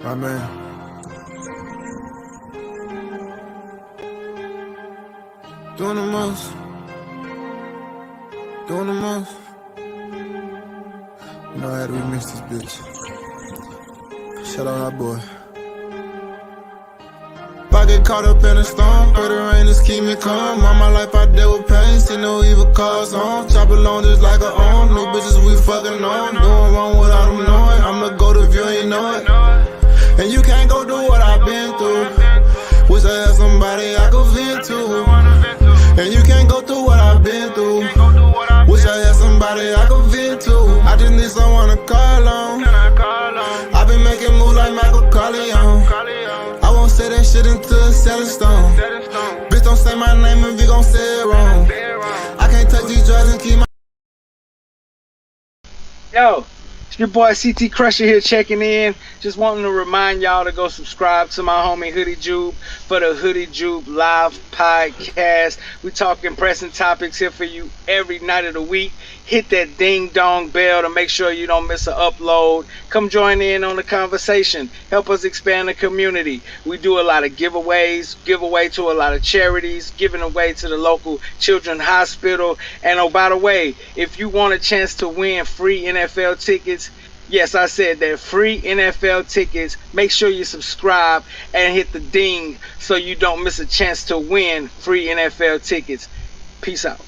My man. Doing the most. Doing the most. You know I had to remix this bitch. Shout out our boy. If I get caught up in a storm, pray the rain just keep me calm. All my life I dealt with pain, see no evil cause on. Chop along just like a arm, no bitches we fucking on. Doing wrong without them knowing, I'm the GOAT if you ain't know it. And you can't go do what I've been through. Wish I had somebody I could vent to. And you can't go through what I've been through. Wish I had somebody I could vent to. I just need someone to call on. I've been making moves like Michael Corleone. I won't say that shit until it's set in stone. Bitch, don't say my name if you gon' say it wrong. I can't touch these drugs and keep my... Yo, it's your boy CT Crusher here checking in. Just wanting to remind y'all to go subscribe to my homie Hoodie Jube for the Hoodie Jube live podcast. We talking pressing topics here for you every night of the week. Hit that ding dong bell to make sure you don't miss an upload. Come join in on the conversation. Help us expand the community. We do a lot of giveaways, give away to a lot of charities, giving away to the local children's hospital. And oh, by the way, if you want a chance to win free NFL tickets, yes, I said that, free NFL tickets, make sure you subscribe and hit the ding so you don't miss a chance to win free NFL tickets. Peace out.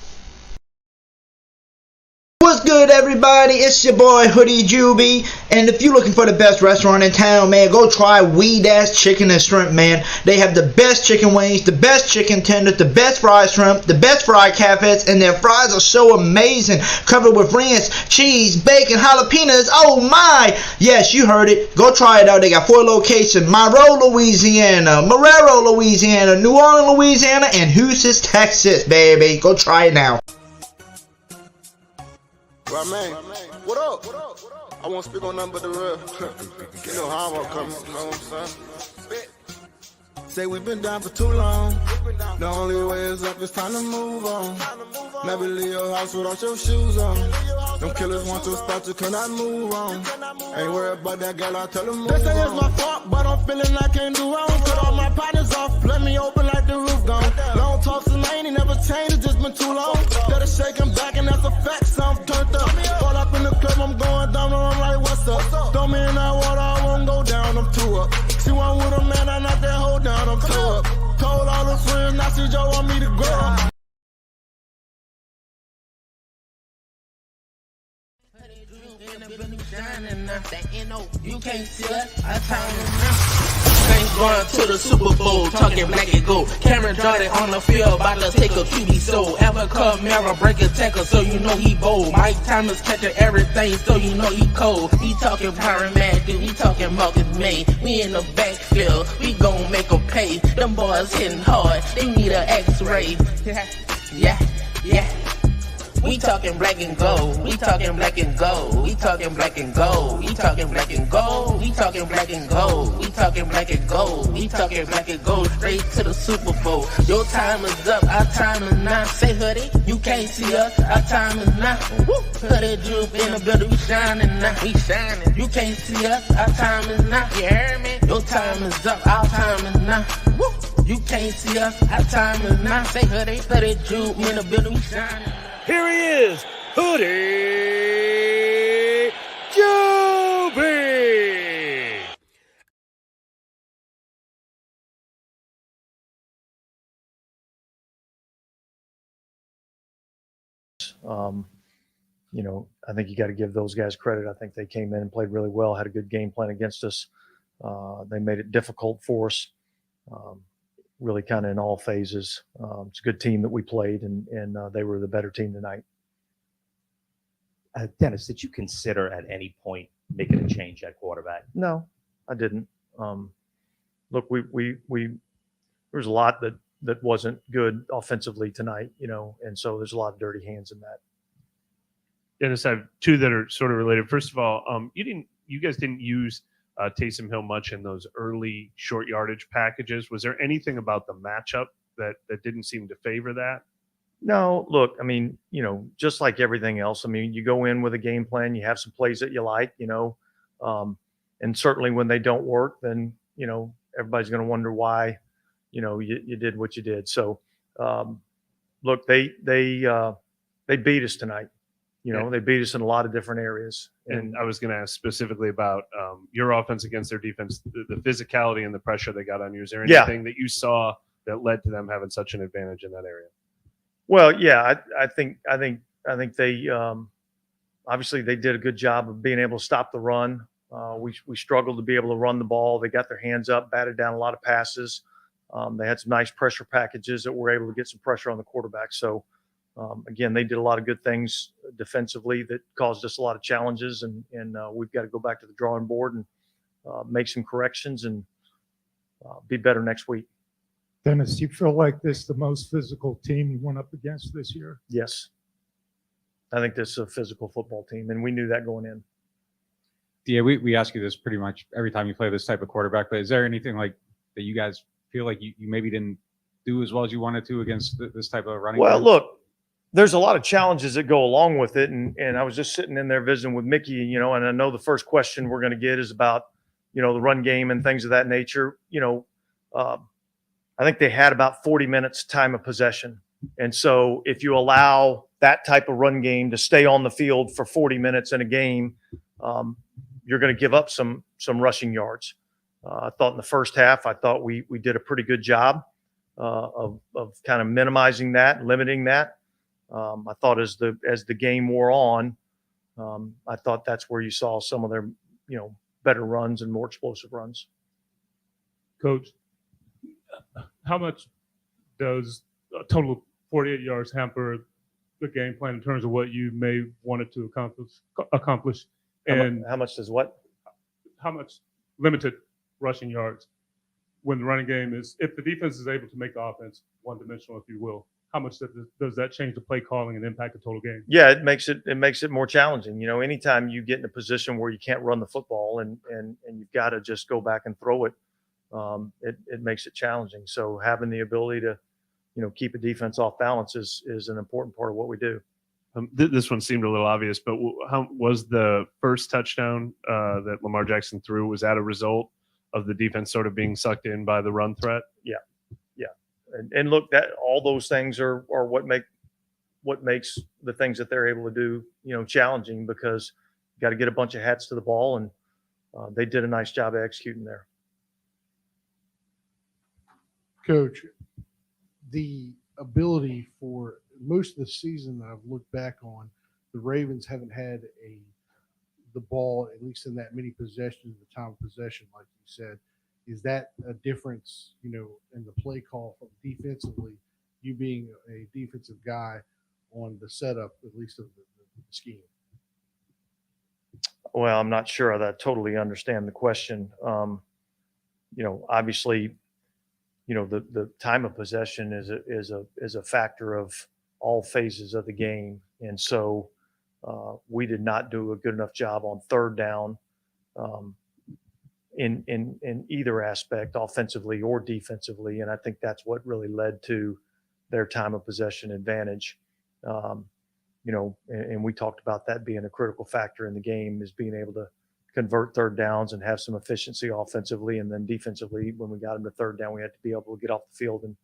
What's good, everybody? It's your boy Hoodie Jube, and if you're looking for the best restaurant in town, man, go try Weed Ass Chicken and Shrimp, man. They have the best chicken wings, the best chicken tenders, the best fried shrimp, the best fried catfish, and their fries are so amazing, covered with ranch, cheese, bacon, jalapenos. Oh my! Yes, you heard it. Go try it out. They got 4 locations: Monroe, Louisiana, Marrero, Louisiana, New Orleans, Louisiana, and Houston, Texas, baby. Go try it now. Right, man. What up? I won't speak on nothing but the real. You know how I'm coming. You know what I'm saying? Say we've been down for too long. The only way is up, it's time to move on. Never leave your house without your shoes on. Them killers want to start, you cannot move on. Ain't worried about that girl, I tell them move on. They say it's my fault, but I'm feeling I can't do wrong. Cut all my partners off, let me open like the roof gone. Long talks and I ain't never changed, it's just been too long. Let it shake and back and that's a fact, so I'm turned up. Fall up in the club, I'm going down and I'm like, what's up? Throw me in that water, I won't go down, I'm too up. She want with a man, I knock that hoe down, I'm too up. Told all the friends, now she just want me to grow up. You can't see us, I time now. Ain't going to the Super Bowl, talking black and gold. Cameron Jordan on the field, about to take a QB soul. Ever come Mara, break a tackle, so you know he bold. Mike Thomas catching everything, so you know he cold. He talking Power Man, dude, he talking Marcus May. We in the backfield, we gon' make them pay. Them boys hitting hard, they need an X-ray. Yeah. We talking black and gold. We talking black and gold. We talking black and gold. We talking black and gold. We talking black and gold. We talking black and gold. We talking black and gold. Straight to the Super Bowl. Your time is up. Our time is now. Say hoodie, you can't see us. Our time is now. Woo. Hoodie droop in the building. We shining now. We shining. You can't see us. Our time is now. You heard me? Your time is up. Our time is now. Woo. You can't see us. Our time is now. Say hoodie, hoodie droop in the building. We shining. Here he is, Hoodie Jube. You know, I think you got to give those guys credit. I think they came in and played really well, had a good game plan against us. They made it difficult for us, really kind of in all phases. It's a good team that we played, and they were the better team tonight. Dennis, did you consider at any point making a change at quarterback? No, I didn't. Look, we there was a lot that wasn't good offensively tonight, you know, and so there's a lot of dirty hands in that. Dennis, I have two that are sort of related. First of all, you guys didn't use Taysom Hill much in those early short yardage packages. Was there anything about the matchup that didn't seem to favor that? No, look, I mean, you know, just like everything else, I mean, you go in with a game plan, you have some plays that you like, you know, And certainly when they don't work, then, you know, everybody's going to wonder why, you know, you did what you did. So, look, they beat us tonight. You know, they beat us in a lot of different areas. And I was going to ask specifically about your offense against their defense, the physicality and the pressure they got on you. Is there anything that you saw that led to them having such an advantage in that area? Well, yeah, I think they obviously they did a good job of being able to stop the run. We struggled to be able to run the ball. They got their hands up, batted down a lot of passes. They had some nice pressure packages that were able to get some pressure on the quarterback. So, again, they did a lot of good things defensively that caused us a lot of challenges, and we've got to go back to the drawing board and make some corrections and be better next week. Dennis, do you feel like this is the most physical team you went up against this year? Yes. I think this is a physical football team, and we knew that going in. Yeah, we ask you this pretty much every time you play this type of quarterback, but is there anything like that you guys feel like you maybe didn't do as well as you wanted to against this type of running? Well, game? look, there's a lot of challenges that go along with it. And I was just sitting in there visiting with Mickey, you know, and I know the first question we're going to get is about, you know, the run game and things of that nature. You know, I think they had about 40 minutes time of possession. And so if you allow that type of run game to stay on the field for 40 minutes in a game, you're going to give up some rushing yards. I thought in the first half, I thought we did a pretty good job of kind of minimizing that, limiting that. I thought as the game wore on, I thought that's where you saw some of their, you know, better runs and more explosive runs. Coach, how much does a total of 48 yards hamper the game plan in terms of what you may wanted to accomplish? And how much does what? How much limited rushing yards when the running game is, if the defense is able to make the offense one-dimensional, if you will, how much does that change the play calling and impact the total game? Yeah, it makes it more challenging. You know, anytime you get in a position where you can't run the football and you've got to just go back and throw it, it makes it challenging. So having the ability to, you know, keep a defense off balance is an important part of what we do. This one seemed a little obvious, but how was the first touchdown that Lamar Jackson threw? Was that a result of the defense sort of being sucked in by the run threat? Yeah. And look, that all those things are what makes the things that they're able to do, you know, challenging, because you got to get a bunch of hats to the ball, and they did a nice job of executing there. Coach, the ability for most of the season that I've looked back on, the Ravens haven't had the ball, at least in that many possessions, the time of possession, like you said. Is that a difference, you know, in the play call from defensively, you being a defensive guy on the setup, at least of the scheme? Well, I'm not sure that I totally understand the question. You know, obviously, you know, the time of possession is a factor of all phases of the game. And so we did not do a good enough job on third down in either aspect, offensively or defensively. And I think that's what really led to their time of possession advantage. You know, and we talked about that being a critical factor in the game, is being able to convert third downs and have some efficiency offensively. And then defensively, when we got them to third down, we had to be able to get off the field, and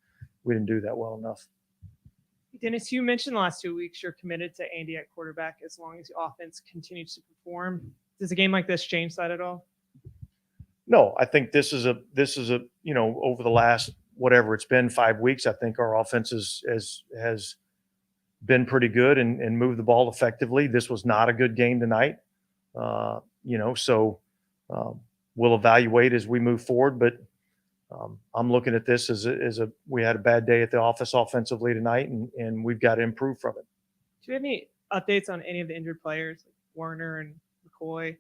we didn't do that well enough. Dennis, you mentioned the last 2 weeks you're committed to Andy at quarterback as long as the offense continues to perform. Does a game like this change that at all? No, I think this is a you know, over the last whatever it's been 5 weeks, I think our offense has been pretty good and moved the ball effectively. This was not a good game tonight, you know, so we'll evaluate as we move forward. But I'm looking at this as we had a bad day at the office offensively tonight, and we've got to improve from it. Do you have any updates on any of the injured players, like Warner and McCoy?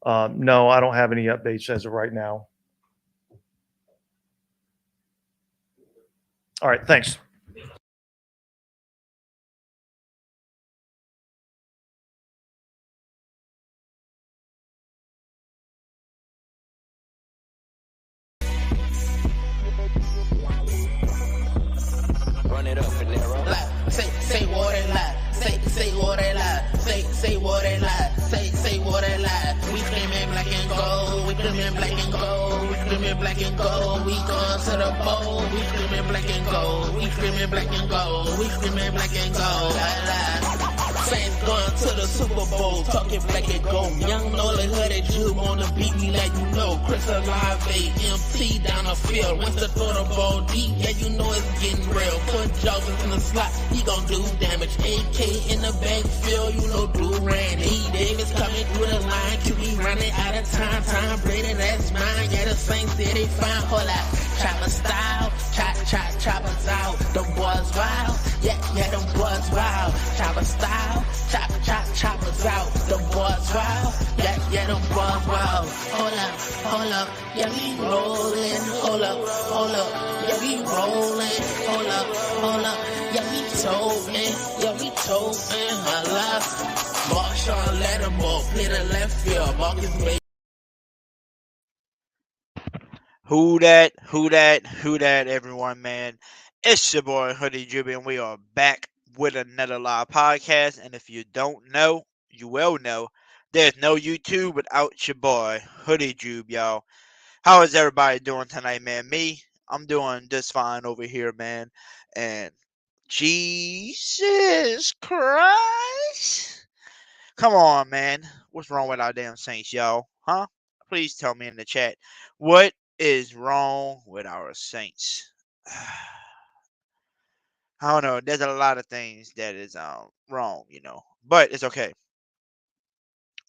No, I don't have any updates as of right now. All right, thanks. Run it up, Panero. Say what they lie. Say what they lie. Say what they lie. Say what they lie. We came in black and gold. We screaming black and gold. We screaming black and gold. We going to the bowl. We screaming black and gold. We screaming black and gold. We screaming black and gold. Saints going to the Super Bowl, talking black and gold. Young Nolan Hooded Jube on the beat, we let you know. Chris Alive, AMT down the field. Once the throw the ball deep, yeah, you know it's getting real. Put Jarvis in the slot, he gon' do damage. AK in the backfield, you know, Blue ran. E. Davis coming through the line, QB running out of time. Tom Brady, that's mine. Yeah, the Saints did it fine. Hold up, chopper style, choppers out. Them boys wild, yeah, them boys wild. Chopper style. Choppers out, the boys wild, yeah, them boys wild. Hold up, yeah, we rolling. Hold up, yeah, we rolling. Hold up, yeah, we toting, my life. Marshawn Lattimore, play the left field, Marcus May. Who that, everyone, man. It's your boy, Hoodie Juby, and we are back with another live podcast. And if you don't know, you will know, there's no YouTube without your boy, Hoodie Jube, y'all. How is everybody doing tonight, man? I'm doing just fine over here, man. And Jesus Christ. Come on, man. What's wrong with our damn Saints, y'all? Huh? Please tell me in the chat. What is wrong with our Saints? I don't know. There's a lot of things that is wrong, but it's okay.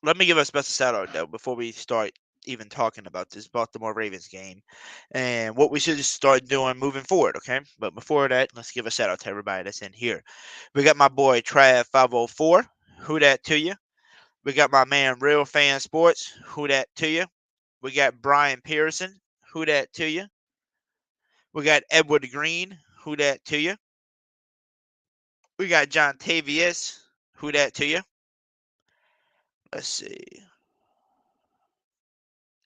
Let me give a special shout out though before we start even talking about this Baltimore Ravens game and what we should start doing moving forward, okay? But before that, let's give a shout out to everybody that's in here. We got my boy Trav504. Who that to you? We got my man Real Fan Sports. Who that to you? We got Brian Pearson. Who that to you? We got Edward Green. Who that to you? We got John Tavius. Who that to you? Let's see.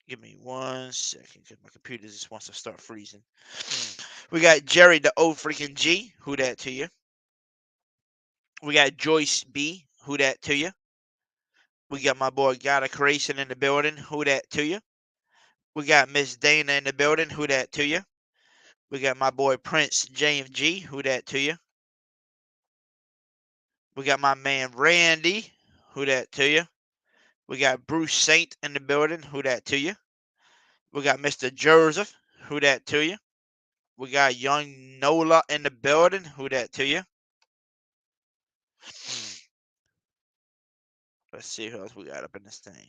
Give me 1 second because my computer just wants to start freezing. We got Jerry the O freaking G. Who that to you? We got Joyce B. Who that to you? We got my boy Gotta Creation in the building. Who that to you? We got Miss Dana in the building. Who that to you? We got my boy Prince James G. Who that to you? We got my man Randy. Who that to you? We got Bruce Saint in the building. Who that to you? We got Mr. Joseph. Who that to you? We got Young Nola in the building. Who that to you? Let's see who else we got up in this thing.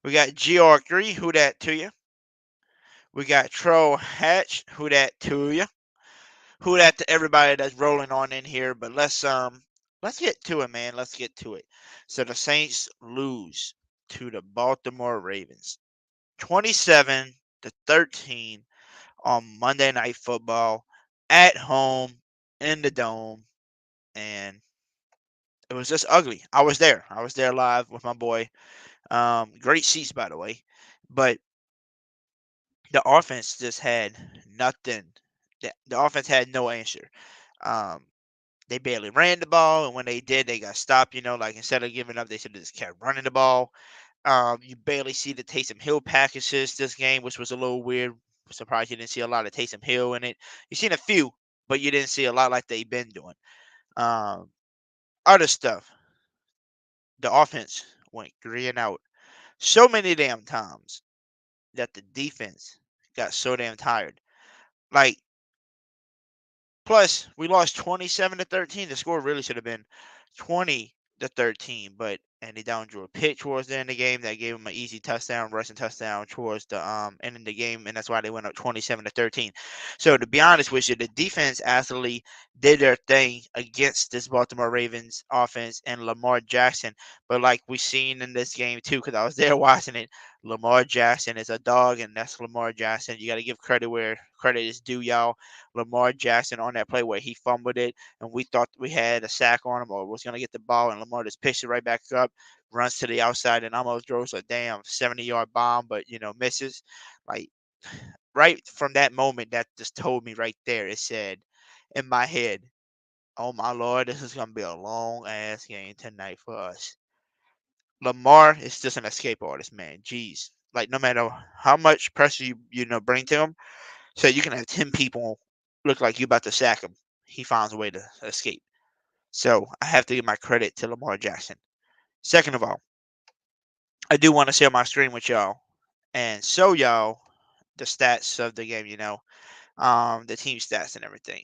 We got GR3. Who that to you? We got Troll Hatch. Who that to you? Who that to everybody that's rolling on in here? But let's get to it, man. Let's get to it. So the Saints lose to the Baltimore Ravens, 27-13 on Monday Night Football at home in the Dome, and it was just ugly. I was there live with my boy. Great seats, by the way, but the offense just had nothing. The offense had no answer. They barely ran the ball, and when they did, they got stopped. Like instead of giving up, they should have just kept running the ball. You barely see the Taysom Hill packages this game, which was a little weird. I'm surprised you didn't see a lot of Taysom Hill in it. You've seen a few, but you didn't see a lot like they've been doing. Other stuff. The offense went 3 and out so many damn times that the defense got so damn tired. Like, plus we lost 27-13. The score really should have been 20-13, but Andy Dalton drew a pick towards the end of the game that gave him an easy touchdown, rushing touchdown towards the end of the game, and that's why they went up 27-13. So to be honest with you, the defense actually did their thing against this Baltimore Ravens offense and Lamar Jackson. But like we seen in this game too, because I was there watching it, Lamar Jackson is a dog, and that's Lamar Jackson. You got to give credit where credit is due, y'all. Lamar Jackson on that play where he fumbled it, and we thought we had a sack on him or was going to get the ball, and Lamar just pitched it right back up, runs to the outside, and almost throws a damn 70-yard bomb, but, misses. Like, right from that moment, that just told me right there, it said in my head, oh, my Lord, this is going to be a long-ass game tonight for us. Lamar is just an escape artist, man. Jeez. Like no matter how much pressure you bring to him, so you can have 10 people look like you about to sack him. He finds a way to escape. So I have to give my credit to Lamar Jackson. Second of all, I do want to share my screen with y'all and show y'all the stats of the game. The team stats and everything.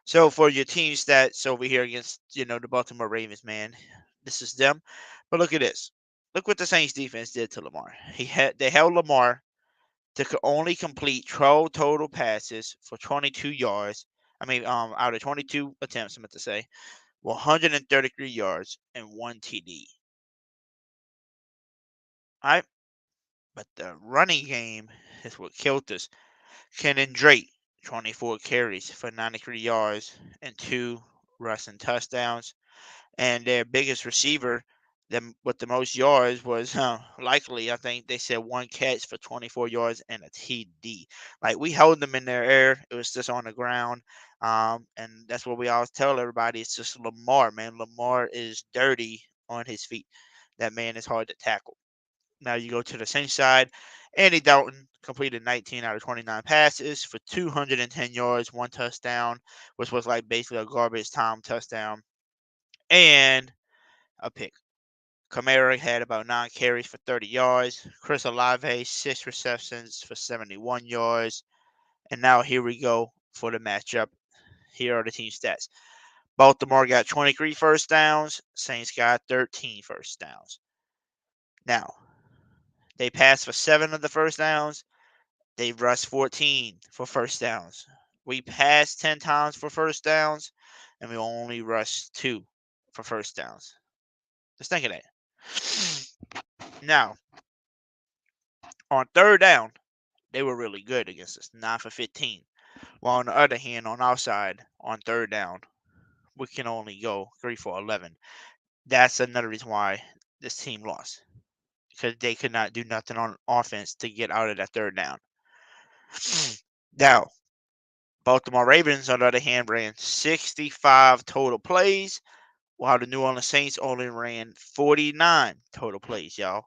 So for your team stats over here against the Baltimore Ravens, man, this is them. But look at this. Look what the Saints defense did to Lamar. They held Lamar to only complete 12 total passes for 22 yards. I mean, out of 22 attempts, I meant to say, 133 yards and 1 TD. All right, but the running game is what killed us. Kenan Drake, 24 carries for 93 yards and 2 rushing touchdowns. And their biggest receiver, them with the most yards, was likely, I think they said 1 catch for 24 yards and a TD. Like, we held them in their air. It was just on the ground. And that's what we always tell everybody. It's just Lamar, man. Lamar is dirty on his feet. That man is hard to tackle. Now you go to the Saints side. Andy Dalton completed 19 out of 29 passes for 210 yards, 1 touchdown, which was like basically a garbage time touchdown, and a pick. Kamara had about 9 carries for 30 yards. Chris Olave, 6 receptions for 71 yards. And now here we go for the matchup. Here are the team stats. Baltimore got 23 first downs. Saints got 13 first downs. Now, they passed for 7 of the first downs. They rushed 14 for first downs. We passed 10 times for first downs, and we only rushed 2 for first downs. Just think of that. Now, on third down, they were really good against us, 9 for 15. While on the other hand, on our side, on third down, we can only go 3 for 11. That's another reason why this team lost, because they could not do nothing on offense to get out of that third down. Now, Baltimore Ravens, on the other hand, ran 65 total plays, while the New Orleans Saints only ran 49 total plays, y'all.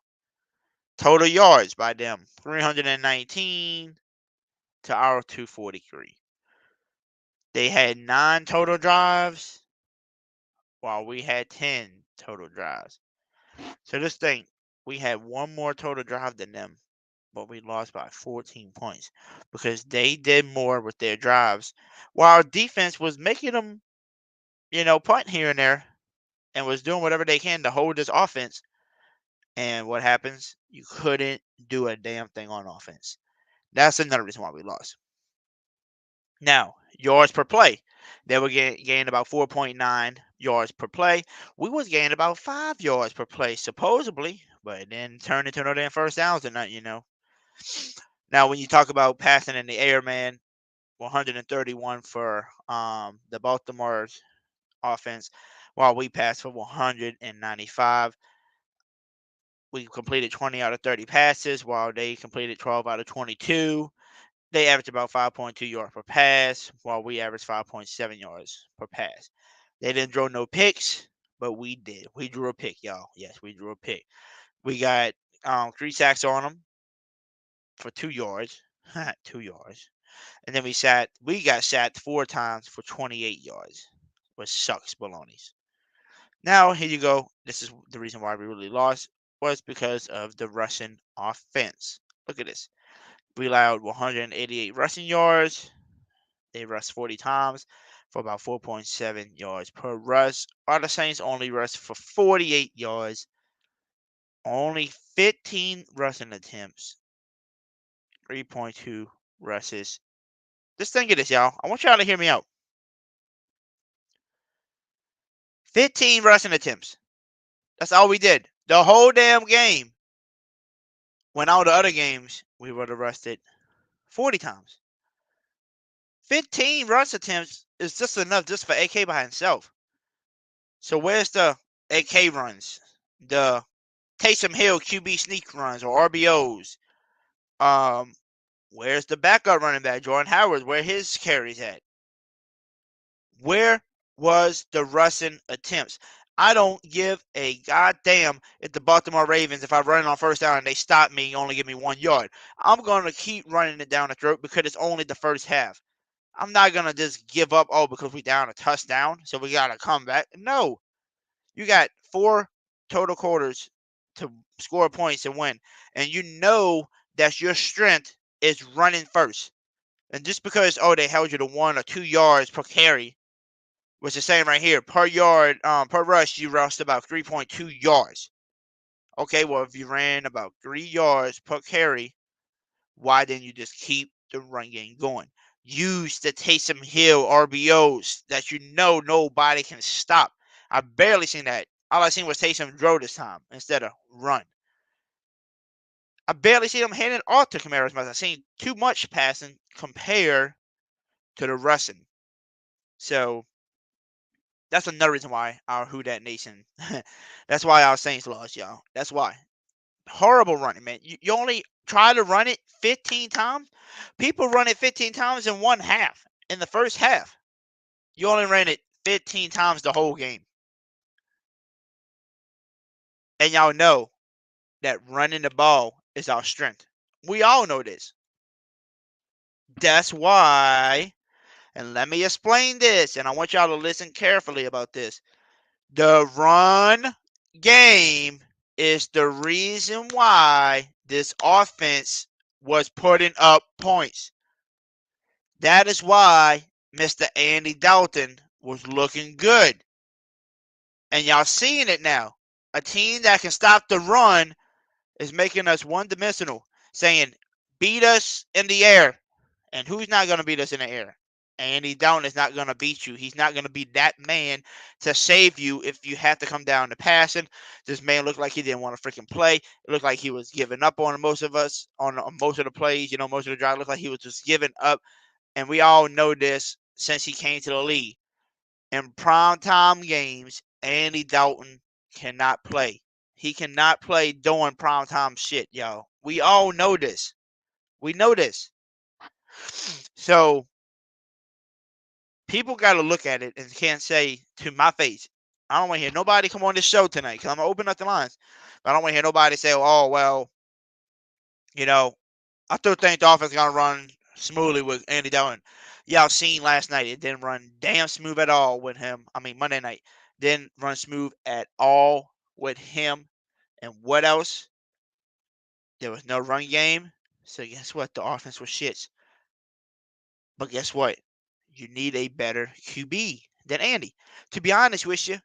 Total yards by them, 319 to our 243. They had 9 total drives, while we had 10 total drives. So just think, we had 1 more total drive than them, but we lost by 14 points because they did more with their drives, while our defense was making them, punt here and there and was doing whatever they can to hold this offense. And what happens? You couldn't do a damn thing on offense. That's another reason why we lost. Now, yards per play. They were gaining about 4.9 yards per play. We was gaining about 5 yards per play, supposedly, but it didn't turn into no damn first downs or nothing, Now, when you talk about passing in the air, man, 131 for the Baltimore's offense, while we passed for 195. We completed 20 out of 30 passes, while they completed 12 out of 22. They averaged about 5.2 yards per pass, while we averaged 5.7 yards per pass. They didn't throw no picks, but we did. We drew a pick, y'all. Yes, we drew a pick. We got 3 sacks on them for 2 yards. 2 yards. And then we got sacked 4 times for 28 yards, which sucks balonies. Now, here you go. This is the reason why we really lost, was because of the rushing offense. Look at this. We allowed 188 rushing yards. They rushed 40 times for about 4.7 yards per rush. While the Saints only rushed for 48 yards. Only 15 rushing attempts. 3.2 rushes. Just think of this, y'all. I want y'all to hear me out. 15 rushing attempts. That's all we did. The whole damn game. When all the other games, we would have rushed it 40 times. 15 rush attempts is just enough just for AK by himself. So where's the AK runs? The Taysom Hill QB sneak runs or RBOs? Where's the backup running back, Jordan Howard? Where his carries at? Where was the rushing attempts? I don't give a goddamn if the Baltimore Ravens, if I run it on first down and they stop me, you only give me 1 yard. I'm going to keep running it down the throat because it's only the first half. I'm not going to just give up, because we down a touchdown, so we got to come back. No. You got 4 total quarters to score points and win. And you know that your strength is running first. And just because, they held you to 1 or 2 yards per carry, which is saying right here, per yard, per rush, you rushed about 3.2 yards. Okay, well, if you ran about 3 yards per carry, why didn't you just keep the run game going? Use the Taysom Hill RBOs that you know nobody can stop. I barely seen that. All I seen was Taysom throw this time instead of run. I barely see him handing off to Kamara as much. I've seen too much passing compared to the rushing. So that's another reason why our Who Dat Nation. That's why our Saints lost, y'all. That's why. Horrible running, man. You only try to run it 15 times. People run it 15 times in one half. In the first half, you only ran it 15 times the whole game. And y'all know that running the ball is our strength. We all know this. That's why, and let me explain this, and I want y'all to listen carefully about this. The run game is the reason why this offense was putting up points. That is why Mr. Andy Dalton was looking good. And y'all seeing it now. A team that can stop the run is making us one-dimensional, saying, beat us in the air. And who's not going to beat us in the air? Andy Dalton is not going to beat you. He's not going to be that man to save you if you have to come down to passing. This man looked like he didn't want to freaking play. It looked like he was giving up on most of us, on most of the plays, most of the drive. It looked like he was just giving up. And we all know this since he came to the league. In primetime games, Andy Dalton cannot play. He cannot play doing primetime shit, y'all. We all know this. We know this. So people got to look at it and can't say to my face, I don't want to hear nobody come on this show tonight because I'm going to open up the lines. But I don't want to hear nobody say, oh, well, I still think the offense is going to run smoothly with Andy Dalton. Y'all seen last night, it didn't run damn smooth at all with him. I mean, Monday night didn't run smooth at all with him. And what else? There was no run game. So guess what? The offense was shits. But guess what? You need a better QB than Andy. To be honest with you,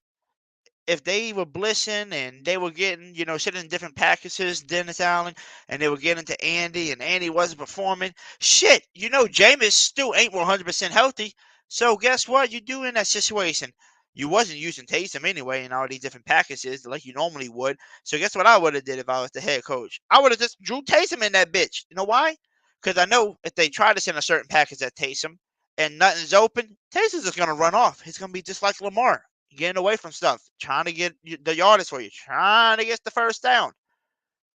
if they were blitzing and they were getting, sitting in different packages, Dennis Allen, and they were getting to Andy and Andy wasn't performing, shit, Jameis still ain't 100% healthy. So guess what you do in that situation? You wasn't using Taysom anyway in all these different packages like you normally would. So guess what I would have did if I was the head coach? I would have just drew Taysom in that bitch. You know why? Because I know if they try to send a certain package at Taysom and nothing's open, Taysom's just going to run off. He's going to be just like Lamar. Getting away from stuff, trying to get the yardage for you, trying to get the first down.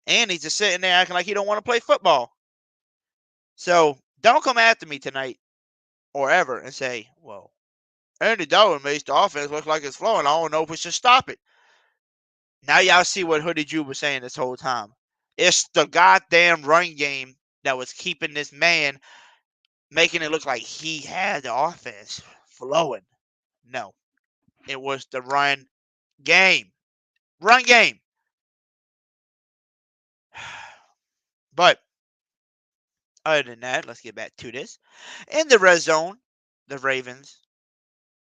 And he's just sitting there acting like he don't want to play football. So don't come after me tonight or ever and say, well, Andy Dalton makes the offense look like it's flowing. I don't know if we should stop it. Now y'all see what Hoodie Jew was saying this whole time. It's the goddamn run game that was keeping this man, making it look like he had the offense flowing. No. It was the run game. Run game. But other than that, let's get back to this. In the red zone, the Ravens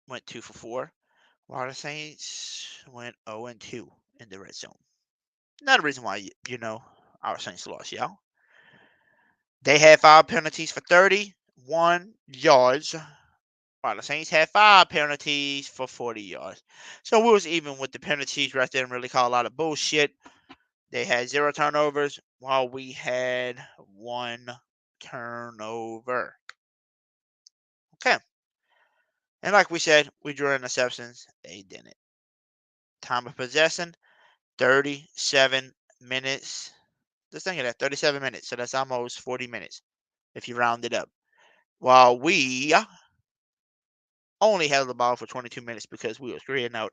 went 2 for 4, while the Saints went 0-2 in the red zone. Another reason why, our Saints lost, y'all. They had 5 penalties for 31 yards, while the Saints had 5 penalties for 40 yards. So we was even with the penalties. Rest didn't really call a lot of bullshit. They had 0 turnovers, while we had 1 turnover. Okay. And like we said, we drew interceptions. They didn't. Time of possession, 37 minutes. Just think of that, 37 minutes. So that's almost 40 minutes if you round it up. While we only held the ball for 22 minutes because we was 3 and out.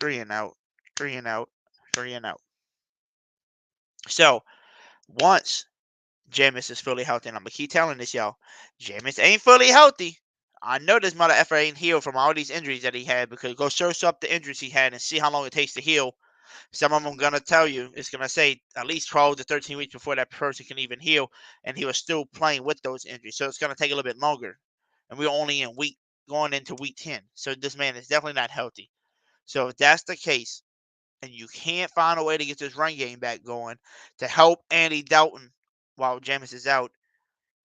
3 and out, 3 and out, 3 and out. So once Jameis is fully healthy, and I'm gonna keep telling this, y'all, Jameis ain't fully healthy. I know this mother effer ain't healed from all these injuries that he had, because go search up the injuries he had and see how long it takes to heal. Some of them gonna tell you it's gonna say at least 12 to 13 weeks before that person can even heal, and he was still playing with those injuries. So it's gonna take a little bit longer, and we're only going into week 10. So this man is definitely not healthy. So if that's the case, and you can't find a way to get this run game back going to help Andy Dalton while Jameis is out,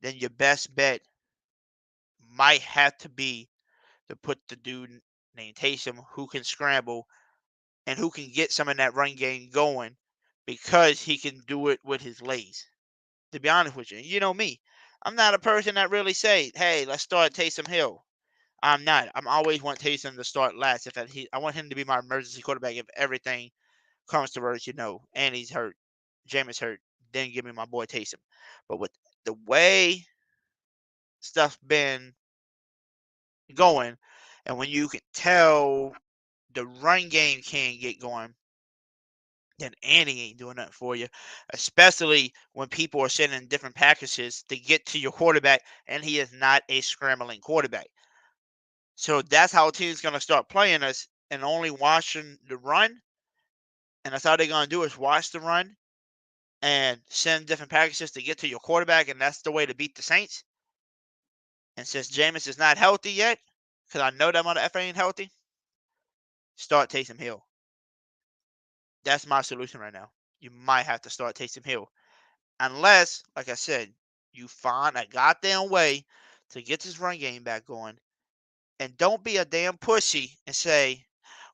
then your best bet might have to be to put the dude named Taysom who can scramble and who can get some of that run game going, because he can do it with his legs. To be honest with you, you know me, I'm not a person that really say, "Hey, let's start Taysom Hill." I'm not. I'm always want Taysom to start last. I want him to be my emergency quarterback if everything comes to worst, and he's hurt, Jameis hurt, then give me my boy Taysom. But with the way stuff's been going, and when you can tell the run game can't get going, then Andy ain't doing nothing for you, especially when people are sending different packages to get to your quarterback, and he is not a scrambling quarterback. So that's how teams going to start playing us, and only watching the run, and that's how they're going to do is watch the run and send different packages to get to your quarterback, and that's the way to beat the Saints. And since Jameis is not healthy yet, because I know that motherfucker ain't healthy, start Taysom Hill. That's my solution right now. You might have to start Taysom Hill. Unless, like I said, you find a goddamn way to get this run game back going. And don't be a damn pussy and say,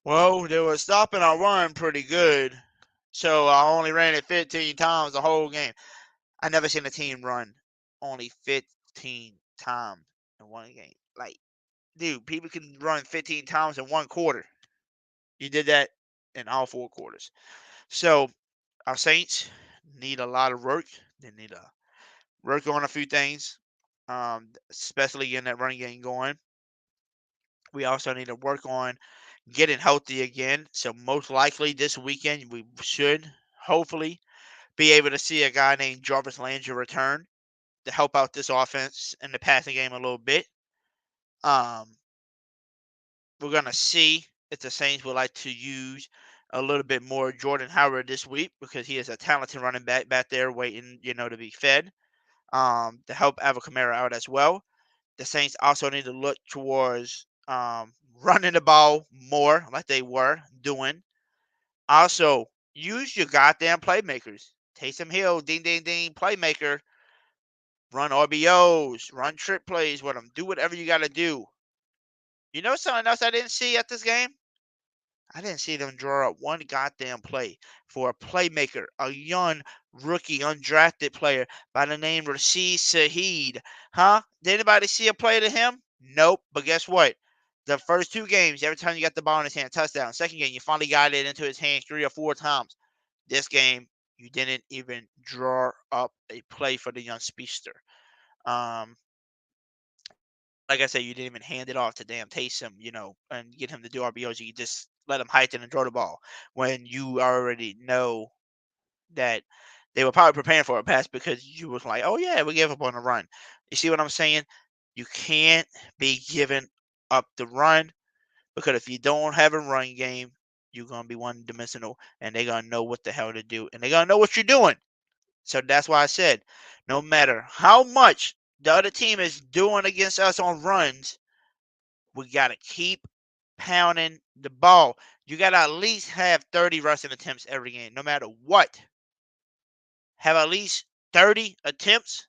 well, they were stopping our run pretty good, so I only ran it 15 times the whole game. I never seen a team run only 15 times in one game. Like, dude, people can run 15 times in one quarter. You did that in all 4 quarters. So our Saints need a lot of work. They need to work on a few things, especially getting that running game going. We also need to work on getting healthy again. So most likely this weekend we should hopefully be able to see a guy named Jarvis Landry return to help out this offense in the passing game a little bit. We're going to see if the Saints would like to use a little bit more Jordan Howard this week, because he is a talented running back there waiting, to be fed, to help Alvin Kamara out as well. The Saints also need to look towards running the ball more like they were doing. Also, use your goddamn playmakers. Taysom Hill, ding, ding, ding, playmaker. Run RBOs, run trick plays with them. Do whatever you got to do. You know something else I didn't see at this game? I didn't see them draw up one goddamn play for a playmaker, a young rookie, undrafted player by the name Rashid Shaheed. Huh? Did anybody see a play to him? Nope. But guess what? The first 2 games, every time you got the ball in his hand, touchdown. Second game, you finally got it into his hands 3 or 4 times. This game, you didn't even draw up a play for the young speedster. Like I said, you didn't even hand it off to damn Taysom, and get him to do RBOs. You just let him heighten and throw the ball when you already know that they were probably preparing for a pass, because you was like, oh yeah, we gave up on the run. You see what I'm saying? You can't be giving up the run, because if you don't have a run game, you're gonna be one dimensional, and they're gonna know what the hell to do, and they're gonna know what you're doing. So that's why I said, no matter how much the other team is doing against us on runs, we got to keep pounding the ball. You got to at least have 30 rushing attempts every game, no matter what. Have at least 30 attempts,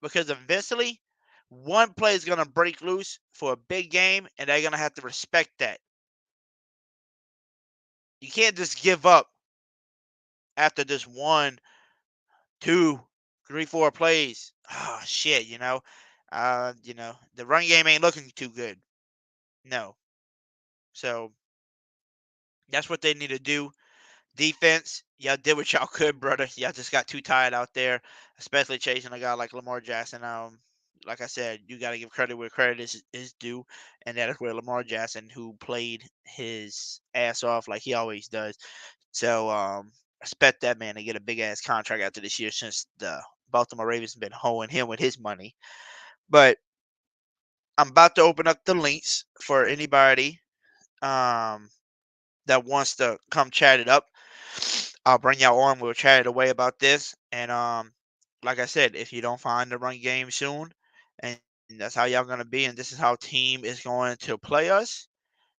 because eventually one play is going to break loose for a big game, and they're going to have to respect that. You can't just give up after this 1, 2, 3, 4 plays. Oh, shit, the run game ain't looking too good. No. So that's what they need to do. Defense, y'all did what y'all could, brother. Y'all just got too tired out there, especially chasing a guy like Lamar Jackson. like I said, you got to give credit where credit is due, and that is where Lamar Jackson, who played his ass off like he always does. So expect that man to get a big ass contract after this year, since the Baltimore Ravens have been hoeing him with his money. But I'm about to open up the links for anybody that wants to come chat it up. I'll bring y'all on. We'll chat it away about this. And like I said, if you don't find the run game soon, and that's how y'all gonna be, and this is how team is going to play us,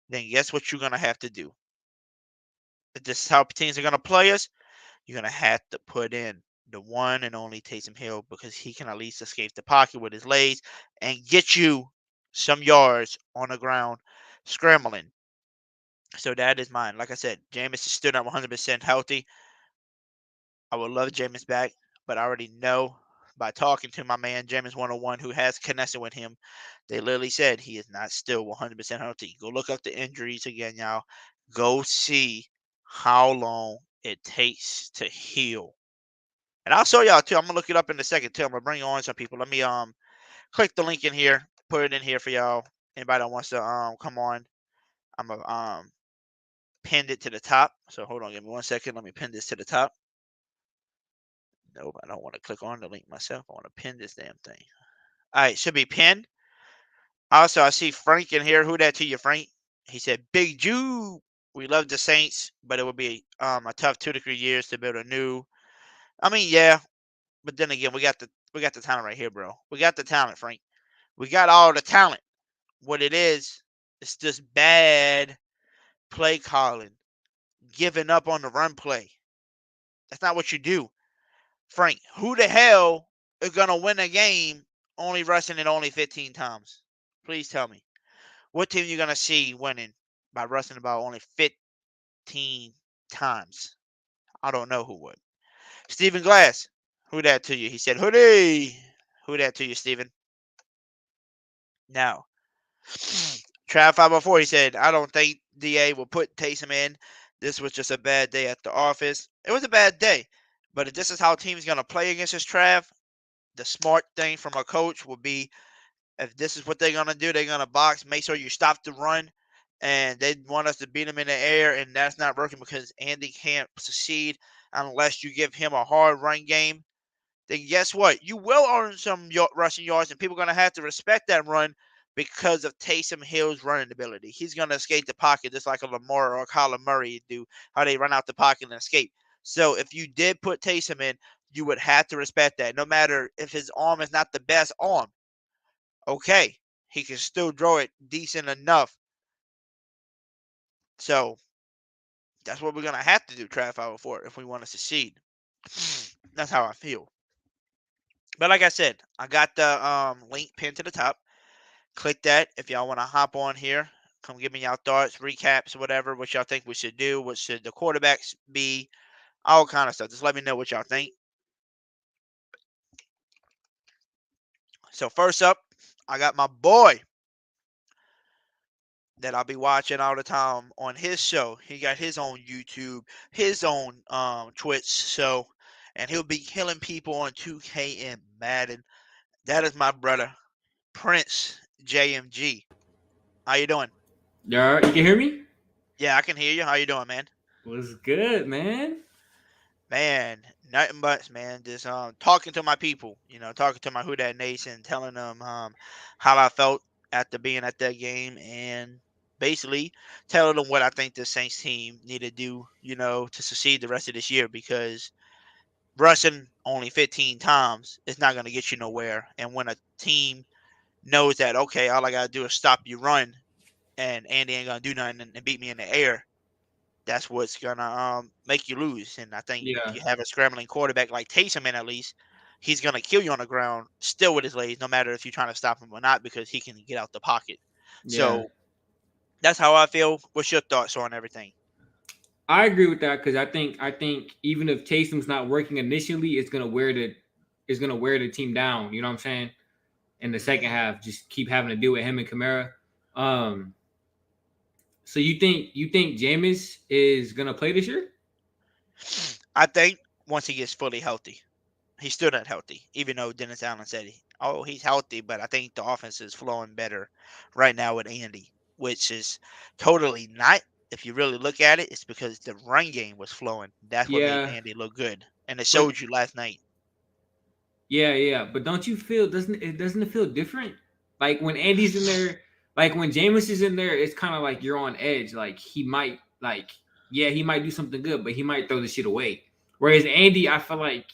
then guess what you're gonna have to do? If this is how teams are gonna play us, you're gonna have to put in the one and only Taysom Hill, because he can at least escape the pocket with his legs and get you some yards on the ground scrambling. So that is mine. Like I said, Jameis is still not 100% healthy. I would love Jameis back, but I already know by talking to my man Jameis 101, who has connected with him, they literally said he is not still 100% healthy. Go look up the injuries again, y'all. Go see how long it takes to heal. And I'll show y'all too. I'm gonna look it up in a second too. I'm gonna bring on some people. Let me click the link in here, put it in here for y'all. Anybody that wants to come on, I'm gonna pinned it to the top. So hold on, give me 1 second. Let me pin this to the top. Nope, I don't want to click on the link myself. I want to pin this damn thing. All right, should be pinned. Also, I see Frank in here. Who that to you, Frank? He said, "Big Jew, we love the Saints, but it would be a tough 2 to 3 years to build a new." I mean, yeah, but then again, we got the talent right here, bro. We got the talent, Frank. We got all the talent. What it is, it's just bad play calling, giving up on the run play. That's not what you do. Frank, who the hell is going to win a game only rushing it only 15 times? Please tell me. What team you going to see winning by rushing about only 15 times? I don't know who would. Stephen Glass, who that to you? He said, hoodie. Who that to you, Stephen? Now, Trav504, he said, I don't think DA will put Taysom in. This was just a bad day at the office. It was a bad day. But if this is how teams going to play against us, Trav, the smart thing from a coach would be, if this is what they're going to do, they're going to box, make sure you stop the run, and they want us to beat them in the air, and that's not working because Andy can't succeed unless you give him a hard run game. Then guess what? You will earn some rushing yards, and people are going to have to respect that run because of Taysom Hill's running ability. He's going to escape the pocket just like a Lamar or a Kyler Murray do, how they run out the pocket and escape. So if you did put Taysom in, you would have to respect that. No matter if his arm is not the best arm, okay, he can still draw it decent enough. So that's what we're going to have to do, Trav 4, if we want to succeed. That's how I feel. But like I said, I got the link pinned to the top. Click that if y'all want to hop on here. Come give me y'all thoughts, recaps, whatever, what y'all think we should do. What should the quarterbacks be? All kind of stuff. Just let me know what y'all think. So first up, I got my boy that I'll be watching all the time on his show. He got his own YouTube, his own Twitch show, and he'll be killing people on 2K and Madden. That is my brother, Prince JMG. How you doing? Yeah, you can hear me? Yeah, I can hear you. How you doing, man? What's good, man? Man, nothing but, man, just talking to my people, talking to my Who Dat Nation, telling them how I felt after being at that game, and basically telling them what I think the Saints team need to do, to succeed the rest of this year, because rushing only 15 times is not going to get you nowhere. And when a team knows that, okay, all I got to do is stop you run, and Andy ain't going to do nothing and beat me in the air, that's what's gonna make you lose. And I think if Yeah, you have a scrambling quarterback like Taysom, at least he's gonna kill you on the ground still with his legs, no matter if you're trying to stop him or not, because he can get out the pocket. yeah. So that's how I feel. What's your thoughts on everything? I agree with that because I think even if Taysom's not working initially, it's gonna wear the team down. You know what I'm saying? In the second half, just keep having to deal with him and Kamara. Um, so you think Jameis is gonna play this year? I think once he gets fully healthy. He's still not healthy, even though Dennis Allen said, "Oh, he's healthy," but I think the offense is flowing better right now with Andy, which is totally not. If you really look at it, it's because the run game was flowing. That's what made Yeah, Andy look good, and it but showed you last night. yeah. But don't you feel doesn't it feel different? Like when Andy's in there, like when Jameis is in there, it's kind of like you're on edge. Like he might he might do something good, but he might throw the shit away. Whereas Andy, I feel like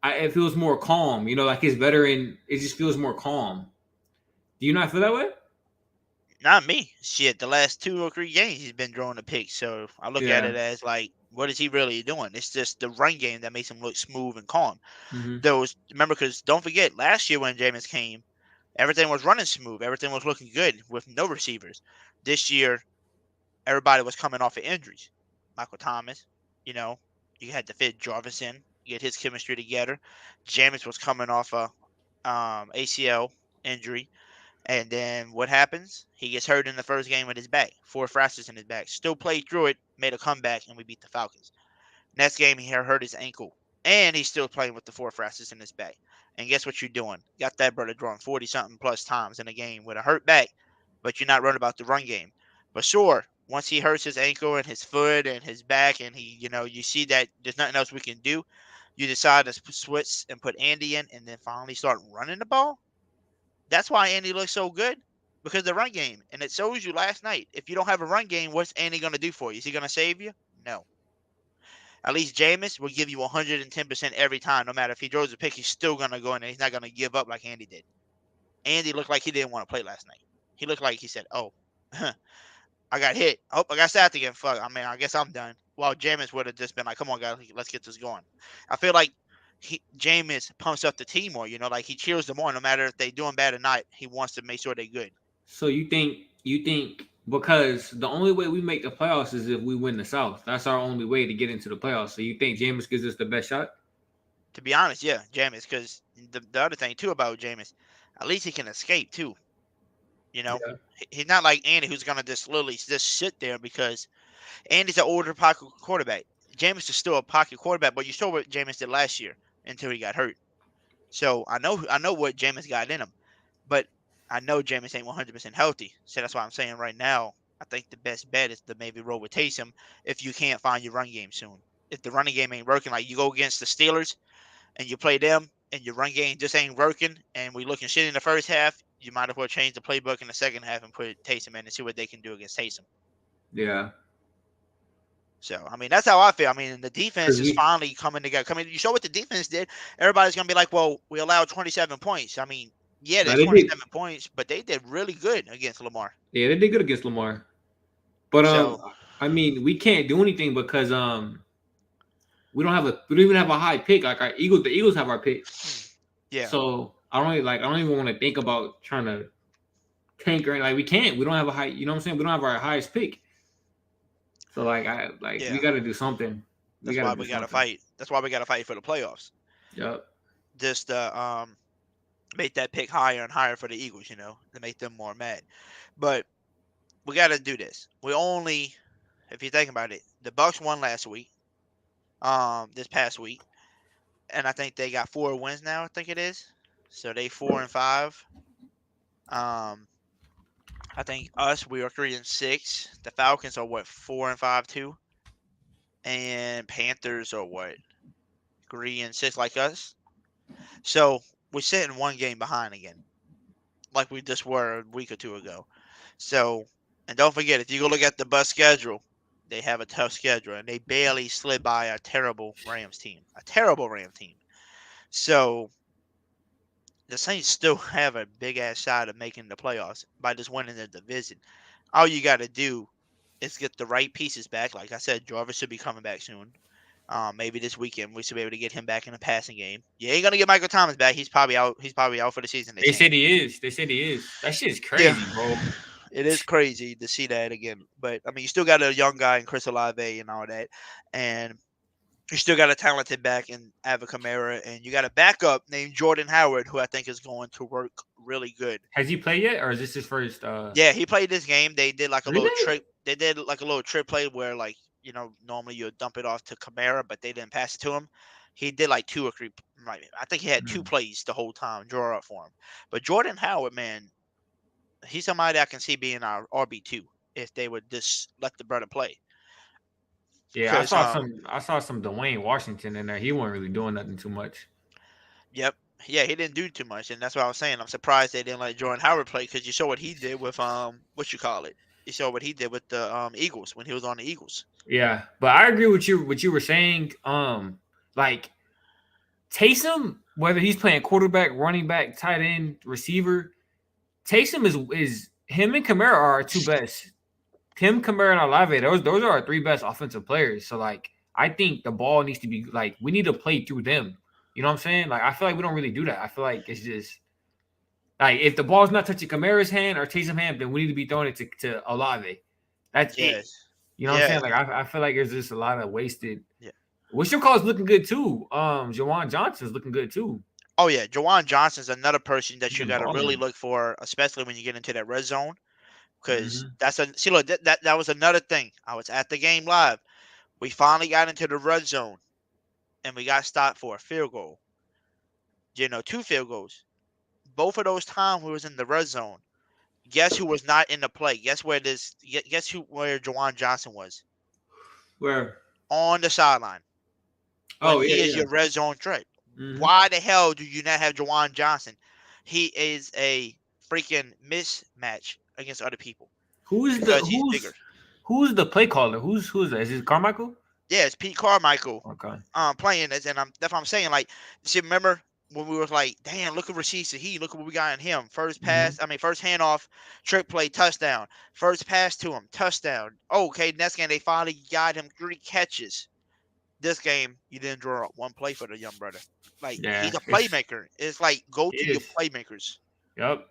it feels more calm. Like his veteran, it just feels more calm. Do you not feel that way? Not me. Shit, the last 2 or 3 games he's been throwing the picks, so I look at Yeah. it as like, what is he really doing? It's just the run game that makes him look smooth and calm. Mm-hmm. Remember, because don't forget, last year when Jameis came, everything was running smooth, everything was looking good with no receivers. This year, everybody was coming off of injuries. Michael Thomas, you had to fit Jarvis in, get his chemistry together. Jameis was coming off a ACL injury. And then what happens? He gets hurt in the first game with his back, 4 fractures in his back. Still played through it, made a comeback, and we beat the Falcons. Next game, he hurt his ankle, and he's still playing with the 4 fractures in his back. And guess what you're doing? Got that brother throwing 40 something plus times in a game with a hurt back, but you're not running about the run game. But sure, once he hurts his ankle and his foot and his back, and you see that there's nothing else we can do, you decide to switch and put Andy in, and then finally start running the ball. That's why Andy looks so good, because of the run game. And it shows you last night. If you don't have a run game, what's Andy going to do for you? Is he going to save you? No. At least Jameis will give you 110% every time. No matter if he throws a pick, he's still going to go in there. He's not going to give up like Andy did. Andy looked like he didn't want to play last night. He looked like he said, "Oh, I got hit. Oh, I got sacked again. Fuck. I guess I'm done." While Jameis would have just been like, "Come on, guys, let's get this going." I feel like Jameis pumps up the team more. Like he cheers them on, no matter if they doing bad or not. He wants to make sure they're good. So you think because the only way we make the playoffs is if we win the South. That's our only way to get into the playoffs. So you think Jameis gives us the best shot? To be honest, yeah, Jameis. Because the other thing too about Jameis, at least he can escape too. He's not like Andy, who's gonna just literally just sit there, because Andy's an older pocket quarterback. Jameis is still a pocket quarterback, but you saw what Jameis did last year until he got hurt. So I know what Jameis got in him, but I know Jameis ain't 100% healthy. So that's why I'm saying right now, I think the best bet is to maybe roll with Taysom if you can't find your run game soon. If the running game ain't working, like you go against the Steelers and you play them and your run game just ain't working and we looking shit in the first half, you might as well change the playbook in the second half and put Taysom in and see what they can do against Taysom. Yeah. So, that's how I feel. The defense is we- finally coming together. You saw what the defense did. Everybody's going to be like, well, we allowed 27 points. Yeah, Nah, there's they 27 points, but they did really good against Lamar. Yeah, they did good against Lamar. But So- we can't do anything because we don't even have a high pick. Like the Eagles have our pick. Yeah. So I don't even want to think about trying to tank or we can't. We don't have a high. You know what I'm saying? We don't have our highest pick. So we got to do something. That's why we got to fight. That's why we got to fight for the playoffs. Yep. Just make that pick higher and higher for the Eagles, to make them more mad. But we got to do this. We only, if you think about it, the Bucks won last week, this past week, and I think they got 4 wins now. I think it is. So they 4-5. I think we are 3-6. The Falcons are 4-5 too, and Panthers are 3-6 like us. So we're sitting 1 game behind again, like we just were a week or 2 ago. So, and don't forget, if you go look at the Bucs schedule, they have a tough schedule, and they barely slid by a terrible Rams team. So the Saints still have a big-ass shot of making the playoffs by just winning the division. All you got to do is get the right pieces back. Like I said, Jarvis should be coming back soon. Maybe this weekend we should be able to get him back in the passing game. You ain't gonna get Michael Thomas back. He's probably out. He's probably out for the season. They said he is. That shit is crazy, bro. It is crazy to see that again. But you still got a young guy in Chris Olave and all that, and you still got a talented back in Alvin Kamara, and you got a backup named Jordan Howard, who I think is going to work really good. Has he played yet, or is this his first? Yeah, he played this game. They did like a Really? little trick. They did like a little trick play where normally you dump it off to Kamara, but they didn't pass it to him. he did like 2 or 3. I think he had 2 plays the whole time draw up for him. But Jordan Howard, man, he's somebody I can see being our RB2 if they would just let the brother play. Yeah, I saw some Dwayne Washington in there. He wasn't really doing nothing too much. Yep. Yeah, he didn't do too much, and that's what I was saying. I'm surprised they didn't let Jordan Howard play because you saw what he did with what you call it. You saw what he did with the Eagles when he was on the Eagles. Yeah, but I agree with you. What you were saying, like Taysom, whether he's playing quarterback, running back, tight end, receiver, Taysom is him and Kamara are our 2 best. Tim, Kamara, and Olave, those are our 3 best offensive players. So like, I think the ball needs to be like we need to play through them. You know what I'm saying? Like, I feel like we don't really do that. I feel like it's just like if the ball's not touching Kamara's hand or Taysom's hand, then we need to be throwing it to Olave. That's it. You know what I'm saying? Like, I feel like there's just a lot of wasted. Yeah. What's your call's looking good too? Jawan Johnson's looking good too. Oh yeah, Jawan Johnson's another person that you got to really look for, especially when you get into that red zone, because look, that was another thing. I was at the game live. We finally got into the red zone, and we got stopped for a field goal. 2 field goals. Both of those times we was in the red zone. Guess who was not in the play? Guess where where Jawan Johnson was? Where? On the sideline. Oh, he is your red zone threat. Why the hell do you not have Jawan Johnson? He is a freaking mismatch against other people. He's bigger. Who's the play caller? Who's that? Is it Carmichael? Yeah, it's Pete Carmichael. Okay. Playing this, and that's what I'm saying. Like, see, remember when we were like, damn, look at Rashid Shaheed, look at what we got in him. First handoff, trick play, touchdown. First pass to him, touchdown. Okay, next game they finally got him 3 catches. This game, you didn't draw up 1 play for the young brother. Like, he's a playmaker. It's like go to your playmakers. Yep.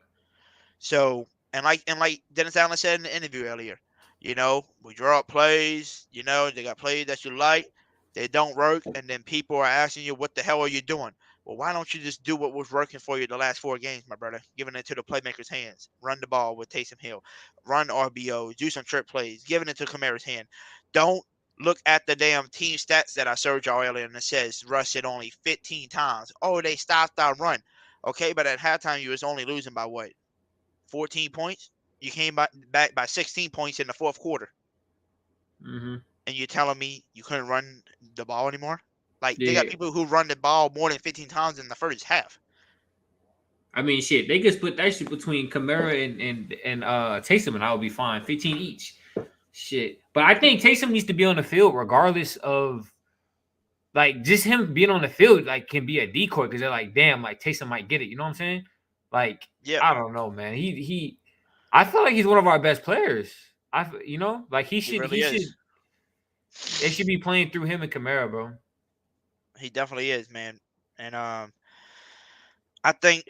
So and like Dennis Allen said in the interview earlier, we draw up plays. They got plays that you like. They don't work, and then people are asking you, "What the hell are you doing?" Well, why don't you just do what was working for you the last 4 games, my brother? Giving it to the playmakers' hands. Run the ball with Taysom Hill. Run RBOs. Do some trick plays. Giving it to Kamara's hand. Don't look at the damn team stats that I showed y'all earlier, and it says rush it only 15 times. Oh, they stopped our run. Okay, but at halftime, you was only losing by what? 14 points? You came back by 16 points in the 4th quarter. And you're telling me you couldn't run the ball anymore? Like, they got people who run the ball more than 15 times in the first half. I mean, shit, they could split that shit between Kamara and Taysom, and I would be fine. 15 each. Shit. But I think Taysom needs to be on the field regardless of, like, just him being on the field, like, can be a decoy because they're like, damn, like, Taysom might get it. You know what I'm saying? Like, I don't know, man. I feel like he's one of our best players. He should. They should be playing through him and Kamara, bro. He definitely is, man. And I think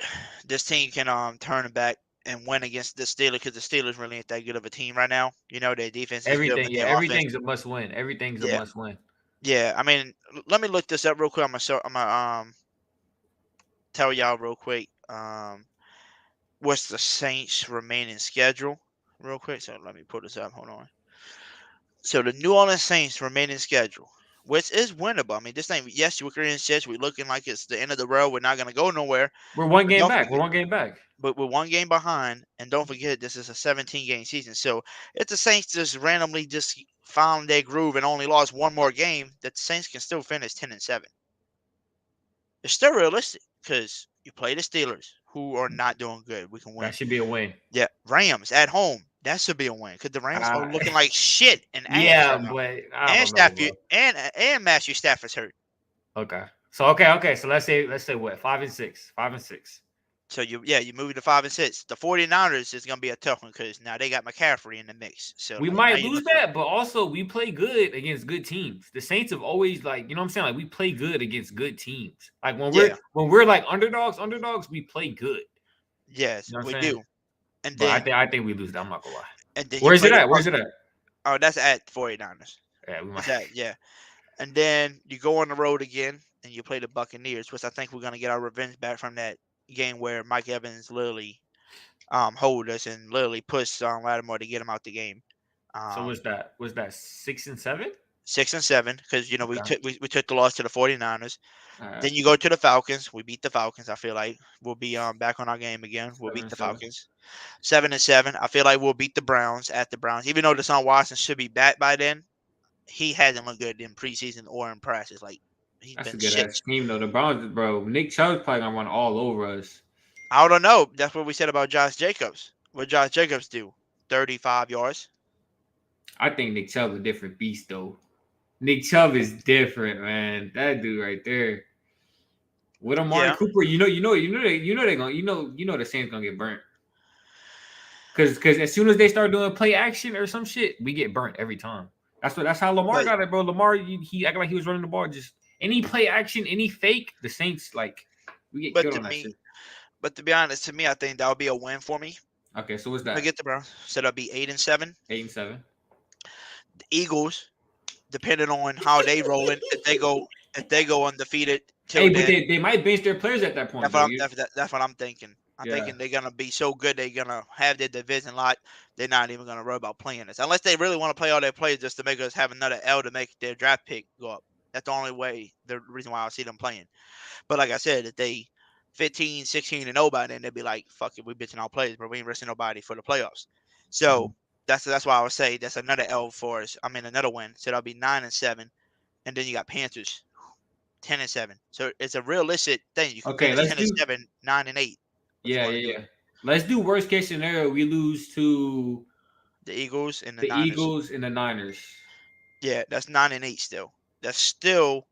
this team can turn it back and win against the Steelers because the Steelers really ain't that good of a team right now. Their defense is good, but everything's a must win. Everything's a must win. Yeah, I mean, let me look this up real quick. I'm gonna tell y'all real quick what's the Saints' remaining schedule real quick. So let me put this up. Hold on. So the New Orleans Saints remaining schedule, which is winnable. I mean, this thing, yes, we're 3-6. We're looking like it's the end of the road. We're not going to go nowhere. We're one game back. But we're 1 game behind. And don't forget, this is a 17-game season. So if the Saints just randomly just found their groove and only lost 1 more game, the Saints can still finish 10-7. It's still realistic because you play the Steelers, who are not doing good. We can win. That should be a win. Yeah, Rams at home. That should be a win because the Rams are looking like shit. And Matthew Stafford's hurt. Okay. So okay. So let's say what? 5-6. 5-6. So you move to 5-6. The 49ers is gonna be a tough one because now they got McCaffrey in the mix. So we might lose that, but also we play good against good teams. The Saints have always, like, you know what I'm saying? Like, we play good against good teams. Like when we're like underdogs, we play good. Yes, you know we do. And then I think we lose that. I'm not gonna lie. And then Where's it at? Oh, that's at 49ers. Yeah, we might. Yeah. And then you go on the road again and you play the Buccaneers, which I think we're gonna get our revenge back from that game where Mike Evans literally hold us and literally pushed Lattimore to get him out the game. So was that 6-7? 6 and 7, because we Okay. took the loss to the 49ers. All right. Then you go to the Falcons. We beat the Falcons. I feel like we'll be back on our game again. We'll 7 beat and the 7. Falcons. 7 and 7. I feel like we'll beat the Browns at the Browns. Even though Deshaun Watson should be back by then, he hasn't looked good in preseason or in practice. Like he's That's a been good shit. ass team though. The Browns, bro. Nick Chubb's probably gonna run all over us. I don't know. That's what we said about Josh Jacobs. What Josh Jacobs do? 35 yards. I think Nick Chubb's a different beast though. Nick Chubb is different, man. That dude right there. With Amari Cooper, the Saints gonna get burnt. Cause as soon as they start doing play action or some shit, we get burnt every time. That's how Lamar got it, bro. Lamar, he acted like he was running the ball. Just any play action, any fake, the Saints we get killed on that shit. But to be honest, to me, I think that would be a win for me. Okay, so what's that? I get the Browns. So that'll be 8 and 7. 8 and 7. The Eagles, depending on how they rolling, if they go undefeated. Hey, but they might bench their players at that point. That's what I'm thinking. I'm thinking they're gonna be so good they're gonna have their division locked. They're not even gonna worry about playing us unless they really want to play all their players just to make us have another L to make their draft pick go up. That's the only way. The reason why I see them playing. But like I said, if they 15, 16 and 0 by then, they'd be like, "Fuck it, we bitching our players, but we ain't risking nobody for the playoffs." So that's why I would say that's another L for us. I mean, another win. So that'll be 9 and 7, and then you got Panthers, 10 and 7. So it's a realistic thing. You can finish 10 and 7, 9 and 8. Yeah. Let's do worst case scenario. We lose to the Eagles and the Niners. Eagles and the Niners. Yeah, that's 9 and 8 still. That's still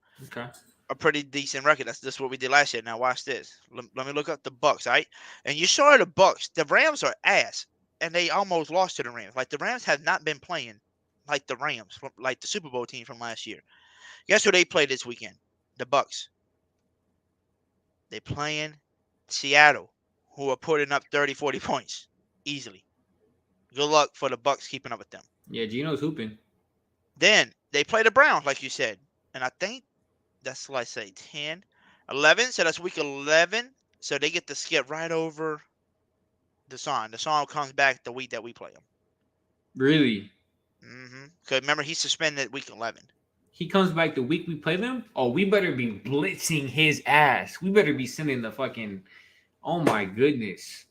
a pretty decent record. That's what we did last year. Now watch this. Let me look up the Bucks, all right? And you saw the Bucks. The Rams are ass, and they almost lost to the Rams. Like the Rams have not been playing like the Rams, like the Super Bowl team from last year. Guess who they play this weekend? The Bucks. They playing Seattle, who are putting up 30, 40 points easily. Good luck for the Bucks keeping up with them. Yeah, Gino's hooping. Then they play the Browns, like you said. And I think that's, let's say, 10, 11. So that's week 11. So they get to skip right over the song. The song comes back the week that we play them. Really? Mm-hmm. Because remember, he's suspended week 11. He comes back the week we play them? Oh, we better be blitzing his ass. We better be sending the fucking... Oh, my goodness.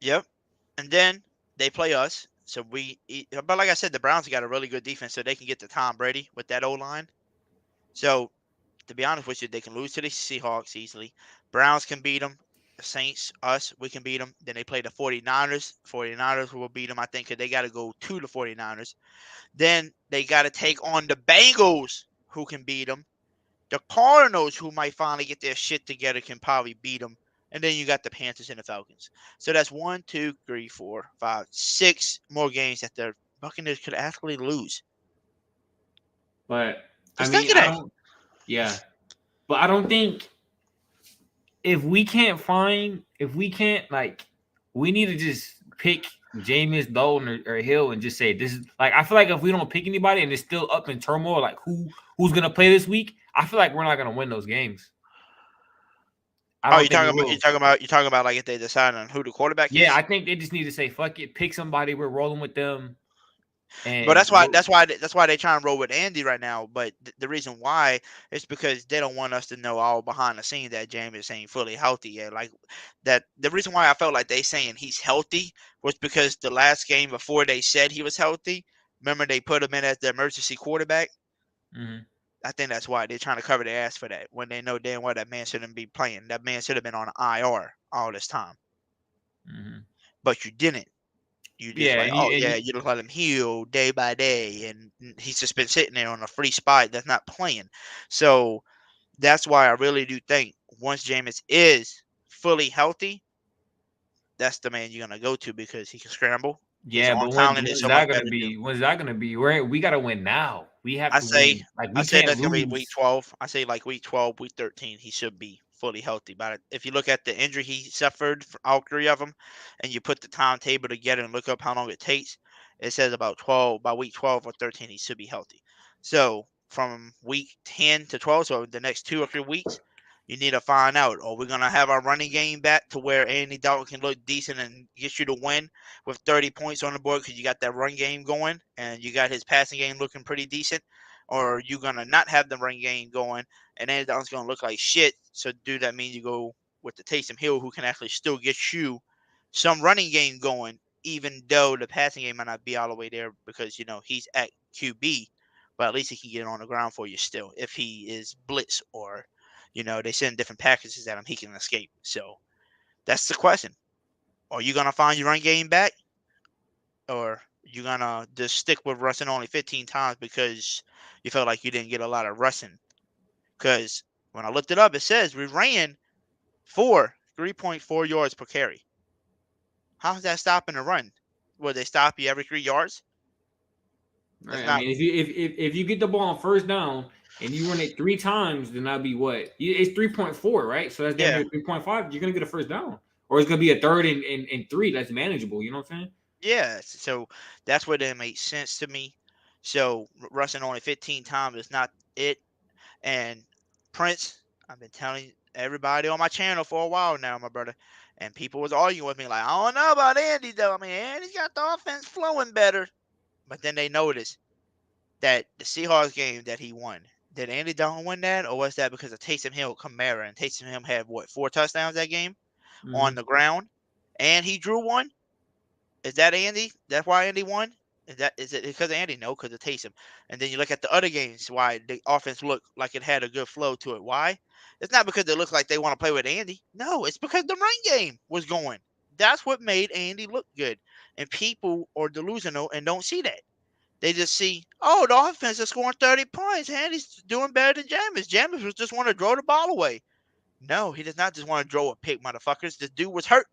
Yep. And then they play us. So but like I said, the Browns got a really good defense, so they can get to Tom Brady with that O-line. So, to be honest with you, they can lose to the Seahawks easily. Browns can beat them. The Saints, us, we can beat them. Then they play the 49ers. 49ers will beat them, I think, because they got to go to the 49ers. Then they got to take on the Bengals, who can beat them. The Cardinals, who might finally get their shit together, can probably beat them. And then you got the Panthers and the Falcons. So that's 1, 2, 3, 4, 5, 6 more games that the Buccaneers could actually lose. But Just but I don't think we need to just pick Jameis, Dalton, or Hill and just say this is like I feel like if we don't pick anybody and it's still up in turmoil, like who's gonna play this week, I feel like we're not gonna win those games. You're talking about like if they decide on who the quarterback is? Yeah, I think they just need to say fuck it, pick somebody, we're rolling with them. But that's why they try and roll with Andy right now. But the reason why is because they don't want us to know all behind the scenes that Jameis ain't fully healthy yet. Like that, the reason why I felt like they saying he's healthy was because the last game before they said he was healthy, remember they put him in as the emergency quarterback. Mm-hmm. I think that's why they're trying to cover their ass for that when they know damn well that man shouldn't be playing. That man should have been on IR all this time. Mm-hmm. But you didn't. You just you just let him heal day by day, and he's just been sitting there on a free spot that's not playing. So that's why I really do think once Jameis is fully healthy, that's the man you're gonna go to because he can scramble. Yeah, but when's that gonna be? We gotta win now. We have to win. I say that's gonna be week 12. I say like week 12, week 13, he should be fully healthy. But if you look at the injury he suffered for all 3 of them, and you put the timetable together and look up how long it takes, it says by week 12 or 13, he should be healthy. So from week 10 to 12, so the next 2 or 3 weeks, you need to find out, are we going to have our running game back to where Andy Dalton can look decent and get you to win with 30 points on the board because you got that run game going and you got his passing game looking pretty decent? or are you gonna not have the run game going, and Andy Dalton's gonna look like shit? So do that mean you go with the Taysom Hill, who can actually still get you some running game going, even though the passing game might not be all the way there because he's at QB, but at least he can get on the ground for you still. If he is blitz or they send different packages at him, he can escape. So that's the question. Are you gonna find your run game back, or you gonna just stick with rushing only 15 times because you felt like you didn't get a lot of rushing? Because when I looked it up, it says we ran for 3.4 yards per carry. How's that stopping the run? Will they stop you every 3 yards? Right. I mean, if you get the ball on first down and you run it 3 times, then that'd be what? It's 3.4, right? So that's damn near 3.5. You're gonna get a first down, or it's gonna be a third and 3. That's manageable. You know what I'm saying? Yeah. So that's where that makes sense to me. So rushing only 15 times is not it. And Prince, I've been telling everybody on my channel for a while now, my brother, and people was arguing with me like, I don't know about Andy though. I mean, Andy's got the offense flowing better. But then they noticed that the Seahawks game that he won, did Andy Dalton win that, or was that because of Taysom Hill, Kamara, and Taysom Hill had 4 touchdowns that game on the ground, and he drew one? Is that Andy? That's why Andy won? Is it because of Andy? No, because of Taysom. And then you look at the other games, why the offense looked like it had a good flow to it. Why? It's not because they look like they want to play with Andy. No, it's because the run game was going. That's what made Andy look good. And people are delusional and don't see that. They just see, oh, the offense is scoring 30 points. Andy's doing better than Jameis. Jameis was just want to throw the ball away. No, he does not just want to throw a pick, motherfuckers. This dude was hurt.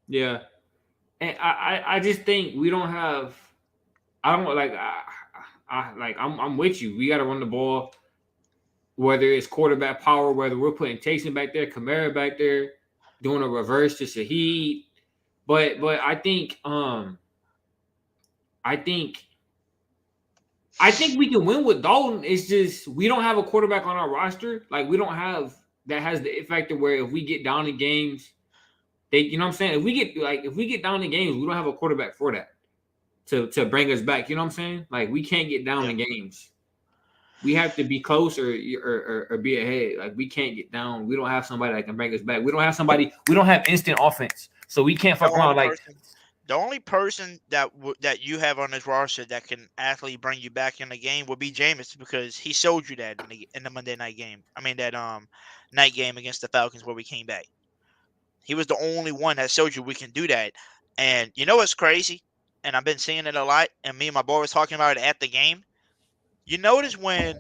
Yeah. And I just think we don't have. I don't like. I'm with you. We got to run the ball, whether it's quarterback power, whether we're putting Taysom back there, Kamara back there, doing a reverse to Shaheed. But I think we can win with Dalton. It's just we don't have a quarterback on our roster. Like we don't have that has the effect of where if we get down in games. You know what I'm saying? If we get down in games, we don't have a quarterback for that to bring us back. You know what I'm saying? Like we can't get down in games. We have to be close or be ahead. Like we can't get down. We don't have somebody that can bring us back. We don't have somebody. We don't have instant offense, so we can't fuck around. The only person that you have on this roster that can actually bring you back in the game would be Jameis, because he showed you that in the Monday night game. I mean that night game against the Falcons where we came back. He was the only one that showed you we can do that. And you know what's crazy? And I've been seeing it a lot, and me and my boy was talking about it at the game. You notice when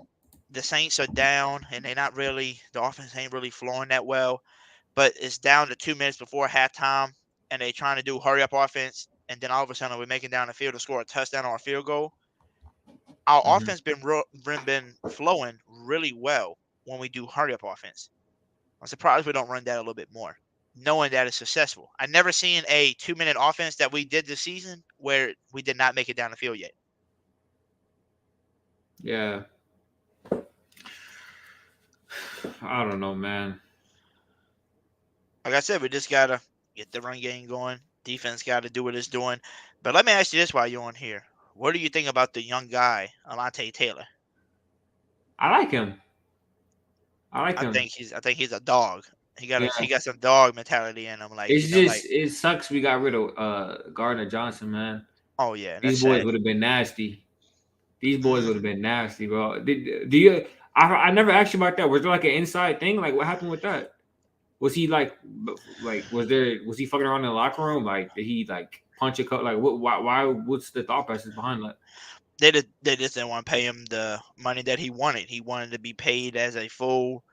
the Saints are down and the offense ain't really flowing that well, but it's down to 2 minutes before halftime, and they trying to do hurry-up offense, and then all of a sudden we're making down the field to score a touchdown or a field goal. Our offense been flowing really well when we do hurry-up offense. I'm surprised we don't run that a little bit more, knowing that it's successful. I've never seen a 2-minute offense that we did this season where we did not make it down the field yet. Yeah. I don't know, man. Like I said, we just got to get the run game going. Defense got to do what it's doing. But let me ask you this while you're on here. What do you think about the young guy, Alontae Taylor? I like him. I think he's a dog. He got some dog mentality in him. Like it sucks we got rid of Gardner Johnson, man. Oh yeah, these boys would have been nasty. These boys would have been nasty, bro. Do you? I never asked you about that. Was there like an inside thing? Like what happened with that? Was he like was he fucking around in the locker room? Like did he like punch a cut? Like what? Why? What's the thought process behind that? They just didn't want to pay him the money that he wanted. He wanted to be paid as a full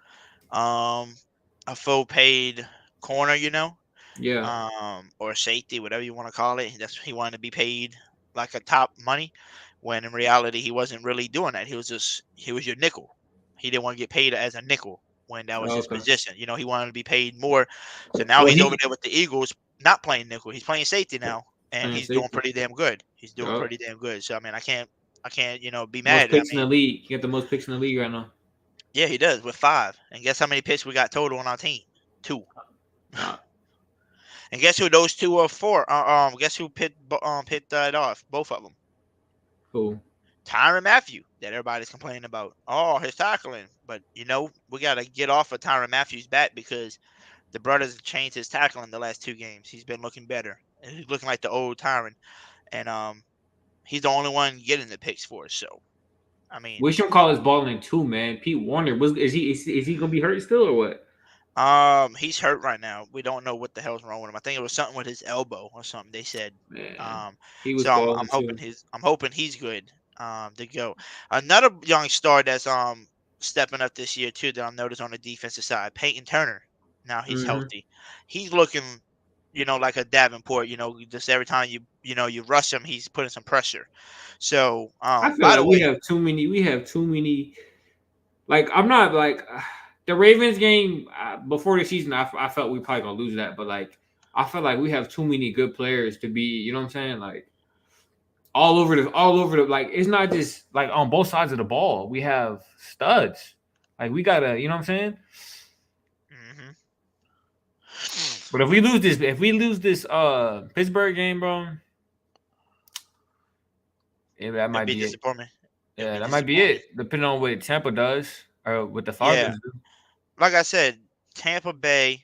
paid corner, Yeah. Or safety, whatever you want to call it. He wanted to be paid like a top money, when in reality he wasn't really doing that. He was your nickel. He didn't want to get paid as a nickel when that was his position. He wanted to be paid more. So now he's over there with the Eagles, not playing nickel. He's playing safety now, and he's doing pretty damn good. So I mean, I can't be mad. Most picks in the league. He got the most picks in the league right now. Yeah, he does with 5. And guess how many picks we got total on our team? 2. And guess who those 2 are for? Guess who picked that off? Both of them. Who? Tyrann Mathieu that everybody's complaining about. Oh, his tackling. But, you know, we got to get off of Tyrann Mathieu's back because the brothers have changed his tackling the last 2 games. He's been looking better. He's looking like the old Tyrann. And he's the only one getting the picks for us. So, I mean. Wisham call is balling too, man. Pete Warner, is he going to be hurt still or what? He's hurt right now. We don't know what the hell's wrong with him. I think it was something with his elbow or something. They said. He was so I'm hoping he's good to go. Another young star that's stepping up this year too that I've noticed on the defensive side, Peyton Turner. Now he's healthy. He's looking, you know, like a Davenport. You know, just every time you rush him, he's putting some pressure. So I feel like we have too many. Like I'm not like. The Ravens game before the season, I felt we probably gonna lose that, but like I feel like we have too many good players to be, you know what I'm saying? Like all over the like it's not just like on both sides of the ball. We have studs. Like we gotta, you know what I'm saying? But if we lose this Pittsburgh game, bro, yeah, that might be it. Yeah, that might be it. Depending on what Tampa does or what the Falcons do. Like I said, Tampa Bay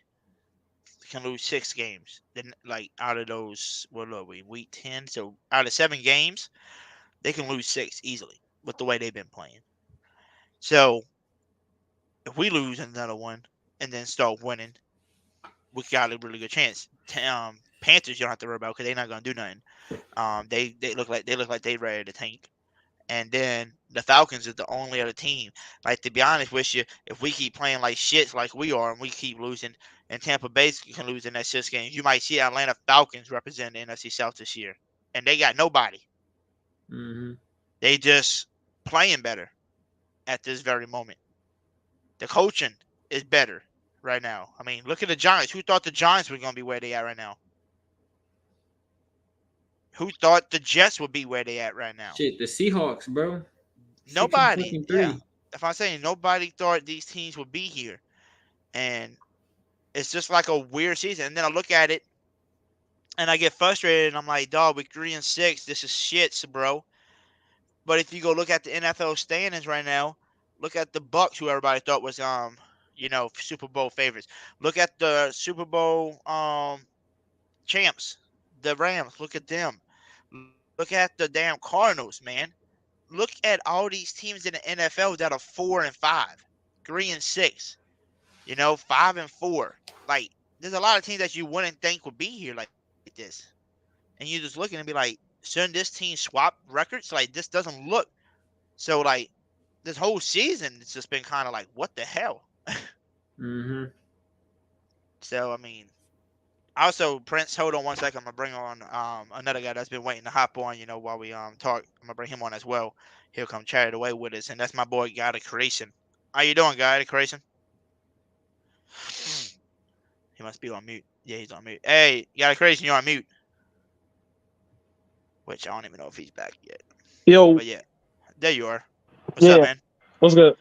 can lose 6 games. Then, like out of those, what are we, week 10? So out of 7 games, they can lose 6 easily with the way they've been playing. So if we lose another one and then start winning, we got a really good chance. Panthers, you don't have to worry about because they're not gonna do nothing. They look like they're ready to tank. And then the Falcons is the only other team. Like, to be honest with you, if we keep playing like shit like we are and we keep losing, and Tampa Bay can lose the next 6 games, you might see Atlanta Falcons represent the NFC South this year. And they got nobody. They just playing better at this very moment. The coaching is better right now. I mean, look at the Giants. Who thought the Giants were going to be where they at right now? Who thought the Jets would be where they at right now? Shit, the Seahawks, bro. Nobody. Yeah. If I'm saying nobody thought these teams would be here. And it's just like a weird season. And then I look at it and I get frustrated and I'm like, dog, we're 3-6. This is shit, bro. But if you go look at the NFL standings right now, look at the Bucks, who everybody thought was Super Bowl favorites. Look at the Super Bowl champs, the Rams. Look at them. Look at the damn Cardinals, man. Look at all these teams in the NFL that are 4-5, 3-6, 5-4. Like, there's a lot of teams that you wouldn't think would be here like this. And you just looking and be like, shouldn't this team swap records? Like, this doesn't look. So, like, this whole season, it's just been kind of like, what the hell? So, I mean, also, Prince, hold on one second. I'm going to bring on another guy that's been waiting to hop on, while we talk. I'm going to bring him on as well. He'll come chat it away with us. And that's my boy, Guy the Creation. How you doing, Guy the Creation? He must be on mute. Yeah, he's on mute. Hey, Guy the Creation, you're on mute. Which I don't even know if he's back yet. Yo. But yeah, there you are. What's up, man? What's good?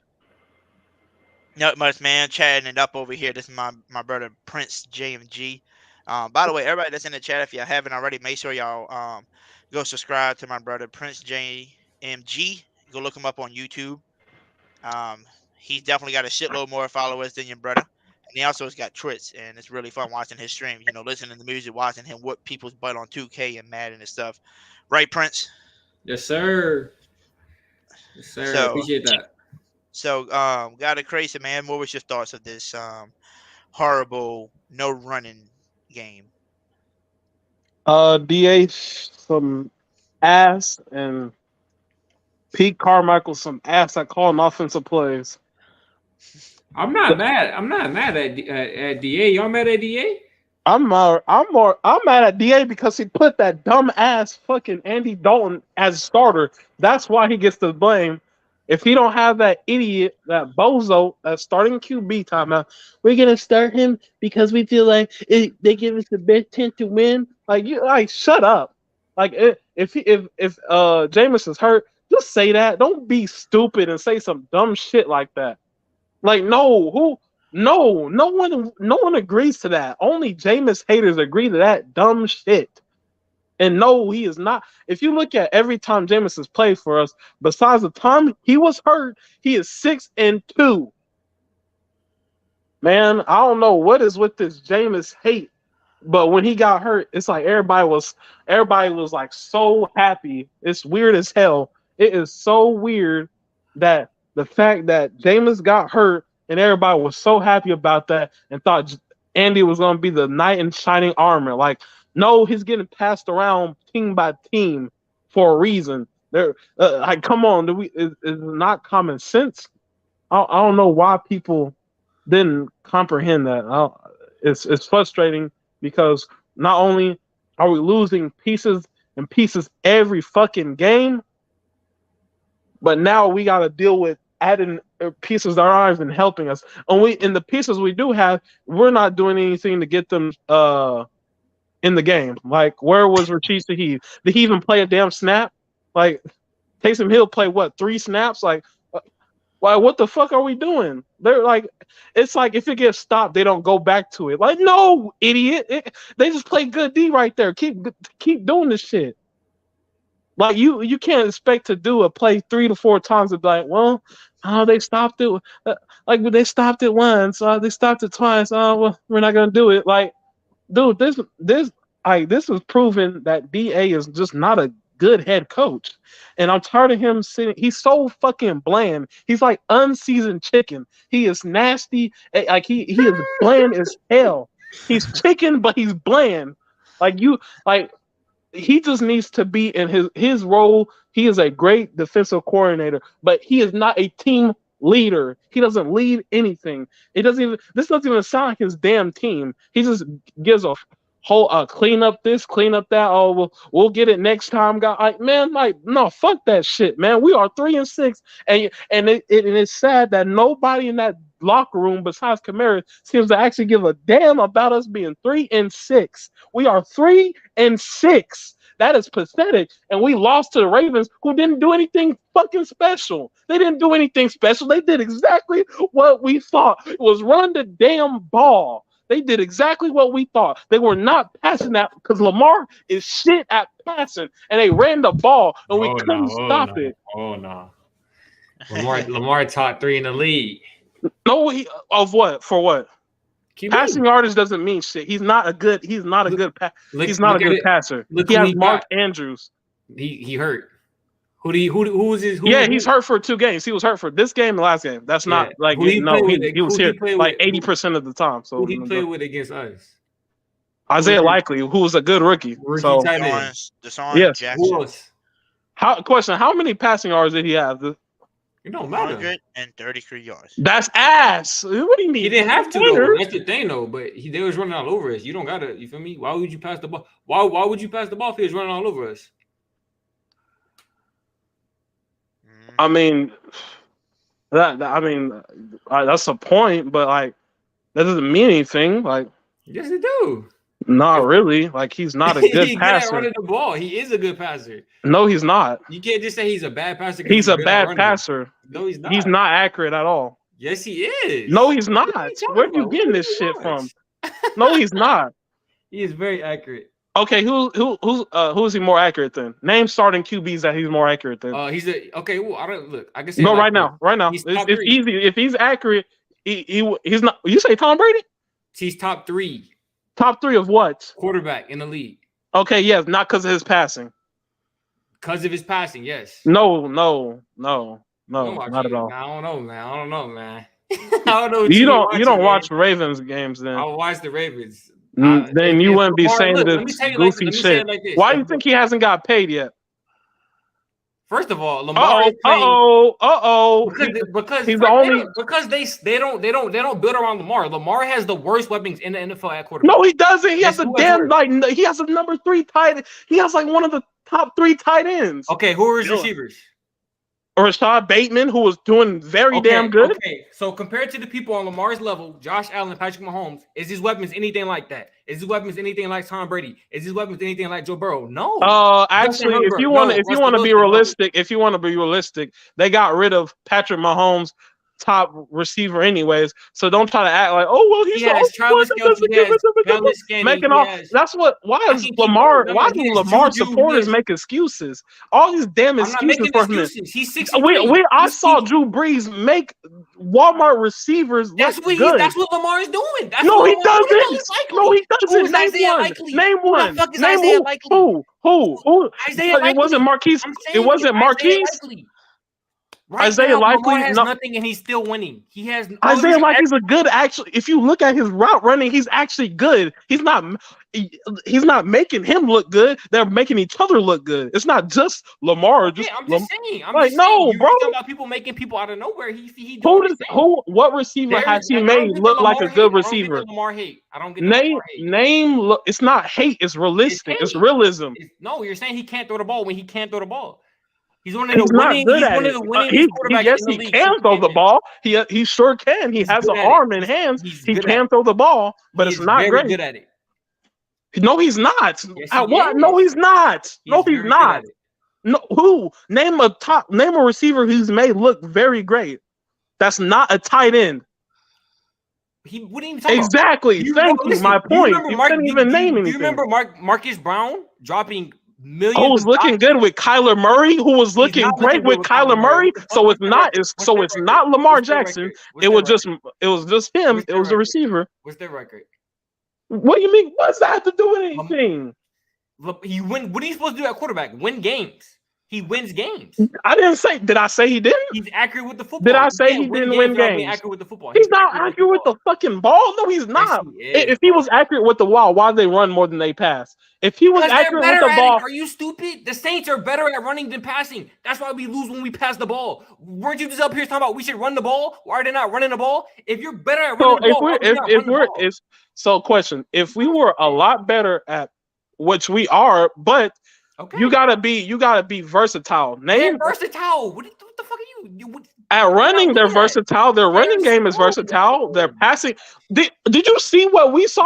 Not much, man. Chatting it up over here. This is my brother, Prince JMG. By the way, everybody that's in the chat, if you haven't already, make sure y'all go subscribe to my brother, Prince JMG. Go look him up on YouTube. He's definitely got a shitload more followers than your brother. And he also has got Twitch, and it's really fun watching his stream. Listening to music, watching him whip people's butt on 2K and Madden and stuff. Right, Prince? Yes, sir. Yes, sir. So, appreciate that. So, Guy the Crazy, man, what was your thoughts of this horrible no running game? DA some ass and Pete Carmichael some ass at calling offensive plays. I'm not mad at DA. Y'all mad at DA? I'm mad at DA because he put that dumb ass fucking Andy Dalton as starter. That's why he gets the blame. If he don't have that idiot, that bozo, that starting QB timeout, we're gonna start him because we feel like they give us the best chance to win. Like, shut up. Like, if Jameis is hurt, just say that. Don't be stupid and say some dumb shit like that. Like, no one agrees to that. Only Jameis haters agree to that dumb shit. And no, he is not. If you look at every time Jameis has played for us, besides the time he was hurt, he is 6-2. Man, I don't know what is with this Jameis hate, but when he got hurt, it's like everybody was like so happy. It's weird as hell. It is so weird that the fact that Jameis got hurt and everybody was so happy about that and thought Andy was going to be the knight in shining armor. Like, no, he's getting passed around team by team for a reason. Like, come on, is not common sense? I don't know why people didn't comprehend that. It's frustrating because not only are we losing pieces and pieces every fucking game, but now we got to deal with adding pieces that aren't even helping us. And the pieces we do have, we're not doing anything to get them in the game. Like, where was Rashid Shaheed? Did he even play a damn snap? Like, Taysom Hill played what, 3 snaps? Like, why? What the fuck are we doing? They're like, it's like if it gets stopped, they don't go back to it. Like, no, idiot. They just play good D right there. Keep doing this shit. Like, you can't expect to do a play 3 to 4 times and be like, well, they stopped it. Like, they stopped it once. They stopped it twice. Well, we're not gonna do it. Like, dude, this is proven that DA is just not a good head coach. And I'm tired of him sitting. He's so fucking bland. He's like unseasoned chicken. He is nasty. Like, he is bland as hell. He's chicken, but he's bland. He just needs to be in his role. He is a great defensive coordinator, but he is not a team leader. He doesn't lead anything. This doesn't even sound like his damn team. He just gives a whole clean up this, clean up that. Oh, we'll get it next time, guy. Like, man, like, no, fuck that shit, man. We are 3-6, and it's sad that nobody in that locker room besides Kamara seems to actually give a damn about us being 3-6. We are 3-6. That is pathetic. And we lost to the Ravens, who didn't do anything fucking special. They didn't do anything special. They did exactly what we thought. It was run the damn ball. They did exactly what we thought. They were not passing that because Lamar is shit at passing, and they ran the ball, and we couldn't stop it. Oh no, Lamar top 3 in the league. No, of what? For what? Passing yardage doesn't mean shit. He's not a good passer. He has Mark Andrews. He hurt. Who was his? He's hurt for 2 games. He was hurt for this game and the last game. That's not like he was here like 80% of the time. So who he played with against us? Isaiah Likely, who was a good rookie. Deshaun Jackson. How many passing yards did he have? It don't matter. 133 yards. That's ass. What do you mean? He didn't have to though. That's the thing though. But they was running all over us. You don't gotta. You feel me? Why would you pass the ball? Why would you pass the ball if he was running all over us? I mean, that's a point, but like that doesn't mean anything. Like, yes, it do. Not really. Like, he's not a good passer. Good at running the ball. He is a good passer. No, he's not. You can't just say he's a bad passer. He's a bad passer. No, he's not. He's not accurate at all. Yes, he is. No, he's not. Where are you getting this shit from? No, he's not. He is very accurate. Okay, who is he more accurate than? Name starting QBs that he's more accurate than. Well, I don't look. I can say no right now. It's easy. If he's accurate, he's not. You say Tom Brady? He's top 3. Top 3 of what? Quarterback in the league. Okay, yes, not because of his passing. Because of his passing, yes. No, not at all. I don't know, man. I don't know. You don't watch Ravens games then. I watch the Ravens. Then you wouldn't be saying this goofy shit. Why do you think he hasn't got paid yet? First of all, Lamar. Because he's the only because they don't build around Lamar. Lamar has the worst weapons in the NFL at quarterback. No, he doesn't. He has a damn he has a number 3 tight. He has like one of the top 3 tight ends. Okay, who are his receivers? Rashad Bateman, who was doing very damn good. Okay, so compared to the people on Lamar's level, Josh Allen, Patrick Mahomes, is his weapons anything like that? Is his weapons anything like Tom Brady? Is his weapons anything like Joe Burrow? No. Actually, if you want to be realistic, they got rid of Patrick Mahomes top receiver anyways. So don't try to act like, oh well, he's He the has only Travis one that doesn't Kelce, he give has us a good Dallas Scanning, making he all. has. That's what. Why I is can keep Lamar? going. Why He do has Lamar Juju, supporters he has. make excuses? All these damn I'm not excuses making for him. excuses. He's 63. I saw Drew Brees make Walmart receivers That's look what good. that's what Lamar is doing. That's No, what he Lamar, doesn't. No, he Who doesn't. is Name Isaiah one. Likely? Name Who one. the fuck is Name Isaiah who? Likely? Who? Isaiah Likely. It wasn't Marquise. I'm It saying wasn't Marquise. Isaiah Likely. Right Isaiah now, Likely. Lamar has No, nothing and he's still winning. He has Isaiah Likely's a good. Actually, if you look at his route running, he's actually good. He's not making him look good. They're making each other look good. It's not just Lamar. Yeah, I'm just saying. I'm like, just saying. no, You bro. talking about people making people out of nowhere. He doing his thing. What receiver has he made look like a good receiver? I don't get the Lamar hate. I don't get the Lamar hate. Name. It's not hate. It's realistic. It's realism. No, you're saying he can't throw the ball when he can't throw the ball. He's one of the He's not winning. good He's at one it. of the winning quarterbacks Yes, in the he league. can throw the ball. He sure can. He has an arm and hands. He can throw the ball, but it's not great. Good at it. No, he's not. Yes, What? No, he's not. No, he's not. No, who? Name a receiver who's made look very great. That's not a tight end. What are you talking exactly. about? Thank you. My point. You couldn't even name anything. Do you remember Marcus Brown dropping millions? Who was looking good with Kyler Murray? Who was looking great with Kyler Murray? So it's not Lamar Jackson. It was just him. It was the receiver. What's their record? What do you mean? What's that have to do with anything? He win. What are you supposed to do at quarterback? Win games. He wins games. I didn't say. Did I say he didn't? He's accurate with the football. Did I say he didn't win games? Accurate with the football. He's not accurate with the fucking ball. No, he's not. If he was accurate with the ball, why they run more than they pass? If he was accurate with the ball, are you stupid? The Saints are better at running than passing. That's why we lose when we pass the ball. Weren't you just up here talking about we should run the ball? Why are they not running the ball? If you're better at running the ball, question: if we were a lot better at which we are, but you gotta be versatile. They're versatile. What the fuck are you? At running, they're versatile. Their running game is versatile. Their passing. Did you see what we saw?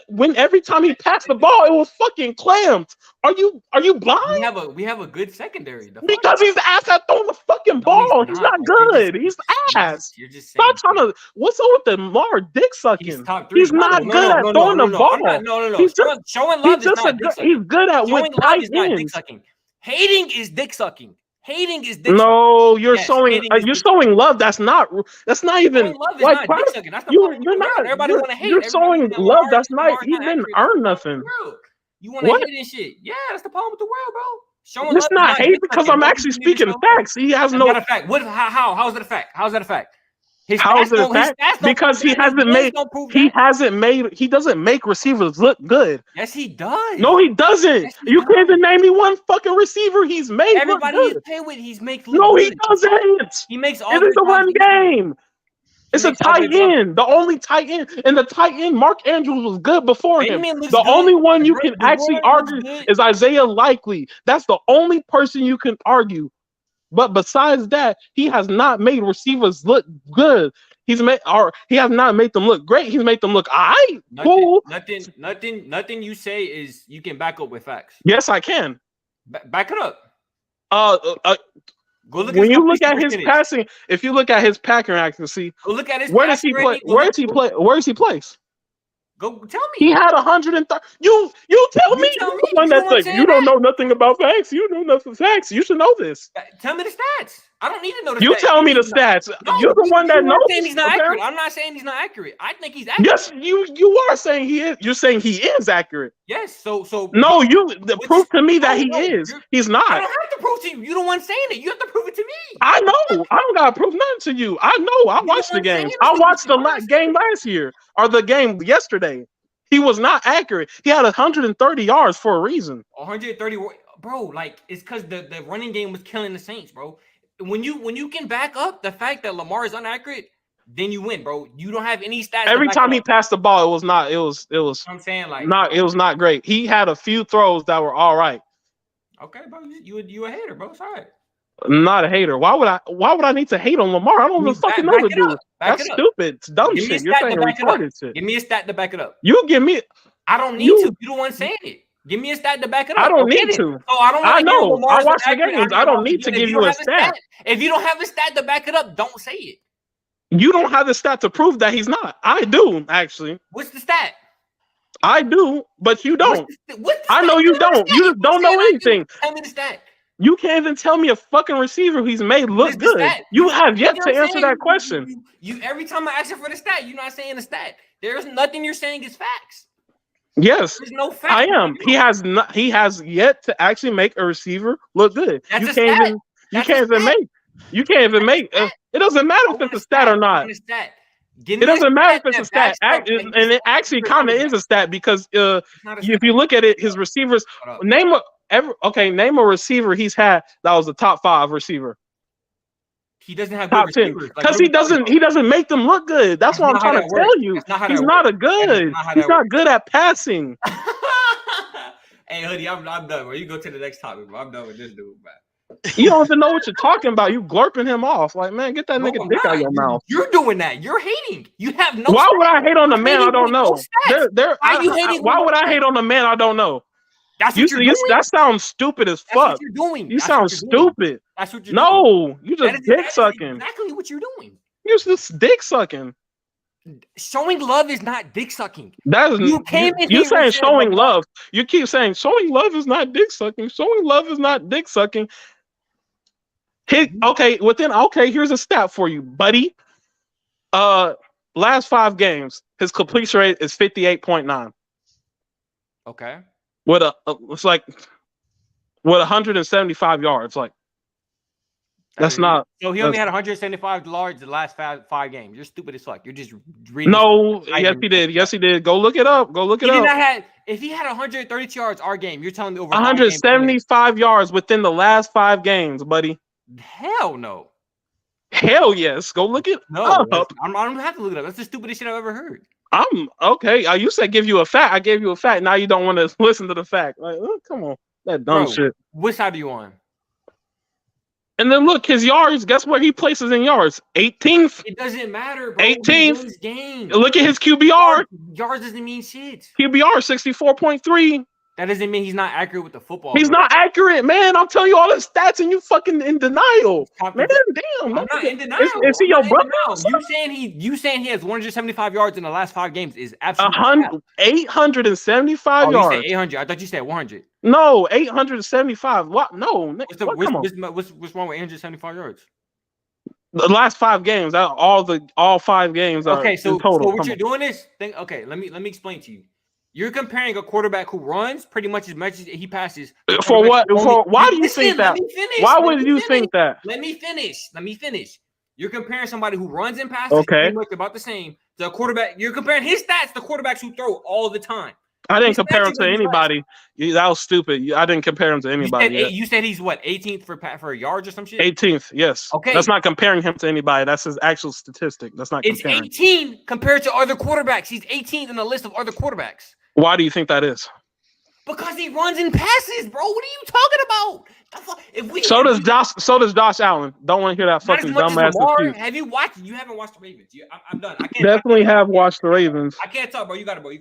When every time he passed the ball, it was fucking clamped. Are you blind? We have a good secondary. Because he's ass at throwing the fucking ball. He's not good. He's ass. You're just stop trying to. What's up with the Lamar dick sucking? He's not good at throwing the ball. No. He's just showing love is not dick sucking. He's good at with tight ends. Hating is dick sucking. Hating is dick no, you're showing love. That's not even like not dick sucking. That's the you're not. Everybody want to hate. You're showing love. That's not. He didn't earn nothing. You want to hate and shit. Yeah, that's the problem with the world, bro. Showing it's not hate because I'm actually speaking facts. He has no. Not a fact. What? How is it a fact? How is that a fact? How is it a fact? Because he doesn't make receivers look good. Yes, he does. No, he doesn't. Yes, you can't even name me one fucking receiver he's made. Everybody he's played with, he's makes. No, he doesn't. He makes all. It is a run game. It's a tight end. The only tight end. And the tight end, Mark Andrews was good before him. The only one you can actually argue is Isaiah Likely. That's the only person you can argue. But besides that, he has not made receivers look good. He has not made them look great. He's made them look cool. Nothing you say is you can back up with facts. Yes, I can. Back it up. Go look when you look at his passing, if you look at his passing accuracy, go look at his where does he play? Where does he play? Where is he placed? Go tell me. He had 130. You tell me. One that's like you don't know nothing about facts. You know nothing facts. You should know this. Tell me the stats. I don't need to know the stats. You tell me the stats. You're the one that knows. Saying he's not accurate. I'm not saying he's not accurate. I think he's accurate. Yes, you are saying he is. You're saying he is accurate. Yes. So no, prove to me that he is. He's not. I don't have to prove to you. You're the one saying it. You have to prove it to me. I know. I don't gotta prove nothing to you. I know. I watched the games. I watched the game last year or the game yesterday. He was not accurate. He had 130 yards for a reason. 130, bro. Like it's because the running game was killing the Saints, bro. When you can back up the fact that Lamar is inaccurate, then you win, bro. You don't have any stats. Every time he passed the ball, it was not. It was. I'm saying like not. It was not great. He had a few throws that were all right. Okay, bro. You a hater, bro. It's all right. I'm not a hater. Why would I need to hate on Lamar? I don't even fucking know the dude. That's stupid. It's dumb shit. You're saying retarded shit. Give me a stat to back it up. You give me. I don't need to. You the one saying it. Give me a stat to back it up. I don't need to. Oh, I know. I watch the games. I don't need to give you a stat. If you don't have a stat to back it up, don't say it. You don't have the stat to prove that he's not. I do, actually. What's the stat? I do, but you don't. What's the I know you don't. You just don't know anything. Tell me the stat. You can't even tell me a fucking receiver he's made look good. You have yet to answer that question. You every time I ask you for the stat, you're not saying the stat. There's nothing you're saying is facts. Yes, there's no fact. I am. He has not. He has yet to actually make a receiver look good. That's You a can't stat. even. You can't even make. You can't even make. It doesn't matter if it's a stat or not. It doesn't matter if it's a stat, and it actually kind of is a stat because if you look at it, his receivers name a receiver he's had that was a top 5 receiver. He doesn't have top good 10 receivers. because he doesn't make them look good. That's what I'm trying to tell you. He's not a good. He's not good at passing. Hey, Hoodie, I'm done, bro. You go to the next topic, bro. I'm done with this dude, man. You don't even know what you're talking about. You glorping him off. Like, man, get that nigga dick out of your mouth. You're doing that. You're hating. You have no. Why would I hate on the man I don't know? Why would I hate on the man I don't know? That's what you're doing? That sounds stupid as fuck. That's what you're doing. You sound stupid. That's what you're doing. You just dick sucking. Exactly what you're doing. You're just dick sucking. Showing love is not dick sucking. You saying showing love. You keep saying showing love is not dick sucking. Showing love is not dick sucking. Here's a stat for you, buddy. Last 5 games, his completion rate is 58.9. Okay. With 175 yards. Like, that's not. So he only had 175 yards the last 5 games. You're stupid as fuck. You're just reading. No, yes he did. Yes he did. Go look it up. If he had 132 yards our game, you're telling me over 175 yards within the last 5 games, buddy. Hell no. Hell yes. Go look it up. I don't have to look it up. That's the stupidest shit I've ever heard. I'm okay. You said give you a fact. I gave you a fact. Now you don't want to listen to the fact. Like, come on, that dumb shit. Which side are you on? And then look, his yards. Guess where he places in yards? 18th. It doesn't matter, bro. 18th. Look at his QBR. Yards doesn't mean shit. QBR 64.3. That doesn't mean he's not accurate with the football. He's not accurate, man. I'm telling you all the stats, and you fucking in denial. Man, damn. I'm not in denial. Is he your brother? You saying he has 175 yards in the last 5 games is absolutely 875 yards. You said 800. I thought you said 100. No, 875. What? No. What's wrong with 875 yards? The last 5 games. All 5 games. Okay, so total. What you're doing is okay. Let me explain to you. You're comparing a quarterback who runs pretty much as he passes. For what? Why do you think that? Why would you think that? Let me finish. You're comparing somebody who runs and passes pretty much about the same to a quarterback. You're comparing his stats to quarterbacks who throw all the time. I didn't compare him to anybody. That was stupid. I didn't compare him to anybody. You said he's what, 18th for yards or some shit? 18th, yes. Okay. That's not comparing him to anybody. That's his actual statistic. That's not comparing. It's 18 compared to other quarterbacks. He's 18th in the list of other quarterbacks. Why do you think that is? Because he runs and passes, bro. What are you talking about? So does Josh Allen. Don't want to hear that fucking dumbass excuse. Have you watched? You haven't watched the Ravens. I'm done. Definitely have watched the Ravens. I can't talk, bro. You got it, bro.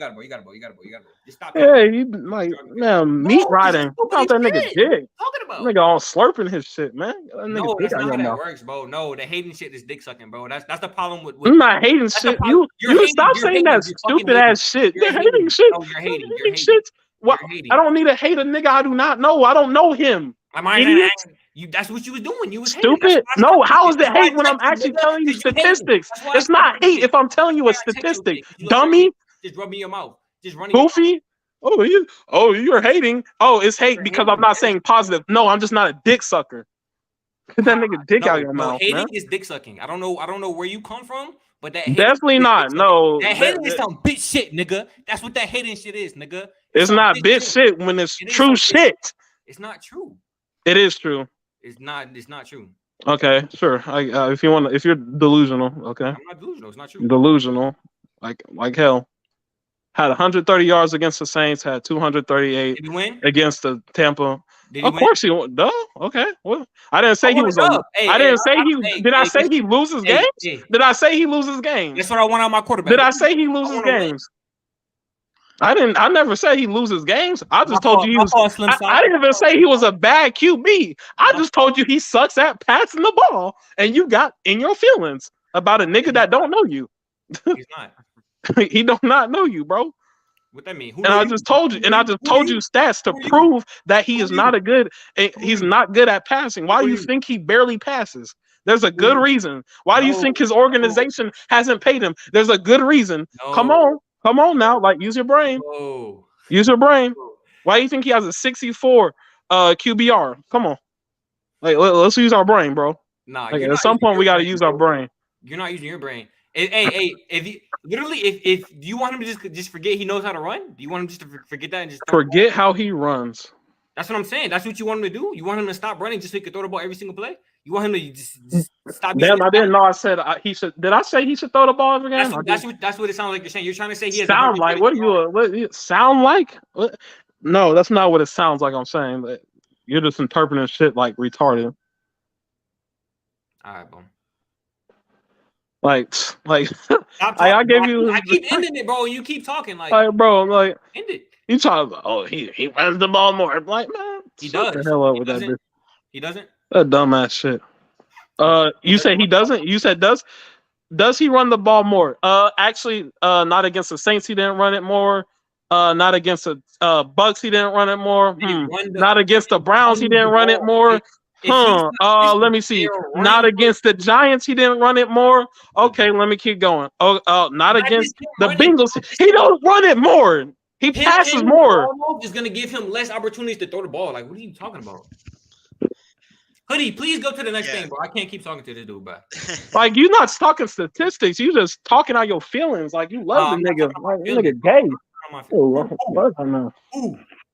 Just stop. Yeah, you like, man, meat riding. Not that nigga dick. Talking about nigga all slurping his shit, man. No, that's not how that works, bro. No, the hating shit is dick sucking, bro. That's the problem with. I'm not hating shit. You stop saying that stupid ass shit. You're hating shit. You're hating shit. What? I don't need to hate a nigga I do not know. I don't know him. That's what you was doing. You was stupid. No, how is it hate when I'm actually telling you statistics? It's not hate if I'm telling you a statistic. Dummy. Just rub me in your mouth. Just running. Goofy. You're hating. Oh, it's hate because I'm not saying positive. No, I'm just not a dick sucker. Get that nigga dick out of your mouth. Hating is dick sucking. I don't know where you come from. But that definitely not. No, that hating is some bitch shit, nigga. That's what that hating shit is, nigga. It's not bitch shit when it's true shit. It's not true. It is true. It's not true. Okay, sure. If you're delusional, okay. I'm not delusional. It's not true. Delusional, like hell. Had 130 yards against the Saints. Had 238 Did he win? Against the Tampa. Did he of course he won. Duh. Okay. Well, I didn't say he was. I didn't say he. Did I say he loses games? Did I say he loses games? That's what I want on my quarterback. Did I say he loses games? I didn't. I never said he loses games. I just told you he was. I didn't even say he was a bad QB. I just told you he sucks at passing the ball, and you got in your feelings about a nigga that don't know you. He's not. He do not know you, bro. What that mean? Who And know I you? just told you, Who and know I you? just Who told know you stats to Who you? prove that he Who is you? not a good. Who He's you? not good at passing. Why Who do you you? think he barely passes? There's a Who good you? reason. Why do you No, think his no, organization hasn't paid him? There's a good reason. Come on now. Like, use your brain. no. Use your brain. No. Why do you think he has a 64 QBR? Come on. Like, let's use our brain, bro. Nah, Like, you're at not some using point, your we got to brain, use our bro. brain. You're not using your brain. Hey, if you literally, if do you want him to just forget he knows how to run? Do you want him just to forget that and just throw the ball? Forget how he runs. That's what I'm saying. That's what you want him to do. You want him to stop running just so he can throw the ball every single play. You want him to just stop. Damn, I didn't know I said he should. Did I say he should throw the ball every game? That's what it sounds like you're saying. You're trying to say he has Sound like what? You sound like? What? No, that's not what it sounds like. I'm saying that you're just interpreting shit like retarded. All right, boom. Like Stop talking, I gave you. I keep ending it, bro. And you keep talking like bro, like end it. you talking about? Oh, he runs the ball more. I'm like, man, He shut does. the hell up He with that doesn't. bitch. He doesn't. That dumbass shit. You say he doesn't? You said does? Does he run the ball more? Actually, not against the Saints. He didn't run it more. Not against the Bucks. He didn't run it more. Not against the Browns. He didn't run it more. Let me see. Not against the Giants. He didn't run it more. Okay, let me keep going. Not against the Bengals. He don't run it more. He passes more. Is going to give him less opportunities to throw the ball. Like, what are you talking about? Hoodie, please go to the next thing, bro. I can't keep talking to this dude, bro. Like, you're not talking statistics. You just talking out your feelings. Like, you love the nigga. Like, nigga gay.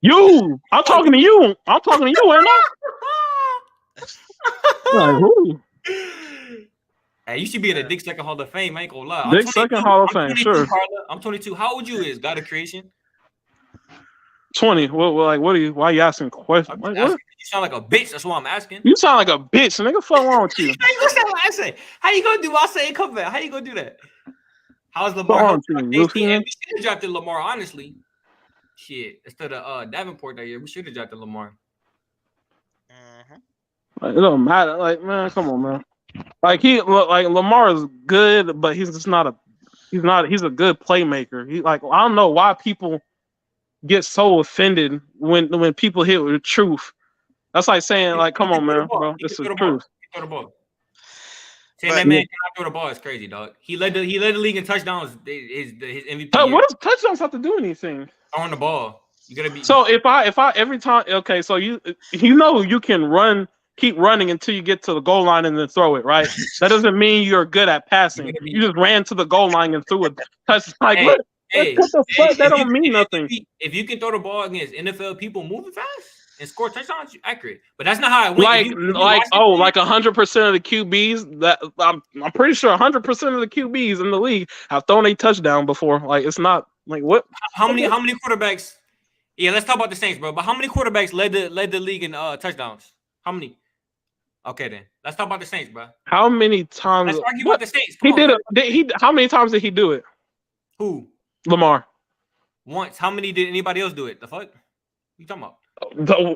You. I'm talking to you. I'm talking to you, ain't I? Like, who? Hey, you should be in the Dick Second Hall of Fame. I ain't gonna lie. Dick Second Hall of Fame, sure. Carla. I'm 22. How old you is? God of creation. 20. What are you? Why are you asking questions? Like, what? You sound like a bitch. That's why I'm asking. You sound like a bitch, nigga. Fuck wrong with you? How you gonna say what I say? How you gonna do? I say it come back. How you gonna do that? How's Lamar? We should have drafted Lamar. Honestly, shit. Instead of Davenport that year, we should have drafted Lamar. Like, it don't matter. Like, man, come on, man. Like Lamar is good, but he's just not he's a good playmaker. I don't know why people get so offended when people hit with the truth. That's like saying, like, come on, man, bro. This is the truth. Throw the ball. Saying that man cannot throw the ball is crazy, dog. He led the league in touchdowns. His MVP. What does touchdowns have to do anything? Throwing the ball. You gotta be. So if I every time, okay, so you know you can keep running until you get to the goal line and then throw it, right? That doesn't mean you're good at passing. You just ran to the goal line and threw it. That's like, what the fuck? That don't mean nothing. If you can throw the ball against NFL people moving fast and score touchdowns, you're accurate. But that's not how it went. Like 100% of the QBs that I'm pretty sure 100% of the QBs in the league have thrown a touchdown before. Like, it's not like what? How many quarterbacks? Yeah, let's talk about the Saints, bro. But how many quarterbacks led the league in touchdowns? How many? Okay, then let's talk about the Saints, bro. How many times? Let's argue about the Saints. How many times did he do it? Who? Lamar. Once. How many did anybody else do it? The fuck? What you talking about?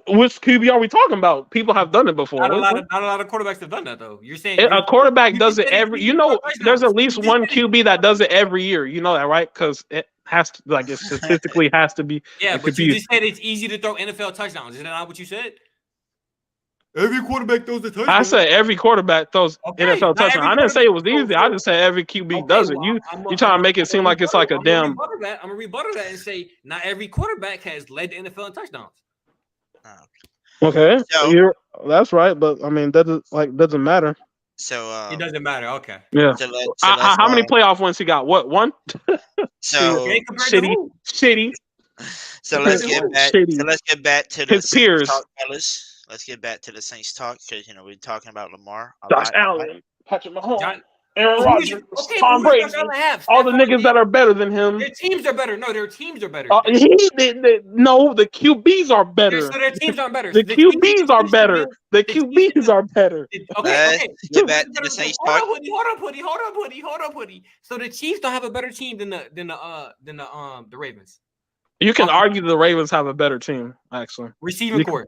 Which QB are we talking about? People have done it before. Not a lot of quarterbacks have done that though. You're saying a quarterback does it every. You know, there's at least one QB that does it every year. You know that, right? Because it has to, like, it statistically has to be. Yeah, but you just said it's easy to throw NFL touchdowns. Is that not what you said? Every quarterback throws a touchdown. I said every quarterback throws NFL touchdown. I didn't say it was easy. I just said every QB does it. You trying to make it seem like it's like a damn. I'm gonna rebuttal that and say not every quarterback has led the NFL in touchdowns. Okay, that's right, but I mean that doesn't matter. So it doesn't matter. Okay. Yeah. How many playoff wins he got? What, one? So shitty. So let's get back. So let's get back to his peers. Talk, fellas. Let's get back to the Saints talk because we're talking about Lamar. Josh Allen, Patrick Mahomes, Aaron Rodgers, Tom Brady, all the niggas that are better than him. Their teams are better. No, their teams are better. No, the QBs are better. So their teams aren't better. The QBs are better. The QBs are better. Okay. Get back to the Saints talk. Hold up, Hoodie. So the Chiefs don't have a better team than the Ravens. You can argue the Ravens have a better team, actually. Receiving core.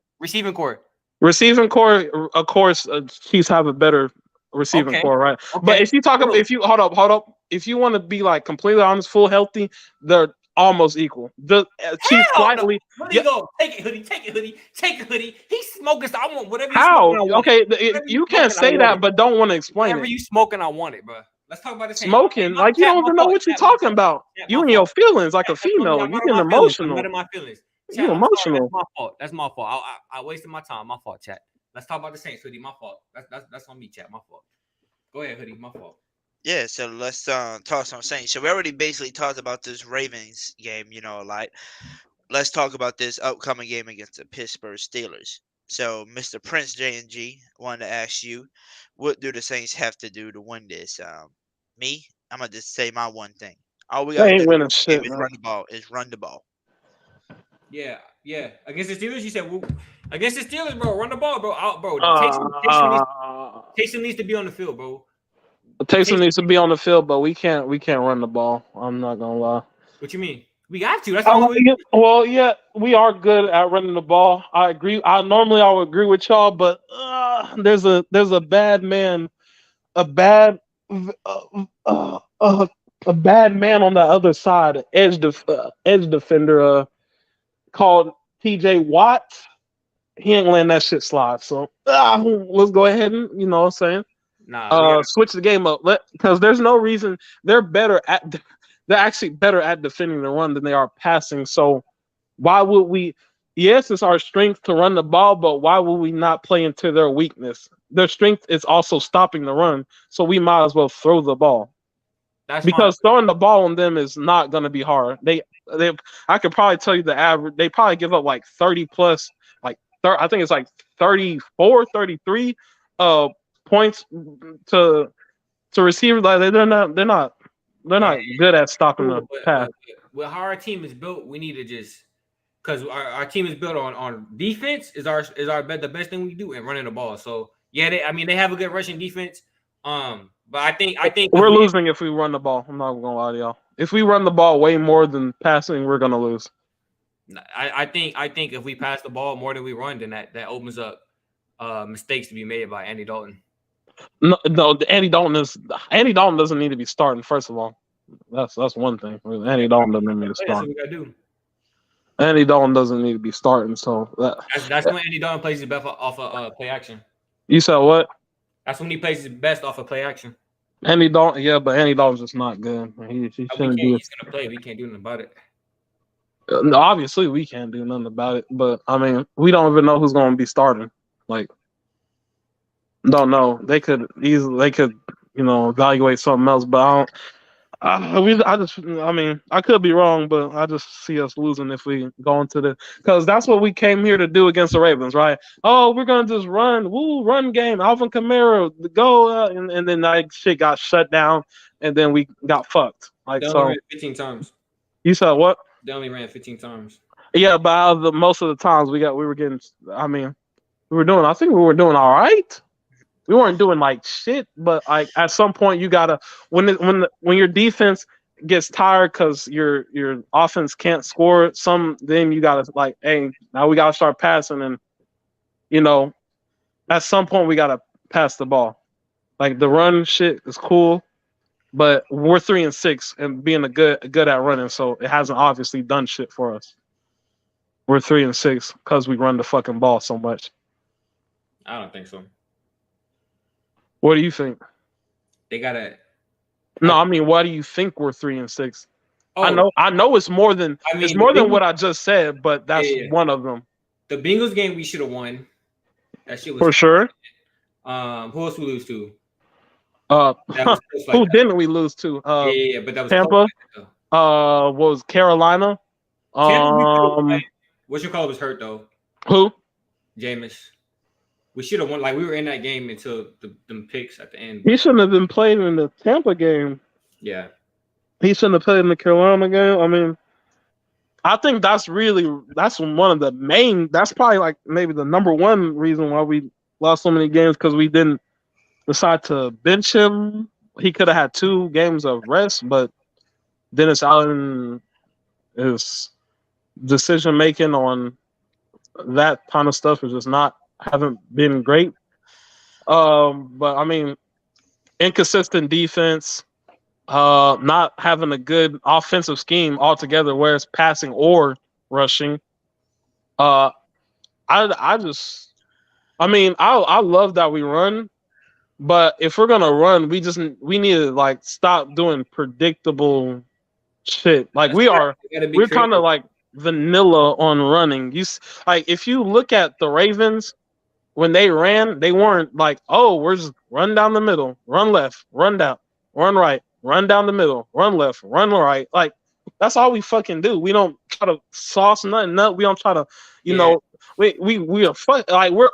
Receiving core, of course, Chiefs have a better receiving Okay. core, right? Okay. But if you talk about, if you hold up, if you want to be like completely honest, full healthy, they're almost equal. The Chiefs slightly. Hoodie, go take it, hoodie, take it, hoodie, take it, hoodie. He's smoking. So I want whatever you How? smoking. I want Okay, it. Whatever you you can't smoking, I say want that, it. but don't want to explain Whatever it. you smoking, I want it, bro. Let's talk about this. Smoking, like you don't even know what you're talking about. You and your feelings, like a female. You getting emotional. I'm my feelings. You Chat, I'm sorry, emotional. that's my fault. That's my fault. I wasted my time. My fault, chat. Let's talk about the Saints, hoodie. My fault. That's on me, chat. My fault. Go ahead, hoodie. My fault. Yeah, so let's talk some Saints. So we already basically talked about this Ravens game, like let's talk about this upcoming game against the Pittsburgh Steelers. So Mr. Prince J&G wanted to ask you, what do the Saints have to do to win this? Me, I'm gonna just say my one thing. All we They gotta ain't do winning is shit, man. run the ball. Is run the ball. Yeah. Against the Steelers, you said against the Steelers, bro. Run the ball, bro. Taysom needs to be on the field, bro. Taysom needs to be on the field, but we can't run the ball. I'm not gonna lie. What you mean? We got to. That's all we. Well, yeah, we are good at running the ball. I agree. I would agree with y'all, but there's a bad man, a bad man on the other side, edge defender, called T.J. Watt. He ain't letting that shit slide. So let's go ahead and what I'm saying. Switch the game up, because there's no reason. They're actually better at defending the run than they are passing. So why would we? Yes, it's our strength to run the ball, but why would we not play into their weakness? Their strength is also stopping the run, so we might as well throw the ball. Because throwing the ball on them is not going to be hard. I could probably tell you the average. They probably give up like 30 plus, I think it's like 34, 33 points to receivers. Like they're not good at stopping the pass. With how our team is built, we need to just because our team is built on defense is the best thing we do and running the ball. So yeah, they have a good rushing defense. But I think we're losing if we run the ball. I'm not gonna lie to y'all. If we run the ball way more than passing, we're gonna lose. I think if we pass the ball more than we run, then that opens up mistakes to be made by Andy Dalton. No, Andy Dalton doesn't need to be starting. First of all, that's one thing. Andy Dalton doesn't need to start. That's what we gotta do. Andy Dalton doesn't need to be starting. So that's when Andy Dalton plays his best off of play action. You said what? That's when he plays his best off of play action. Andy Dalton, yeah, but Andy Dalton's just not good. He's gonna play. We can't do nothing about it. Obviously, we can't do nothing about it. But I mean, we don't even know who's going to be starting. Like, don't know. They could evaluate something else. But I could be wrong, but I just see us losing if we go into because that's what we came here to do against the Ravens, right? Oh, we're gonna just run game, Alvin Kamara, go, and then that shit got shut down, and then we got fucked. Like, they so only ran 15 times. You said what? They only ran 15 times. Yeah, but out of most of the times we were doing. I think we were doing all right. We weren't doing like shit, but like at some point you gotta when your defense gets tired because your offense can't score then you gotta like, hey, now we gotta start passing, and at some point we gotta pass the ball. Like the run shit is cool, but we're 3-6 and being good at running, so it hasn't obviously done shit for us. We're 3-6 because we run the fucking ball so much. I don't think so. What do you think? They gotta. No, I mean, why do you think we're 3-6? Oh, I know it's more than than what I just said, but that's one of them. The Bengals game we should have won. That shit was for sure. Who else we lose to? Who didn't we lose to? But that was Tampa. What was Carolina? What's your call was hurt though? Who? Jameis. We should have won. Like we were in that game until them picks at the end. He shouldn't have been played in the Tampa game. Yeah. He shouldn't have played in the Carolina game. I mean, I think that's one of the main. That's probably like maybe the number one reason why we lost so many games, because we didn't decide to bench him. He could have had 2 games of rest, but Dennis Allen is decision making on that kind of stuff is just haven't been great. But I mean, inconsistent defense, not having a good offensive scheme altogether, whether it's passing or rushing. I love that we run, but if we're gonna run, we need to like stop doing predictable shit. Like we're kind of like vanilla on running. Like if you look at the Ravens when they ran, they weren't like, oh, we're just run down the middle, run left, run down, run right, run down the middle, run left, run right. Like that's all we fucking do. We don't try to sauce nothing up. We don't try to, you know, we are like we're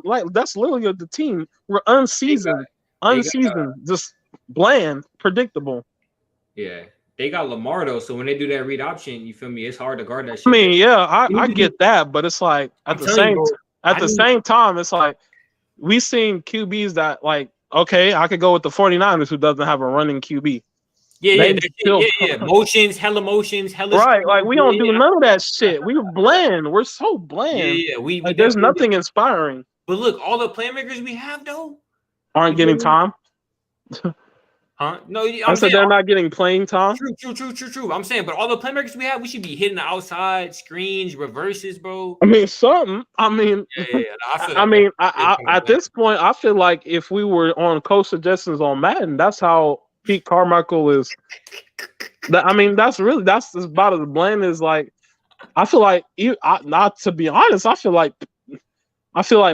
like that's literally the team. We're unseasoned, just bland, predictable. Yeah. They got Lamar though, so when they do that read option, you feel me? It's hard to guard that shit. I mean, yeah, I get that, but it's like at the same time, it's like we seen QBs that like, okay, I could go with the 49ers who doesn't have a running QB. Yeah. Motions, hella right. Like we don't do none of that shit. We're bland. We're so bland. Yeah. We there's nothing inspiring. But look, all the playmakers we have though aren't getting time. Huh? No, I said they're not getting playing time. True. I'm saying, but all the playmakers we have, we should be hitting the outside screens, reverses, bro. I mean, something. I mean, at this point, I feel like if we were on coach suggestions on Madden, that's how Pete Carmichael is. That's about as bland as like. I feel like not to be honest. I feel like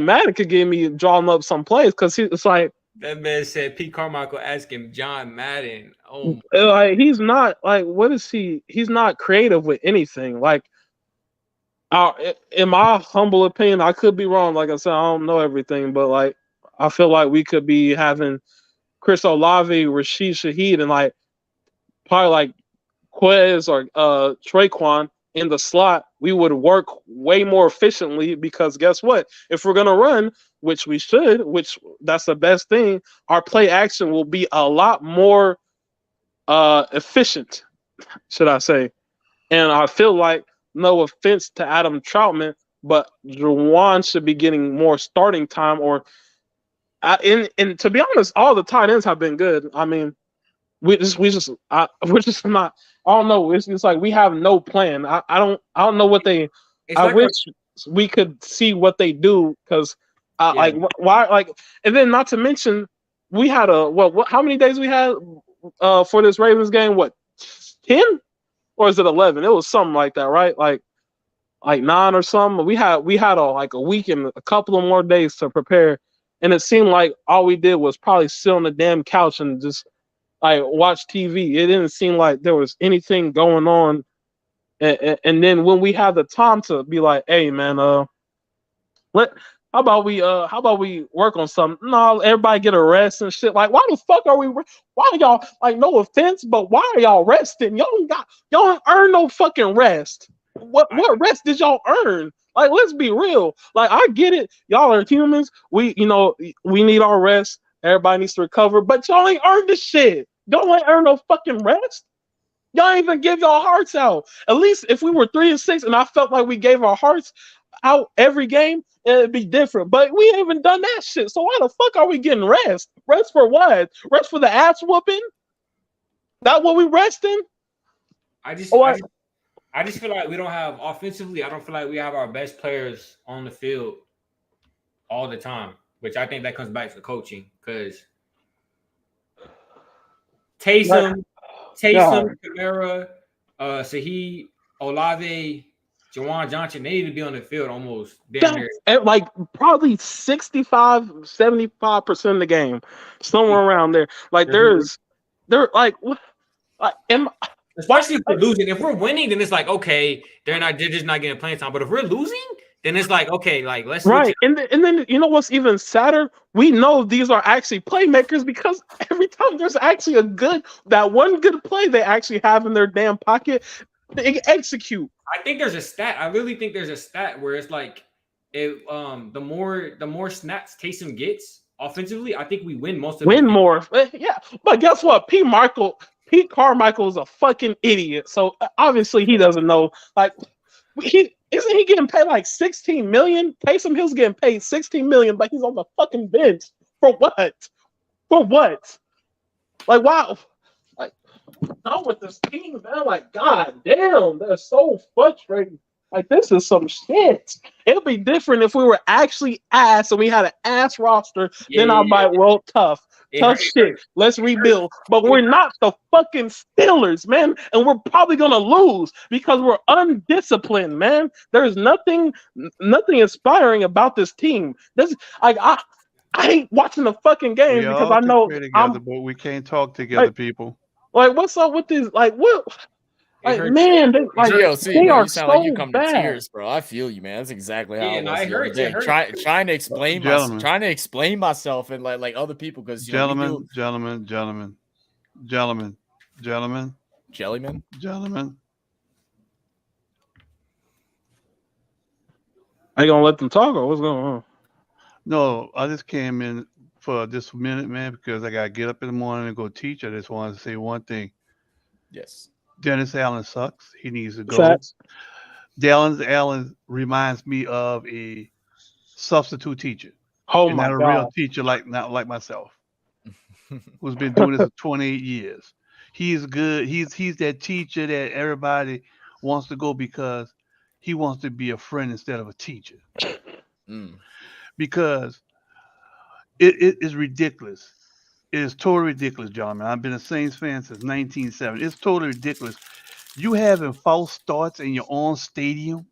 Madden could give me drawing up some plays because it's like. That man said Pete Carmichael asked him John Madden. Oh, like he's not like what is he? He's not creative with anything. Like, in my humble opinion, I could be wrong. Like I said, I don't know everything, but like I feel like we could be having Chris Olave, Rashid Shaheed, and like probably like Quez or Traquan in the slot. We would work way more efficiently because guess what? If we're gonna run, which we should, which that's the best thing, our play action will be a lot more efficient, should I say. And I feel like, no offense to Adam Troutman, but Juwan should be getting more starting time. And to be honest, all the tight ends have been good. I mean, we're just not. I don't know. It's like we have no plan. I don't know what they. I wish we could see what they do because. Like why? Like, and then not to mention, we had how many days we had for this Ravens game? What, 10 or is it 11? It was something like that, right? Like 9 or something. We had a week and a couple of more days to prepare, and it seemed like all we did was probably sit on the damn couch and just like watch TV. It didn't seem like there was anything going on. And then when we had the time to be like, hey man, How about we work on something? No, everybody get a rest and shit. Like, why the fuck are we? Why are y'all like? No offense, but why are y'all resting? Y'all ain't earn no fucking rest. What rest did y'all earn? Like, let's be real. Like, I get it. Y'all are humans. We need our rest. Everybody needs to recover. But y'all ain't earned this shit. Y'all ain't earn no fucking rest. Y'all ain't even give y'all hearts out. At least if we were 3-6 and I felt like we gave our hearts out every game, it'd be different. But we ain't even done that shit. So why the fuck are we getting rest? Rest for what? Rest for the ass whooping? That what we resting? I just feel like we don't have offensively. I don't feel like we have our best players on the field all the time, which I think that comes back to coaching because Taysom, Kamara, Saheed, Olave, Jawan Johnson, they need to be on the field almost damn near. Like probably 65-75% of the game, somewhere around there. Like especially if we're losing. If we're winning, then it's like okay, they're just not getting playing time. But if we're losing, then it's like okay, like let's right. And then you know what's even sadder? We know these are actually playmakers because every time there's actually that one good play they actually have in their damn pocket, they execute. I think there's a stat. I really think there's a stat where it's like, if the more snaps Taysom gets offensively, I think we win most of. Win more, yeah. But guess what? Pete Carmichael is a fucking idiot. So obviously he doesn't know. Like, isn't he getting paid like $16 million? Taysom Hill's getting paid $16 million, but he's on the fucking bench for what? For what? Like, wow. Like, not with this team, man. Like, god damn, that's so frustrating. Like, this is some shit. It'd be different if we were actually ass and we had an ass roster. Then I might, well, tough shit. Let's rebuild. But we're not the fucking Steelers, man. And we're probably gonna lose because we're undisciplined, man. There's nothing inspiring about this team. This, like, I hate watching the fucking game We because all I can know pray together, but we can't talk together, people. like, what's up with this? Like, what? Like, man, they, like, GLC, they bro, are you sound like you so come bad. to tears, bro. I feel you, man. That's exactly how Yeah, I no, was it the other hurts. It day. hurts. Trying to explain myself, Gentlemen. trying to explain myself and like other people because you know we do. Gentlemen. Jellyman. Are you gonna let them talk or what's going on? No, I just came in for this minute, man, because I gotta get up in the morning and go teach. I just wanted to say one thing. Yes. Dennis Allen sucks. He needs to go. Facts. Dennis Allen reminds me of a substitute teacher. Oh and my not a God. real teacher like myself, who's been doing this for 28 years. He's good. He's that teacher that everybody wants to go because he wants to be a friend instead of a teacher. Because it is ridiculous. It is totally ridiculous, gentlemen. I've been a Saints fan since 1970. It's totally ridiculous. You having false starts in your own stadium,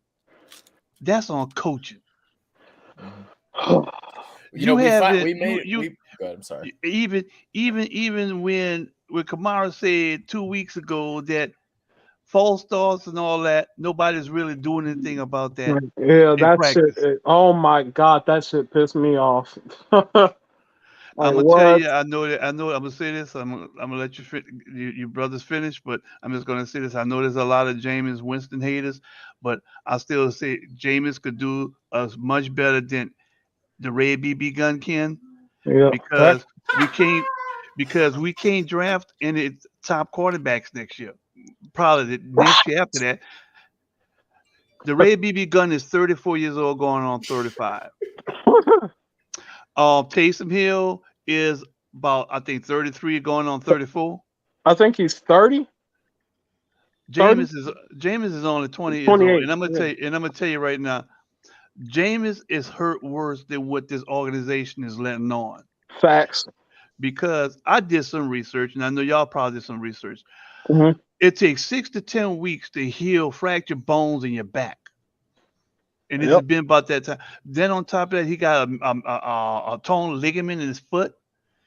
that's on coaching. You know, have we it. made You go ahead, I'm sorry. even when Kamara said 2 weeks ago that false starts and all that, nobody's really doing anything about that. Yeah, in that practice. shit. Oh my God, that shit pissed me off. I'm gonna what? tell you, I know. I'm gonna say this. I'm gonna let you brothers finish, but I'm just gonna say this. I know there's a lot of Jameis Winston haters, but I still say Jameis could do us much better than the Red BB gun can, Yeah. because we can't draft any top quarterbacks next year. Probably the next year after that. The Red BB gun is 34 years old, going on 35. Taysom Hill is about, I think, 33, going on 34. I think he's 30. Jameis is only 20 years old, 28, and I'm gonna yeah. tell you right now, Jameis is hurt worse than what this organization is letting on. Facts. Because I did some research, and I know y'all probably did some research. Mhm. It takes 6 to 10 weeks to heal fractured bones in your back. And it's Yep. been about that time. Then on top of that, he got a torn ligament in his foot.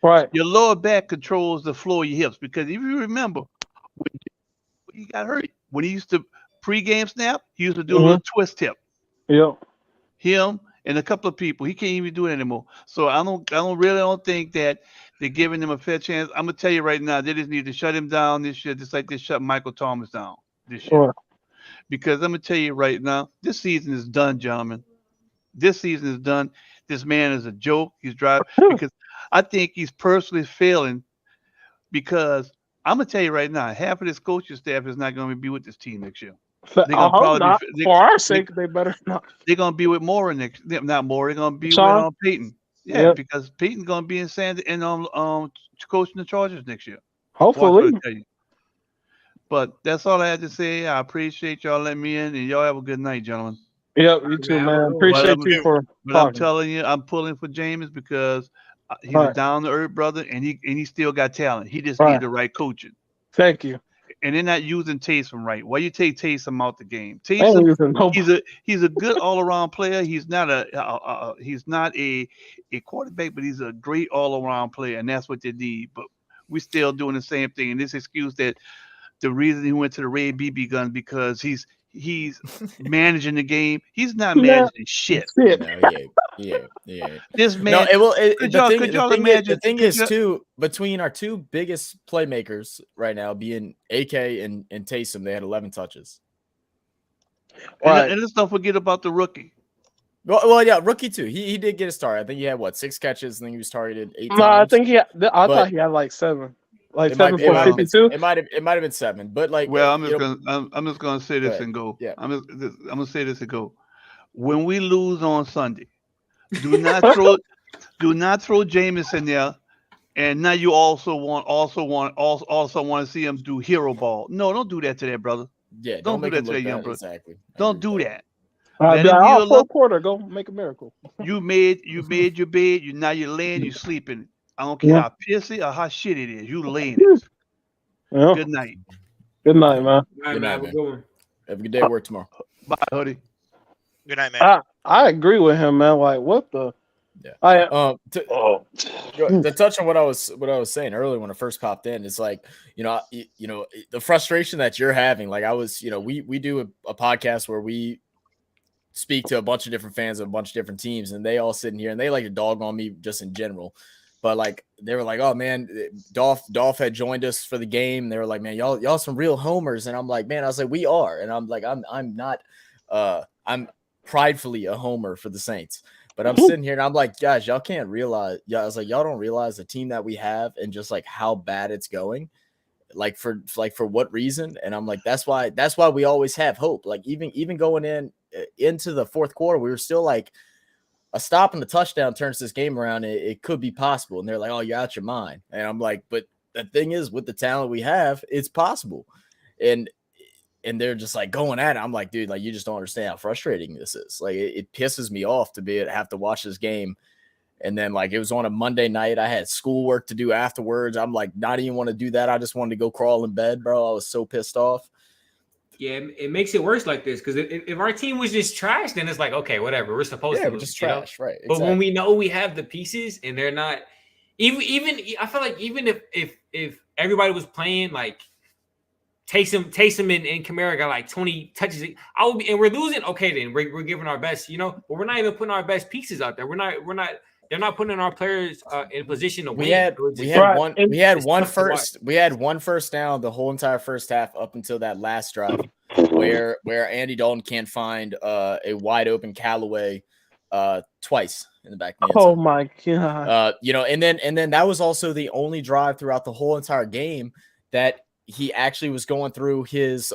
Right. Your lower back controls the floor of your hips. Because if you remember, when he got hurt, when he used to pregame snap, he used to do a little twist hip. Yep. Him and a couple of people. He can't even do it anymore. So I don't think that they're giving him a fair chance. I'm gonna tell you right now, they just need to shut him down this year, just like they shut Michael Thomas down this year. Right. Because I'm gonna tell you right now, this season is done, gentlemen. This season is done. This man is a joke. He's driving because I think he's personally failing. Because I'm gonna tell you right now, half of this coaching staff is not gonna be with this team next year. They're I gonna hope not. be, For our sake, they better not. They're gonna be with Mora next. Not Mora. They're gonna be Sean? with Peyton. Yeah, Yep. because Peyton's gonna be in coaching the Chargers next year. Hopefully. Watch what I tell you. But that's all I had to say. I appreciate y'all letting me in, and y'all have a good night, gentlemen. Yep, you too, man. Appreciate you for But I'm talking. telling you, I'm pulling for Jameis because he's a Right. down to earth brother, and he still got talent. He just Right. needs the right coaching. Thank you. And they're not using Taysom right. Why you take Taysom out the game? I ain't Taysom, using nobody. he's a good all around player. He's not a quarterback, but he's a great all around player, and that's what they need. But we're still doing the same thing. And this excuse that the reason he went to the Red BB gun because he's managing the game. He's not managing shit. No, yeah. This man. No, it will. Could y'all imagine? The thing is, too, between our two biggest playmakers right now, being AK and Taysom, they had 11 touches. And let's don't forget about the rookie. Well, yeah, rookie too. He did get a start. I think he had 6 catches. I think he was targeted 8 times. No, I think I thought he had like 7. Like It 7 might- it for might have been- 52. It might have been 7, but like, Well, I'm you know- just gonna say this ahead. and go. Yeah. I'm gonna say this and go. When we lose on Sunday, do not throw Jameis in there And now you also want to see him do hero ball. No, don't do that to that brother. Yeah, Don't do make that him to that look young bad. brother. Exactly. Don't do that. I'd Let be him like, heal fourth up. quarter, go make a miracle. You made your bed. Now you're laying. You sleeping. I don't care Yeah. how pissy or how shit it is. You laying it. Yeah. Good night. Good night, man. Good night, Have a man. good one. Have a good day at work tomorrow. Bye, hoodie. Good night, man. I agree with him, man. Like, what the? Yeah. To touch on what I was saying earlier when I first popped in, it's like, the frustration that you're having. Like I was, we do a podcast where we speak to a bunch of different fans of a bunch of different teams, and they all sit in here and they like to dog on me just in general. But like they were like, oh man, Dolph had joined us for the game. They were like, man, y'all some real homers. And I'm like, man, I was like, we are. And I'm like, I'm not I'm pridefully a homer for the Saints. But I'm sitting here and I'm like, guys, y'all can't realize. Yeah, I was like, y'all don't realize the team that we have and just like how bad it's going. Like for what reason? And I'm like, that's why we always have hope. Like even going into the fourth quarter, we were still like a stop and a touchdown turns this game around. It could be possible. And they're like, oh, you're out your mind. And I'm like, but the thing is, with the talent we have, it's possible. And they're just like going at it. I'm like, dude, like you just don't understand how frustrating this is. Like it pisses me off to have to watch this game. And then like it was on a Monday night. I had schoolwork to do afterwards. I'm like, not even want to do that. I just wanted to go crawl in bed, bro. I was so pissed off. Yeah, it makes it worse like this because if our team was just trash, then it's like, okay, whatever. We're supposed to we're lose, just trash, right? But when we know we have the pieces and they're not, even I feel like even if everybody was playing like Taysom and Kamara got like 20 touches, and we're losing. Okay, then we're giving our best, but we're not even putting our best pieces out there. They're not putting our players in a position to win. We had one first down the whole entire first half up until that last drive where Andy Dalton can't find a wide open Callaway twice in the back. Oh my god! And then that was also the only drive throughout the whole entire game that he actually was going through his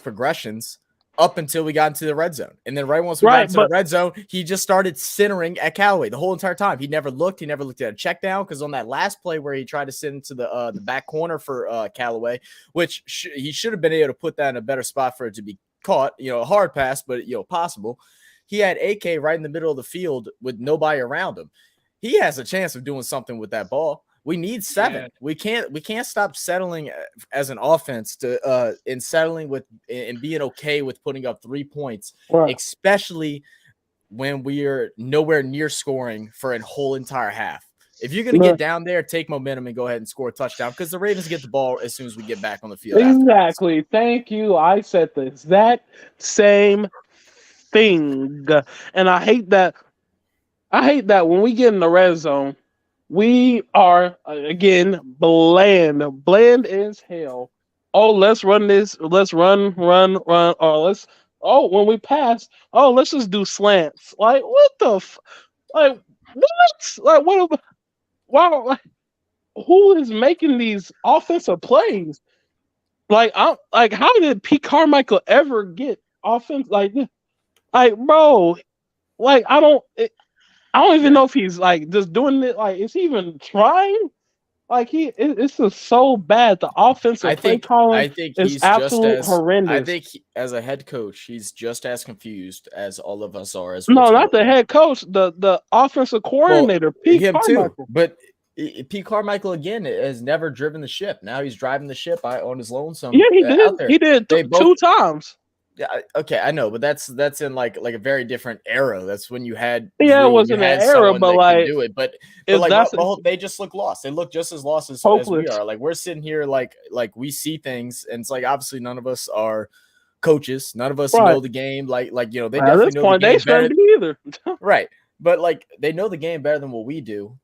progressions up until we got into the red zone. And then right once we got into the red zone, he just started centering at Callaway the whole entire time. He never looked at a check down because on that last play where he tried to send into the back corner for Callaway, which he should have been able to put that in a better spot for it to be caught, a hard pass, but possible. He had AK right in the middle of the field with nobody around him. He has a chance of doing something with that ball. We need 7. Yeah. We can't stop settling as an offense in settling with and being okay with putting up 3 points, especially when we are nowhere near scoring for a whole entire half. If you're going to get down there, take momentum and go ahead and score a touchdown because the Ravens get the ball as soon as we get back on the field. Exactly. Thank you. I said the exact same thing, and I hate that. When we get in the red zone, we are again bland as hell. Oh, let's run this. Let's run. Or when we pass, let's just do slants. Like what the? Like what? Like what? Wow. Like, who is making these offensive plays? Like how did Pete Carmichael ever get offense like this? Like bro, like I don't even know if he's like just doing it. Like, is he even trying? Like it's just so bad. The offensive play calling is absolutely horrendous. I think as a head coach, he's just as confused as all of us are. No, not the head coach, the offensive coordinator, Pete Carmichael. Too. But Pete Carmichael again has never driven the ship. Now he's driving the ship on his lonesome. Yeah, he did. He did 2 times. Yeah, okay, I know, but that's in like a very different era. That's when you had it wasn't an era, but like do it. But they just look lost. They look just as lost as we are. Like we're sitting here like we see things, and it's like obviously none of us are coaches. None of us know the game. Like they definitely know the game better. Either. Right, but like they know the game better than what we do.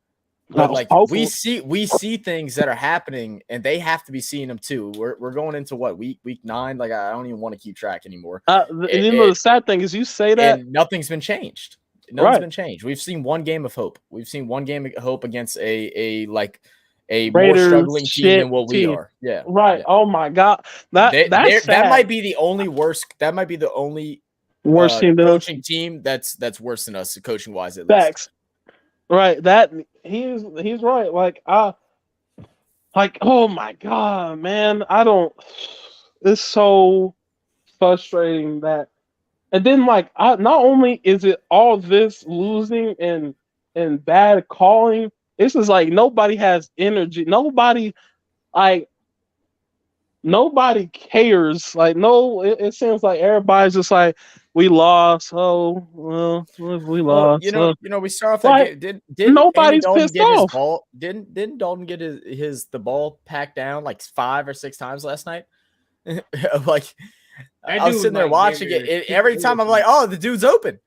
But like we see things that are happening, and they have to be seeing them too. We're going into what week 9? Like I don't even want to keep track anymore. The sad thing is you say that and nothing's been changed. Nothing's been changed. We've seen one game of hope. We've seen one game of hope against a more struggling team than what we are. Yeah. Right. Yeah. Oh my God. That might be the only worst. That might be the only worst coaching team that's worse than us coaching wise at least. Facts. Right. That he's right. Like oh my God, man. It's so frustrating that. And then not only is it all this losing and bad calling, it's just like nobody has energy. Nobody cares. Like, no, it seems like everybody's just like, we lost. Oh, well, we Well, lost. we start off that Like, game. Did nobody's Andy Dalton pissed get his off. ball? Didn't Dalton get the ball packed down like 5 or 6 times last night? Like, I was sitting there watching it. Every time I'm like, oh, the dude's open.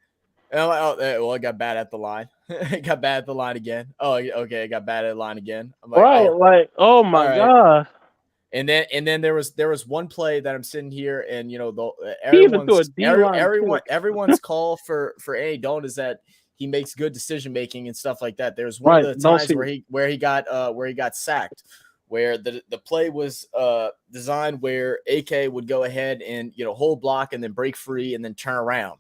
And I'm like, oh, well, it got bad at the line. It got bad at the line again. Oh, okay, it got bad at the line again. I'm like, Right, like, oh my God. And then there was one play that I'm sitting here, and everyone's call for Andy Dalton is that he makes good decision making and stuff like that. There's one of the times where he got sacked, where the play was designed where AK would go ahead and hold block and then break free and then turn around.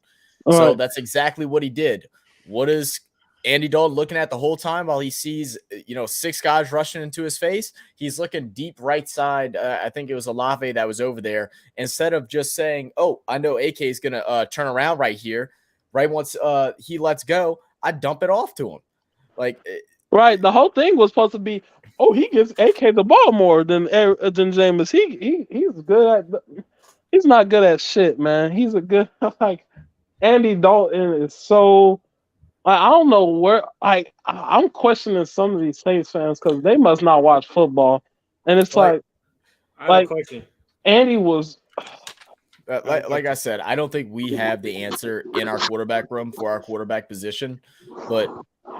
So that's exactly what he did. What is Andy Dalton looking at the whole time while he sees 6 guys rushing into his face? He's looking deep right side. I think it was Olave that was over there. Instead of just saying, "Oh, I know AK is gonna turn around right here," right once he lets go, I dump it off to him. Right, the whole thing was supposed to be, oh, he gives AK the ball more than Jameis. He's good at. He's not good at shit, man. He's a good Andy Dalton is so. I don't know where. I'm questioning some of these Saints fans because they must not watch football, and it's I have a question. Andy was. Like I said, I don't think we have the answer in our quarterback room for our quarterback position, but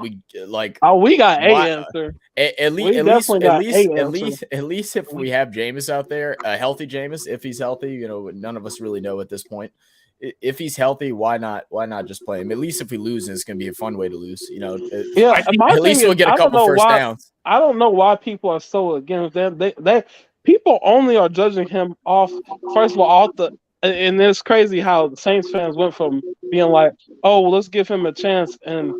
we got an answer. At least if we have Jameis out there, a healthy Jameis, if he's healthy, none of us really know at this point. If he's healthy, why not just play him? At least if we lose, it's going to be a fun way to lose. At least we'll get a couple first downs. I don't know why people are so against them. People only are judging him off. First of all, and it's crazy how the Saints fans went from being like, "Oh, let's give him a chance," and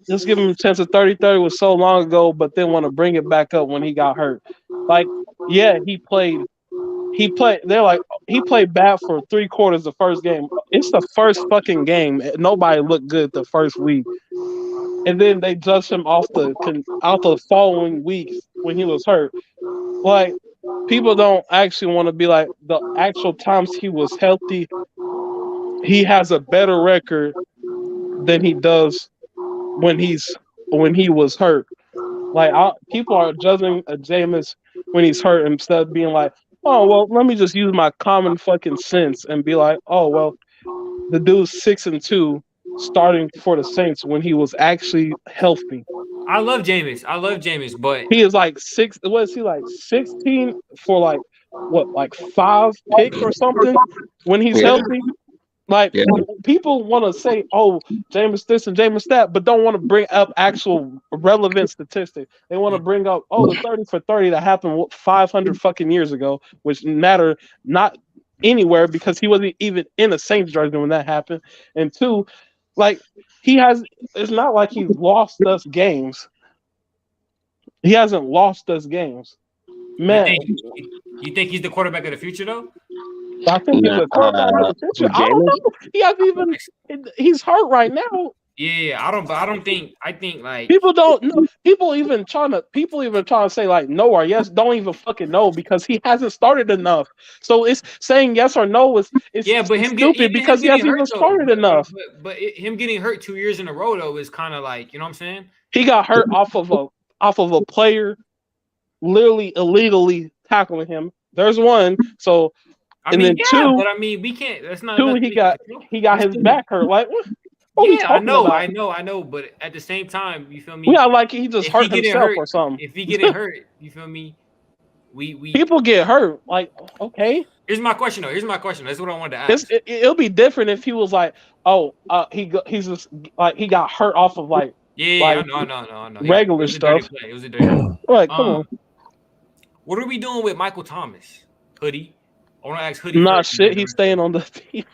let's give him a chance at 30-30 was so long ago, but then want to bring it back up when he got hurt. He played. They're like, he played bad for 3/4 the first game. It's the first fucking game. Nobody looked good the first week, and then they judged him off the following weeks when he was hurt. Like, people don't actually want to be like, the actual times he was healthy, he has a better record than he does when he was hurt. People are judging Jameis when he's hurt instead of being like, oh, well, let me just use my common fucking sense and be like, oh, well, the dude's 6-2 starting for the Saints when he was actually healthy. I love Jameis, but he is like 16 for 5 picks or something when he's healthy? People want to say, oh, Jameis this and Jameis that, but don't want to bring up actual relevant statistics. They want to bring up, the 30 for 30 that happened 500 fucking years ago, which matter not anywhere because he wasn't even in a Saints jersey when that happened. And 2, it's not like he's lost us games. He hasn't lost us games. Man. You think he's the quarterback of the future, though? I think he's a quarterback of the future. I don't know. He hasn't even. He's hurt right now. Yeah, I think people don't know. People even trying to say no or yes. Don't even fucking know because he hasn't started enough. So it's saying yes or no is but him stupid because he hasn't even started enough. But him getting hurt 2 years in a row though is kind of like, you know what I'm saying? He got hurt off of a player literally illegally tackling him. There's one. So. But we can't. That's not. 2, he got his back hurt. Like, what? I know. But at the same time, you feel me? Yeah, he just hurt himself or something. If he getting hurt, you feel me? We people get hurt. Okay. Here's my question. That's what I wanted to ask. It'll be different if he was like, he's just he got hurt off of I know. Regular stuff. It was a dirty play. Right, come on. What are we doing with Michael Thomas, Hoodie? I want to ask Hoodie. Not shit. He's staying on the team.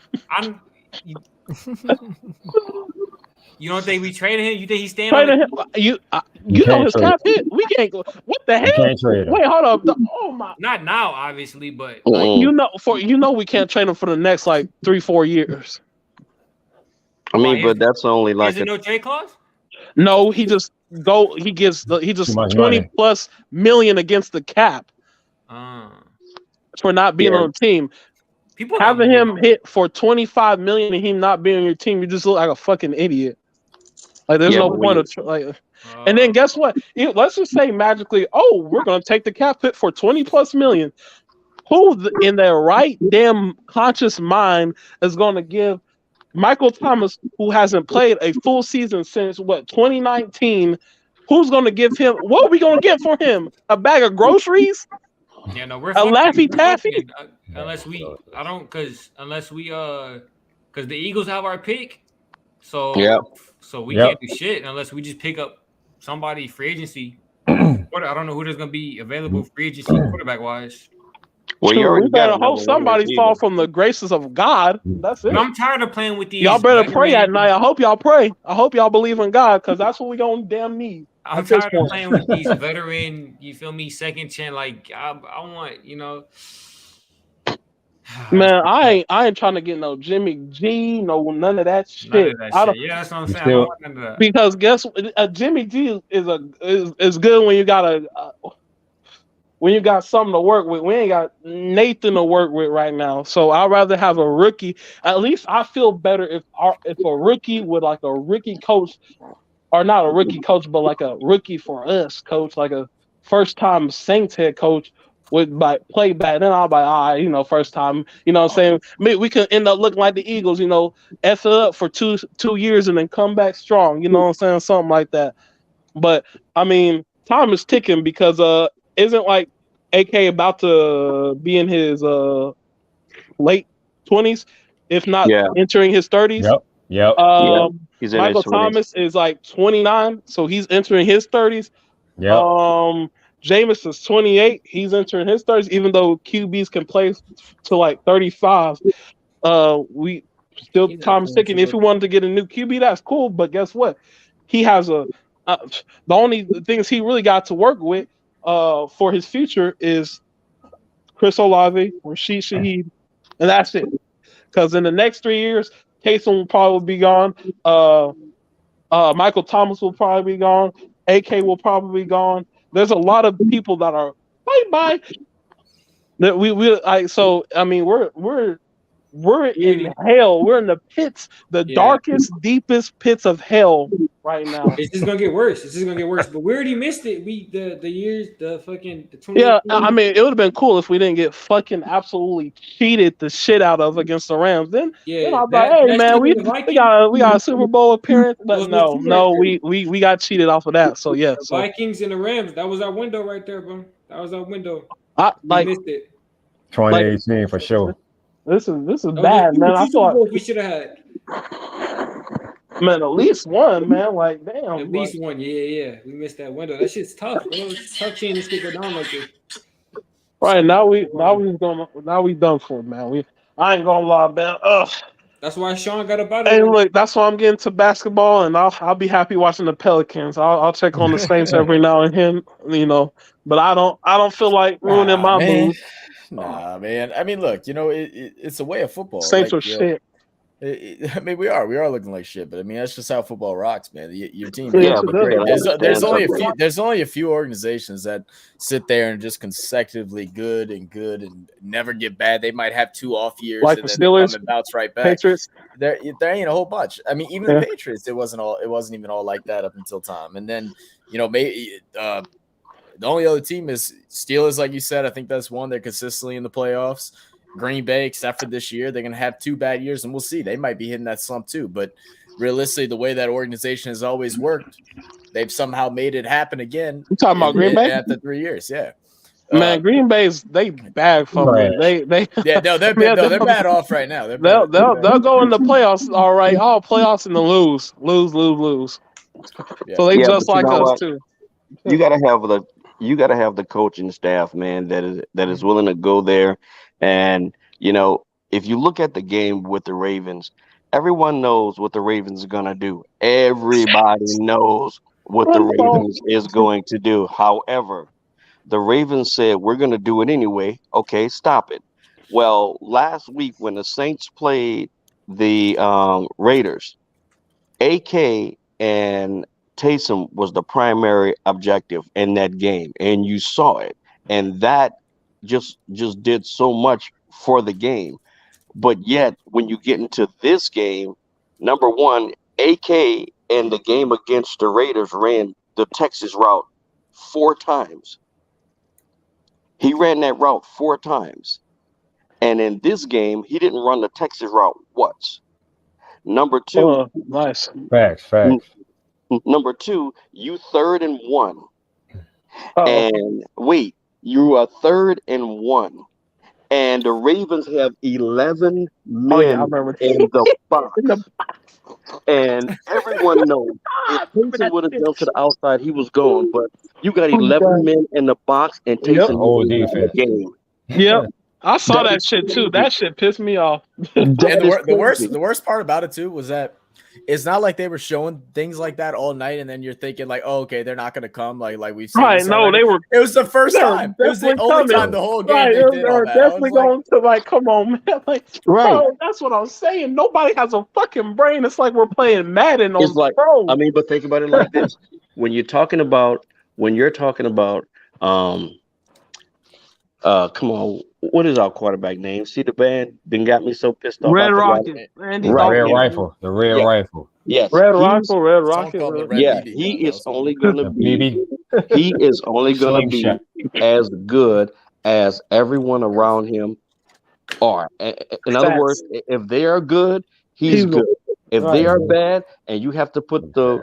You don't think we traded him? You think he's staying on Trade the him. You know his cap hit. We can't go. What the hell? can't trade him. Wait, hold up. Oh my. Not now, obviously, but Like, we can't trade him for the next like 3-4 years. I mean, but that's only like is there no trade clause? No, he just gives 20 plus million against the cap for not being on the team. People having him hit for 25 million and him not being on your team, you just look like a fucking idiot. Like there's no point of and then guess what? Let's just say magically, we're gonna take the cap hit for 20 plus million. Who in their right damn conscious mind is gonna give Michael Thomas, who hasn't played a full season since 2019? Who's gonna give him? What are we gonna get for him? A bag of groceries? Yeah, no, we're a Laffy Taffy. Unless the Eagles have our pick, so we can't do shit unless we just pick up somebody free agency. I don't know who there's gonna be available free agency quarterback wise. Well, we better hope somebody fall from the graces of God. That's it. I'm tired of playing with these. Y'all better pray at night. I hope y'all pray. I hope y'all believe in God, because that's what we gonna damn need. I'm tired of playing with these veteran, you feel me, second chance. Like I want, Man, I ain't trying to get no Jimmy G, none of that shit. Yeah, that's what I'm saying. I don't want none of that. Because guess what? Jimmy G is good when you got something to work with. We ain't got Nathan to work with right now, so I'd rather have a rookie. At least I feel better if a rookie with like a rookie coach. Or not a rookie coach, but like a rookie for us coach, like a first-time Saints head coach would play back. Then I'll be, first time, what I'm saying? We could end up looking like the Eagles, F it up for two years and then come back strong, you know what I'm saying? Something like that. But, I mean, time is ticking because isn't like AK about to be in his late 20s, if not entering his 30s? Yep. He's in Michael his 20s. Thomas is like 29, so he's entering his 30s. Yep. Jameis is 28. He's entering his 30s, even though QBs can play to like 35. We still time is ticking. If we wanted to get a new QB, that's cool. But guess what? He has the only things he really got to work with for his future is Chris Olave, Rashid Shaheed, and that's it. Because in the next 3 years, Taysom will probably be gone. Michael Thomas will probably be gone. AK will probably be gone. There's a lot of people that are bye. That we're in hell. We're in the pits, the darkest, deepest pits of hell right now. It's just gonna get worse. But we already missed it. The 20. Yeah, I mean, it would have been cool if we didn't get fucking absolutely cheated the shit out of against the Rams. Then I'll be like, hey man, we got a Super Bowl appearance, but no, we got cheated off of that. So yeah, Vikings and the Rams. That was our window right there, bro. That was our window. We missed it. 2018 for sure. This is bad, man. I thought we should have had. Man, at least one, man. Like, damn. At least one, yeah. We missed that window. That shit's tough, bro. It's tough seeing this shit go down like this. Right now we done for, man. I ain't gonna lie, man. Ugh. That's why Sean got about it. Hey, look, that's why I'm getting to basketball, and I'll be happy watching the Pelicans. I'll check on the Saints every now and then, But I don't feel like ruining my mood. Nah, man. I mean, look, it's a way of football. Saints are shit. I mean, we are looking like shit, but I mean, that's just how football rocks, man. Your team. There's only a few organizations that sit there and just consecutively good and never get bad. They might have 2 off years, like and the then Steelers, come and bounce right back. Patriots. There ain't a whole bunch. I mean, even the Patriots, it wasn't even all like that up until time. And then maybe the only other team is Steelers, like you said. I think that's one. They're consistently in the playoffs. Green Bay, except for this year, they're going to have 2 bad years, and we'll see. They might be hitting that slump too. But realistically, the way that organization has always worked, they've somehow made it happen again. You talking about Green Bay? After 3 years, yeah. Man, Green Bay's they bad for me. They're bad off right now. They'll go in the playoffs, all right. All playoffs and then lose. Yeah. So they just like us too. You gotta have the coaching staff, man, that is willing to go there. And if you look at the game with the Ravens, Everyone knows what the Ravens are gonna do. Everybody knows what the Ravens is going to do. However, the Ravens said we're gonna do it anyway. Okay, stop it. Well, last week when the Saints played the Raiders, AK and Taysom was the primary objective in that game, and you saw it, and that just did so much for the game. But yet, when you get into this game, number one, AK in the game against the Raiders ran the Texas route 4 times. He ran that route 4 times. And in this game, he didn't run the Texas route once. Number two, nice. Facts. Number 2, you 3rd and 1. And wait, you are 3rd and 1. And the Ravens have 11 men in the box. And everyone knows if Taysom would have jumped to the outside, he was gone. But you got 11 men in the box, and Taysom Whole is in the defense. game. Yep. I saw that shit too. That shit pissed me off. And the worst part about it too was that it's not like they were showing things like that all night, and then you're thinking like, oh, okay, they're not going to come. Like we've seen. Right? No, they were. It was the first time. It was the only time the whole game. Right, they did all that. definitely going to like, come on, man. Like, Right. bro, that's what I'm saying. Nobody has a fucking brain. It's like we're playing Madden on It's like, pro. I mean, but think about it like this: when you're talking about, come on, what is our quarterback name? See the band? Then got me so pissed off. Red I forgot Rocket, it. Randy Right. Red Dalton. Rifle. The Red Rifle. Yes, Red he's- Rifle, Red Someone Rocket. called the Red- Red Yeah, BB he gun. is only gonna be. BB. He is only gonna be Slingshot. as good as everyone around him are. In other Facts. words, if they are good, he's He's good. If they right. are bad, and you have to put the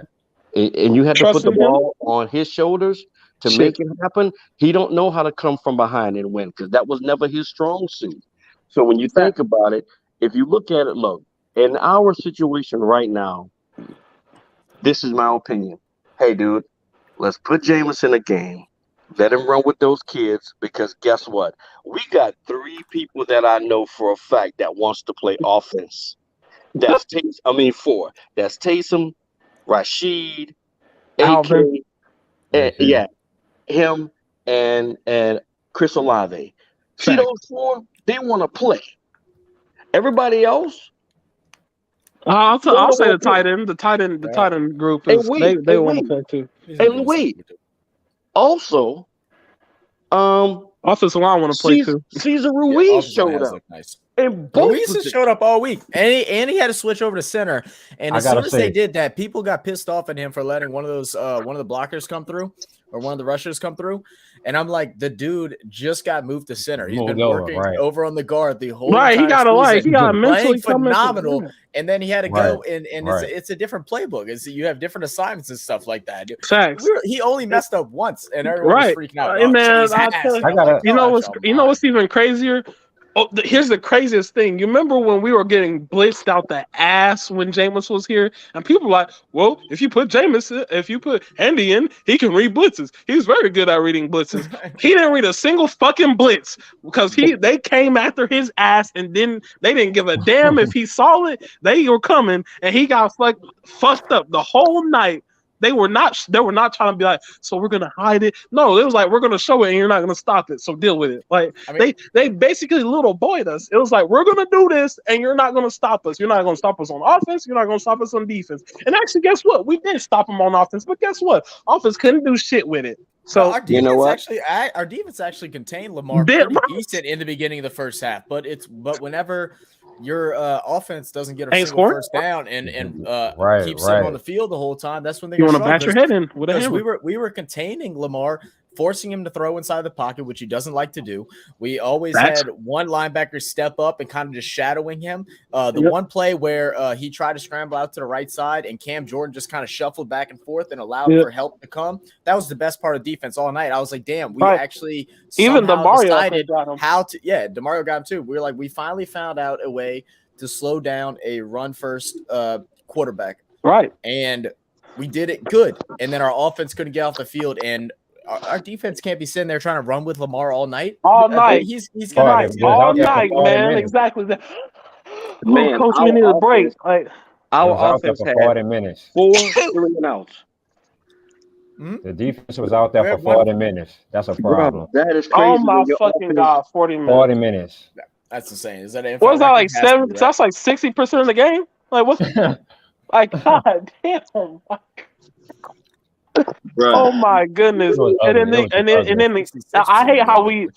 Trust in him? ball on his shoulders to Shit. make it happen, he don't know how to come from behind and win because that was never his strong suit. So when you think about it, if you look at it, look, in our situation right now, this is my opinion. Hey, dude, let's put Jameis in a game. Let him run with those kids because guess what? We got 3 people that I know for a fact that wants to play offense. That's 4. That's Taysom, Rashid, AK, Alvin. yeah, him and Chris Olave. See those 4? They want to play. Everybody else, I'll say the tight end. The tight end group is they want to play too. And wait, also, offensive line want to play too. Caesar Ruiz showed up. Nice. And both Ruiz has showed up all week, and he had to switch over to center. And I as soon gotta as say- they did that, people got pissed off at him for letting one of the blockers come through, or one of the rushers come through. And I'm like, the dude just got moved to center. He's been Moved over, working right. over on the guard the whole Right, he entire got a like, season, he got playing mentally come into- phenomenal. yeah. And then he had to go, Right, and right. it's a different playbook. You have different assignments and stuff like that. Facts. He only messed up once, and everyone Right. was freaking out. And Oh, man, he's I'll ass. tell I'm like, you know gosh, what's even crazier? Oh, here's the craziest thing. You remember when we were getting blitzed out the ass when Jameis was here? And people were like, well, if you put Andy in, he can read blitzes. He's very good at reading blitzes. He didn't read a single fucking blitz because they came after his ass and then they didn't give a damn if he saw it. They were coming and he got fucked up the whole night. They were not trying to be like, so we're gonna hide it. No, it was like, we're gonna show it and you're not gonna stop it. So deal with it. Like, they basically little boyed us. It was like, we're gonna do this and you're not gonna stop us. You're not gonna stop us on offense. You're not gonna stop us on defense. And actually, guess what? We did stop them on offense, but guess what? Offense couldn't do shit with it. So our defense actually contained Lamar pretty decent in the beginning of the first half, but whenever your offense doesn't get a single first down and keeps him on the field the whole time, that's when they you want to bash your head in with a because hammer. We were containing Lamar, forcing him to throw inside the pocket, which he doesn't like to do. We always had one linebacker step up and kind of just shadowing him. One play where he tried to scramble out to the right side and Cam Jordan just kind of shuffled back and forth and allowed for help to come. That was the best part of defense all night. I was like, damn, we actually even DeMario decided how to. Yeah, DeMario got him too. We were like, we finally found out a way to slow down a run first quarterback. Right. And we did it good. And then our offense couldn't get off the field, and our defense can't be sitting there trying to run with Lamar all night. All night. He's all night, man. Exactly. Man, coach, we need a break. Like Our our offense offense for had 40 minutes. 4 3 and outs. The defense was out there for 40 minutes. That's a problem. That is Oh my fucking god, 40 minutes. 40 minutes. That's insane. Is that an What's that record? like Has to 7? be, right? That's like 60% of the game. Like what's like god damn. Oh my goodness! It was And ugly. then I hate how we.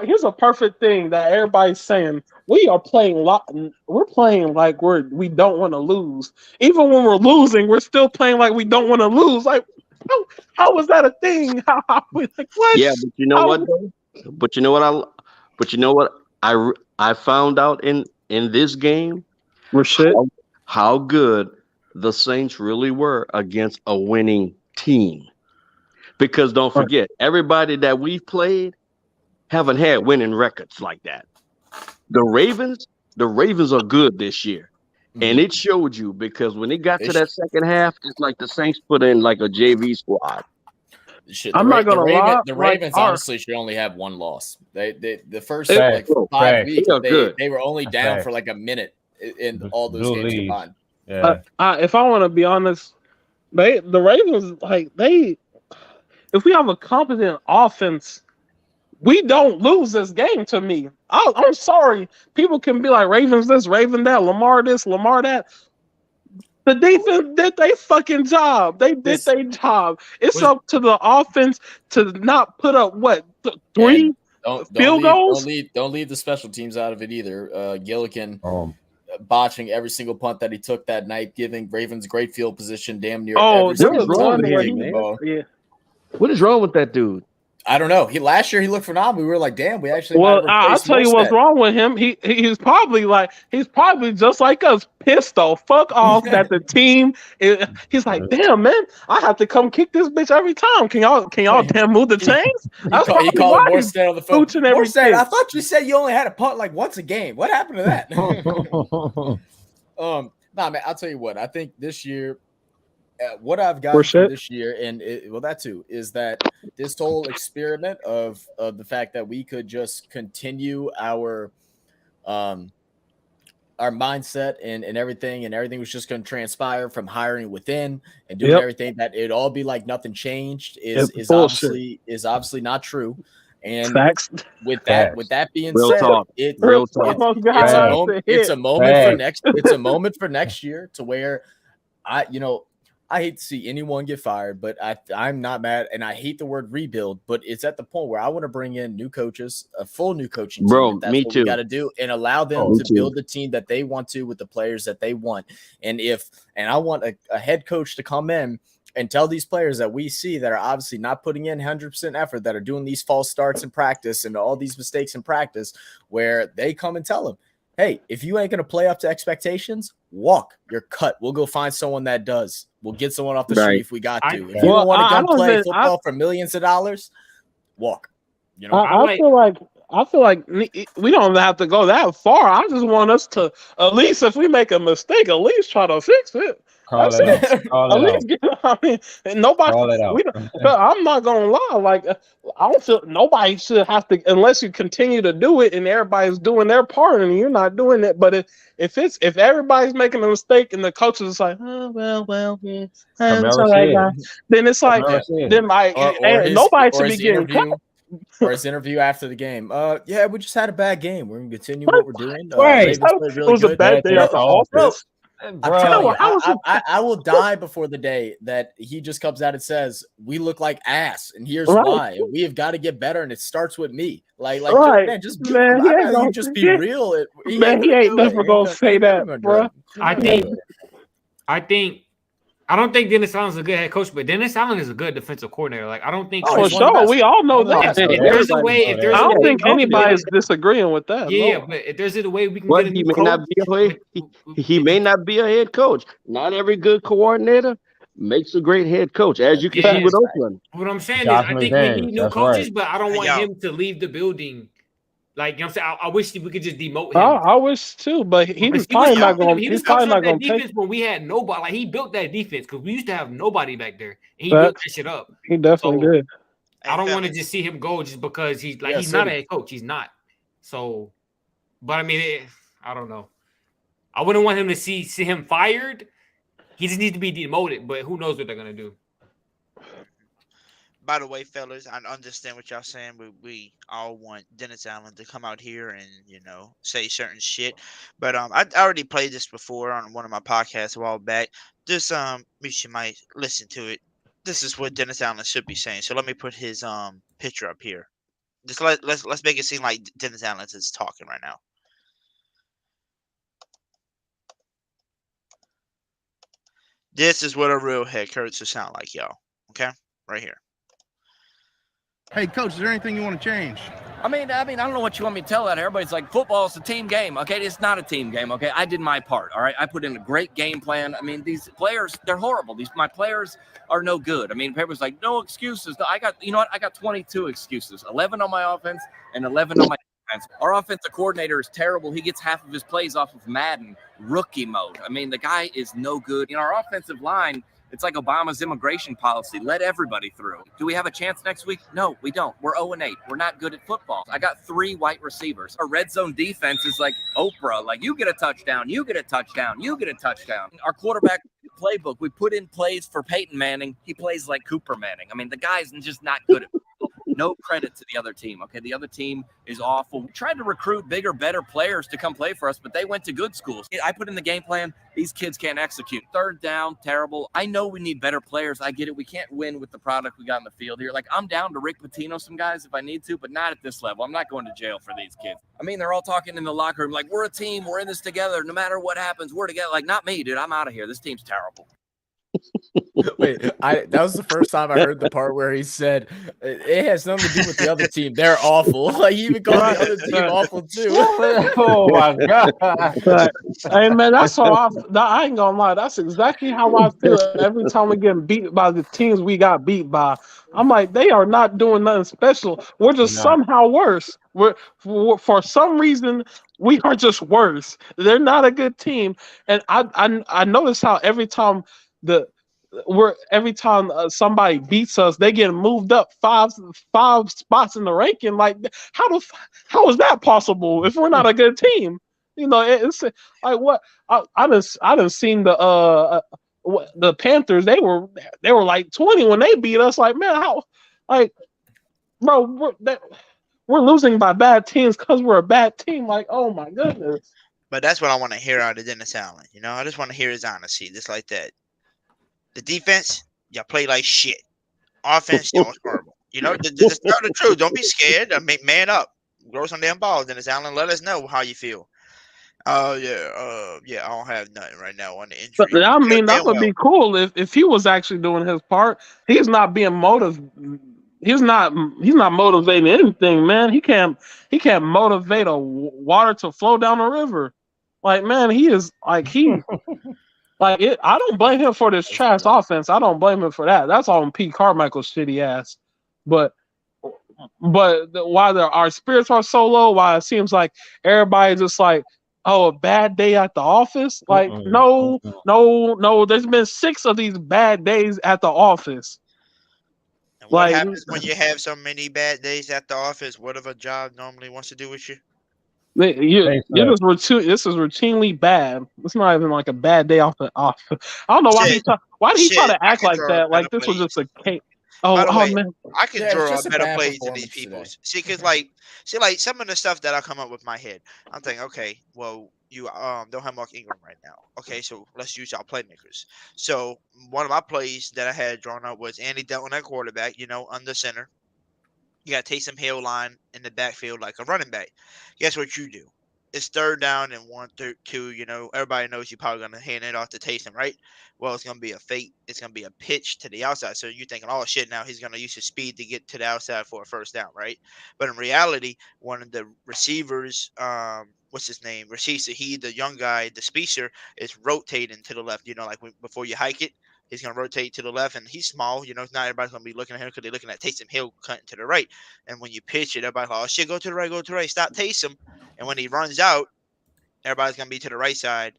Here's a perfect thing that everybody's saying. We are playing we're playing like we don't want to lose. Even when we're losing, we're still playing like we don't want to lose. Like how is that a thing? How we like what? Yeah, but you know what though? But you know what I found out in this game? How good the Saints really were against a winning team. Because don't forget, everybody that we've played haven't had winning records like that. The Ravens are good this year. And it showed you because when it got to that second half, it's like the Saints put in like a JV squad. I'm not gonna lie. The Ravens honestly should only have one loss. They the first like 5 weeks they were only down for like a minute in all those games combined. Yeah. If I want to be honest, the Ravens if we have a competent offense, we don't lose this game. To me, I'm sorry. People can be like Ravens this, Raven that, Lamar this, Lamar that. The defense did their fucking job. They did their job. It's up to the offense to not put up three field goals. Don't leave the special teams out of it either. Gillikin botching every single punt that he took that night, giving Ravens great field position damn near every single time they take the ball. Yeah. What is wrong with that dude? I don't know. Last year he looked phenomenal. We were like, damn, we actually. Well, I'll tell you what's wrong with him. He's probably just like us, pissed off, fuck off that the team. He's like, damn man, I have to come kick this bitch every time. Can y'all damn move the chains? He called Morstead on the phone. Morstead, I thought you said you only had a punt like once a game. What happened to that? Nah, man. I'll tell you what. I think this year. What I've got from this year, and that too, is that this whole experiment of the fact that we could just continue our mindset and everything was just going to transpire from hiring within and doing everything, that it'd all be like nothing changed is obviously not true. And with that being said, it's a moment for next year to where I hate to see anyone get fired, but I'm not mad, and I hate the word rebuild, but it's at the point where I want to bring in new coaches, a full new coaching team. That's what we got to do, and allow them to build the team that they want to with the players that they want. And I want a head coach to come in and tell these players that we see that are obviously not putting in 100% effort, that are doing these false starts in practice and all these mistakes in practice, where they come and tell them, hey, if you ain't going to play up to expectations, walk. You're cut. We'll go find someone that does. We'll get someone off the street if we got to. If you don't want to come play football for millions of dollars, walk. I feel like we don't have to go that far. I just want us to, at least if we make a mistake, at least try to fix it. Call it out. I'm not gonna lie. Like, I don't feel nobody should have to, unless you continue to do it and everybody's doing their part and you're not doing it. But if everybody's making a mistake and the coach is like, then it's like, nobody should be getting cut. Or his interview after the game. We just had a bad game. We're gonna continue what we're doing. It was a bad day at the office. I will die before the day that he just comes out and says we look like ass, and here's why. We have got to get better, and it starts with me. Man, just be real. He ain't never gonna say that, bro. I don't think Dennis Allen's a good head coach, but Dennis Allen is a good defensive coordinator. Like, I don't think. For sure, we all know that. If there's a way, I don't think anybody's disagreeing with that. Yeah, but if there's a way we can get a new coach, he may not be a head coach. Not every good coordinator makes a great head coach, as you can see with Oakland. What I'm saying is, I think we need new coaches, but I don't want him to leave the building. Like, you know what I'm saying? I wish we could just demote him. I wish too, but he's probably not going to defense when we had nobody. Like, he built that defense because we used to have nobody back there, and he built that shit up. He definitely did. I don't want to just see him go just because he's not a head coach. He's not. So, but I mean, I don't know. I wouldn't want him to see him fired. He just needs to be demoted, but who knows what they're gonna do. By the way, fellas, I understand what y'all saying. We all want Dennis Allen to come out here and say certain shit. But I already played this before on one of my podcasts a while back. Just you might listen to it. This is what Dennis Allen should be saying. So let me put his picture up here. Just let's make it seem like Dennis Allen is talking right now. This is what a real head coach should sound like, y'all. Okay, right here. Hey, coach, is there anything you want to change? I mean, I don't know what you want me to tell that. Everybody's like, football is a team game. Okay, it's not a team game. Okay, I did my part. All right, I put in a great game plan. I mean, these players, they're horrible. My players are no good. I mean, people's like, no excuses. I got 22 excuses. 11 on my offense and 11 on my defense. Our offensive coordinator is terrible. He gets half of his plays off of Madden rookie mode. I mean, the guy is no good. Our offensive line. It's like Obama's immigration policy. Let everybody through. Do we have a chance next week? No, we don't. We're 0-8. We're not good at football. I got 3 white receivers. Our red zone defense is like Oprah. Like, you get a touchdown, you get a touchdown, you get a touchdown. Our quarterback playbook, we put in plays for Peyton Manning. He plays like Cooper Manning. I mean, the guy's just not good at football. No credit to the other team. Okay, the other team is awful. We tried to recruit bigger, better players to come play for us, but they went to good schools. I put in the game plan. These kids can't execute. Third down, terrible. I know we need better players. I get it. We can't win with the product we got in the field here. Like, I'm down to Rick Pitino some guys if I need to, but not at this level. I'm not going to jail for these kids. I mean, they're all talking in the locker room like, we're a team. We're in this together. No matter what happens, we're together. Like, not me, dude. I'm out of here. This team's terrible. Wait, that was the first time I heard the part where he said it has nothing to do with the other team. They're awful. Like, he even called the other team awful too. Oh my god! Hey man, that's how I ain't gonna lie. That's exactly how I feel every time we get beat by the teams we got beat by. I'm like, they are not doing nothing special. We're just somehow worse. For some reason we are just worse. They're not a good team, and I notice how every time somebody beats us, they get moved up five spots in the ranking. Like, how is that possible if we're not a good team? It's like, what I done seen the Panthers. They were like 20 when they beat us. Like, man, how? Like, bro, we're losing by bad teams because we're a bad team. Like, oh my goodness. But that's what I want to hear out of Dennis Allen. I just want to hear his honesty, just like that. The defense, y'all play like shit. Offense, y'all was horrible. Just tell the truth. Don't be scared. Man up. Grow some damn balls, Dennis Allen. Let us know how you feel. Yeah, I don't have nothing right now on the injury. But I mean, that would be cool if he was actually doing his part. He's not being motivated. He's not motivating anything, man. He can't motivate a water to flow down a river. Like, man, he is like Like, I don't blame him for this trash offense. I don't blame him for that. That's all on Pete Carmichael's shitty ass. But why our spirits are so low, why it seems like everybody's just like, oh, a bad day at the office? Like, no. There's been 6 of these bad days at the office. And what happens when you have so many bad days at the office? What if a job normally wants to do with you? This is routinely bad. It's not even like a bad day off the office. I don't know why did he try to act like that? Like, this was just a cake. Oh man, I can draw better plays than these people. See, because like some of the stuff that I come up with my head, I'm thinking, okay, well, you don't have Mark Ingram right now. Okay, so let's use our playmakers. So one of my plays that I had drawn up was Andy Dalton at quarterback, under center. You got Taysom Hill line in the backfield like a running back. Guess what you do? It's third down and 1-2. Everybody knows you're probably gonna hand it off to Taysom, right? Well, it's gonna be a fake. It's gonna be a pitch to the outside. So you're thinking, oh shit, now he's gonna use his speed to get to the outside for a first down, right? But in reality, one of the receivers, what's his name? Rashid Shaheed, the young guy, the speedster, is rotating to the left. Like before you hike it. He's going to rotate to the left, and he's small. Not everybody's going to be looking at him because they're looking at Taysom Hill cutting to the right. And when you pitch it, everybody's like, oh, shit, go to the right, stop Taysom. And when he runs out, everybody's going to be to the right side.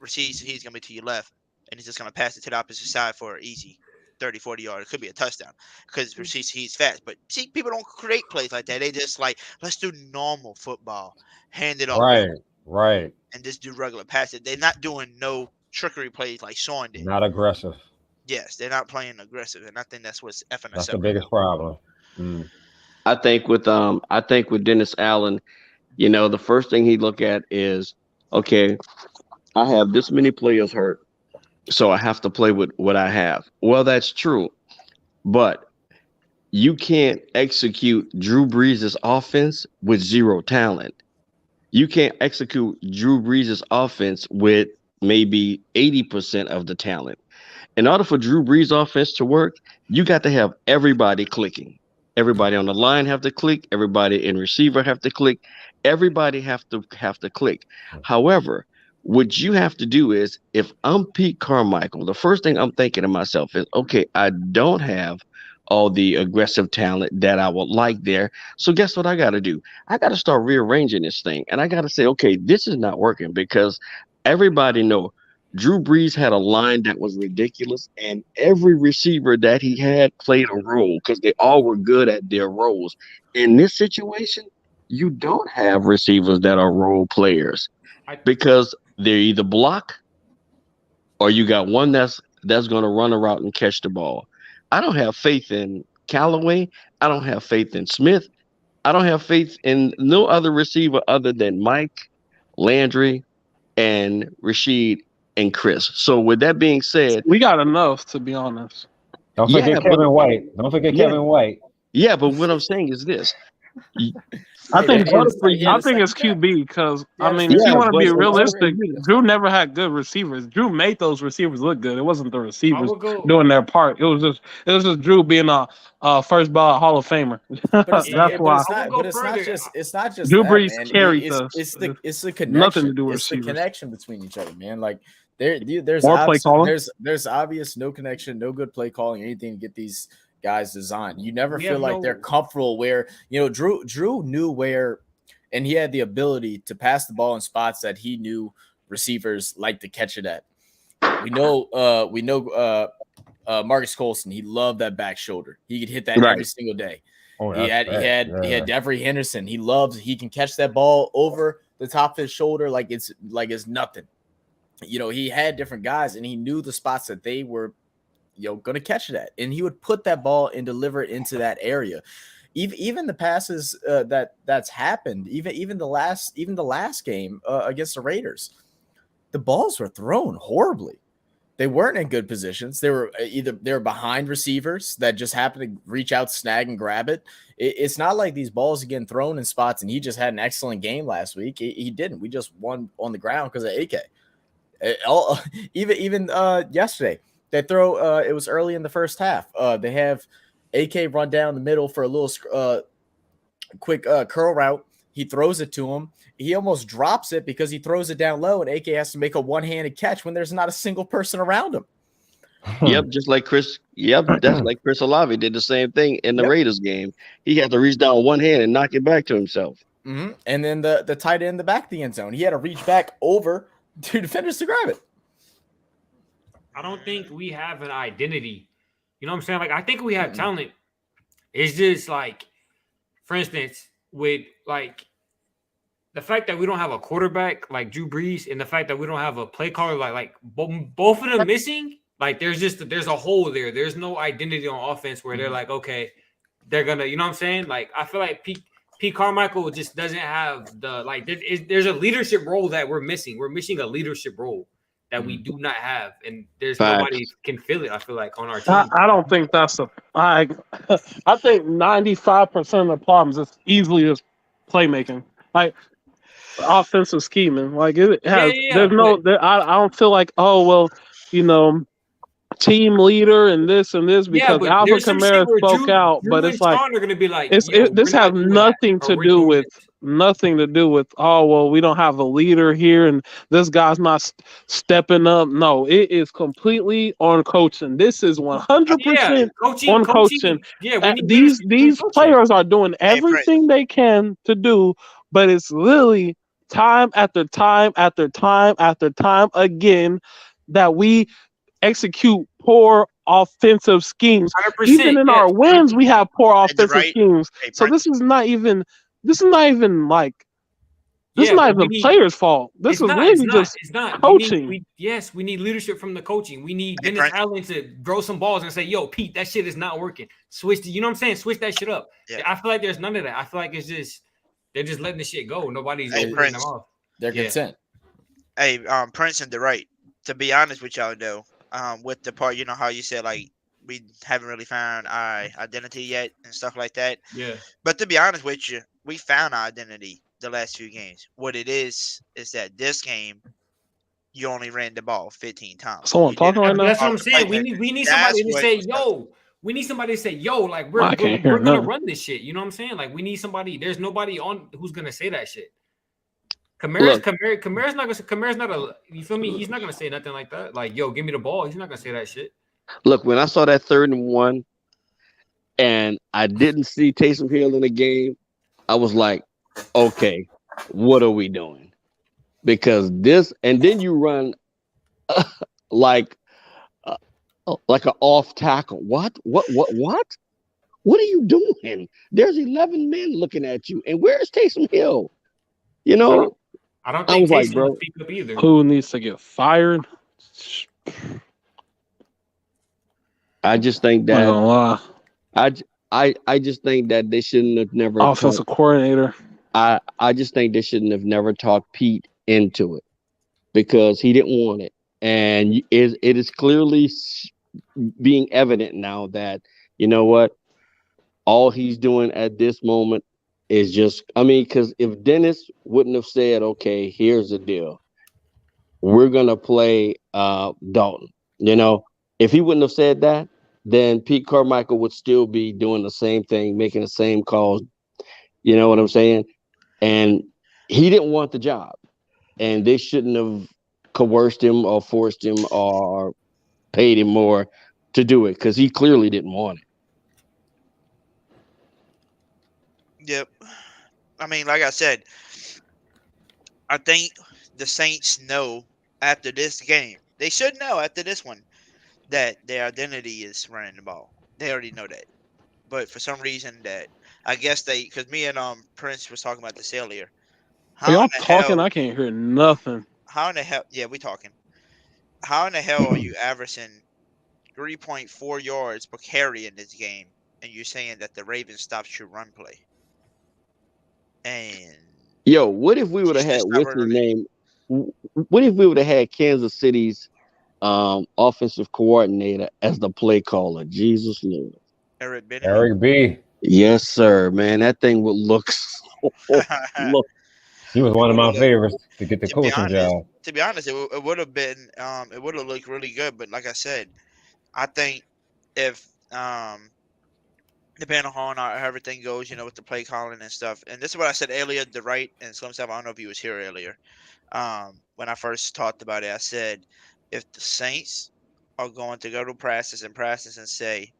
He's going to be to your left, and he's just going to pass it to the opposite side for an easy 30, 40 yards. It could be a touchdown because he's fast. But, see, people don't create plays like that. They just like, let's do normal football. Hand it off. Right. Right. and just do regular passes. They're not doing no trickery plays like Sean did. Not aggressive. Yes, they're not playing aggressive, and I think that's what's effing us That's the up. biggest problem. Mm. I think with Dennis Allen, you know, the first thing he look at is, okay, I have this many players hurt, so I have to play with what I have. Well, that's true, but you can't execute Drew Brees' offense with zero talent. You can't execute Drew Brees' offense with maybe 80% of the talent. In order for Drew Brees' offense to work, you got to have everybody clicking. Everybody on the line have to click. Everybody in receiver have to click. Everybody have to click. However, what you have to do is, if I'm Pete Carmichael, the first thing I'm thinking to myself is, okay, I don't have all the aggressive talent that I would like there. So guess what I got to do? I got to start rearranging this thing. And I got to say, okay, this is not working, because everybody know Drew Brees had a line that was ridiculous, and every receiver that he had played a role because they all were good at their roles. In this situation, you don't have receivers that are role players because they're either block or you got one that's going to run a route and catch the ball. I don't have faith in Callaway. I don't have faith in Smith. I don't have faith in no other receiver other than Mike, Landry, and Rashid and Chris. So with that being said, we got enough, to be honest. Don't forget Kevin White. Don't forget Kevin White. Yeah, but what I'm saying is this. I think it's QB because I mean, if you want to be realistic, Drew never had good receivers. Drew made those receivers look good. It wasn't the receivers doing their part. It was just Drew being a first ballot Hall of Famer. That's why. But it's not just Drew that, Brees man. carried It's the connection. Nothing to do with it's the receivers. connection between each other, man. Like there's More play calling. there's obvious no connection, no good play calling, anything to get these guys designed. You never feel like they're comfortable where, you know, Drew knew where, and he had the ability to pass the ball in spots that he knew receivers like to catch it at. We know Marcus Colston, he loved that back shoulder. He could hit that every single day. Oh, he had Devery Henderson. He can catch that ball over the top of his shoulder like it's nothing. You know, he had different guys, and he knew the spots that they were, you know, going to catch it at, and he would put that ball and deliver it into that area. Even the passes that's happened, even the last game against the Raiders, the balls were thrown horribly. They weren't in good positions. They were behind receivers that just happened to reach out, snag, and grab it. It's not like these balls are getting thrown in spots, and he just had an excellent game last week. He didn't. We just won on the ground because of AK. Even yesterday. They throw. It was early in the first half. They have AK run down the middle for a little quick curl route. He throws it to him. He almost drops it because he throws it down low, and AK has to make a one-handed catch when there's not a single person around him. Yep, just like Chris. Yep, that's like Chris Olave did the same thing in the Raiders game. He had to reach down one hand and knock it back to himself. Mm-hmm. And then the tight end in the back of the end zone, he had to reach back over to defenders to grab it. I don't think we have an identity. You know what I'm saying? Like, I think we have talent. It's just like, for instance, with like the fact that we don't have a quarterback like Drew Brees, and the fact that we don't have a play caller like both of them missing. Like, there's a hole there. There's no identity on offense where they're like, okay, they're gonna, you know what I'm saying? Like, I feel like Pete Carmichael just doesn't have the like. There's a leadership role that we're missing. We're missing a leadership role that we do not have, and there's nobody can feel it. I feel like on our team. I don't think that's I think 95% of the problems is easily just playmaking, like offensive scheming. Like it has. I don't feel like, oh well, you know, team leader and this because Alvin Kamara spoke out, but it's like are gonna be like this has nothing to do with oh well, we don't have a leader here and this guy's not stepping up. No, it is completely on coaching. This is 100% on coaching. Yeah, these players are doing everything they can to do, but it's literally time after time after time after time again that we execute poor offensive schemes. Even in our wins, we have poor offensive schemes. So this is not even like This is not even players' fault. This is really just coaching. We need leadership from the coaching. We need Dennis Allen to grow some balls and say, "Yo, Pete, that shit is not working. Switch you know what I'm saying? Switch that shit up." Yeah. I feel like there's none of that. I feel like they're just letting the shit go. Nobody's opening them off. They're content. Hey, Prince and DeWright, to be honest with y'all though, with the part, you know how you said like we haven't really found our identity yet and stuff like that. Yeah. But to be honest with you, we found our identity the last few games. What it is that this game you only ran the ball 15 times. Someone talking right now? That's what I'm saying. We need somebody to say, yo. We need somebody to say, yo, like we're gonna run this shit. You know what I'm saying? Like we need somebody. There's nobody on who's gonna say that shit. Kamara's not a. You feel me? He's not gonna say nothing like that. Like, yo, give me the ball. He's not gonna say that shit. Look, when I saw that 3rd and 1, and I didn't see Taysom Hill in the game, I was like, okay, what are we doing? Because this, and then you run like an off tackle. What? What are you doing? There's 11 men looking at you, and where's Taysom Hill? You know, I don't think Taysom will speak up either. Who needs to get fired? I just think that I just think that they shouldn't have never offensive coordinator. I just think they shouldn't have never talked Pete into it because he didn't want it, and it is clearly being evident now that you know what, all he's doing at this moment is just. I mean, because if Dennis wouldn't have said, "Okay, here's the deal, we're gonna play Dalton," you know, if he wouldn't have said that, then Pete Carmichael would still be doing the same thing, making the same calls. You know what I'm saying? And he didn't want the job. And they shouldn't have coerced him or forced him or paid him more to do it because he clearly didn't want it. Yep. I mean, like I said, I think the Saints know after this game, they should know after this one, that their identity is running the ball. They already know that. But for some reason that I guess because me and Prince was talking about this earlier. Are y'all talking? I can't hear nothing. How in the hell? Yeah, we talking. How in the hell are you averaging 3.4 yards per carry in this game, and you're saying that the Ravens stopped your run play? And yo, what if we would have had what's his name? What if we would have had Kansas City's offensive coordinator as the play caller? Jesus Lord. Eric B. Yes, sir, man. That thing would look look. He was one of my favorites to get the coaching job. To be honest, it would have been it would have looked really good. But like I said, I think if depending on how everything goes, you know, with the play calling and stuff. And this is what I said earlier, DeWright and Slim Stuff. I don't know if he was here earlier. When I first talked about it, I said if the Saints are going to go to practice and say,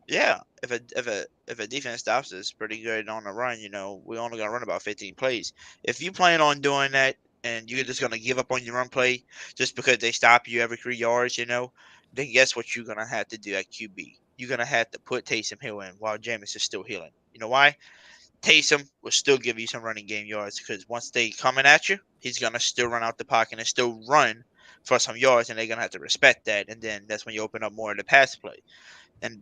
yeah, if a defense stops us pretty good on the run, you know, we're only gonna run about 15 plays. If you plan on doing that and you're just gonna give up on your run play just because they stop you every 3 yards, you know, then guess what you're gonna have to do at QB? You're gonna have to put Taysom Hill in while Jameis is still healing. You know why? Taysom will still give you some running game yards because once they coming at you, he's gonna still run out the pocket and still run for some yards, and they're gonna have to respect that. And then that's when you open up more of the pass play.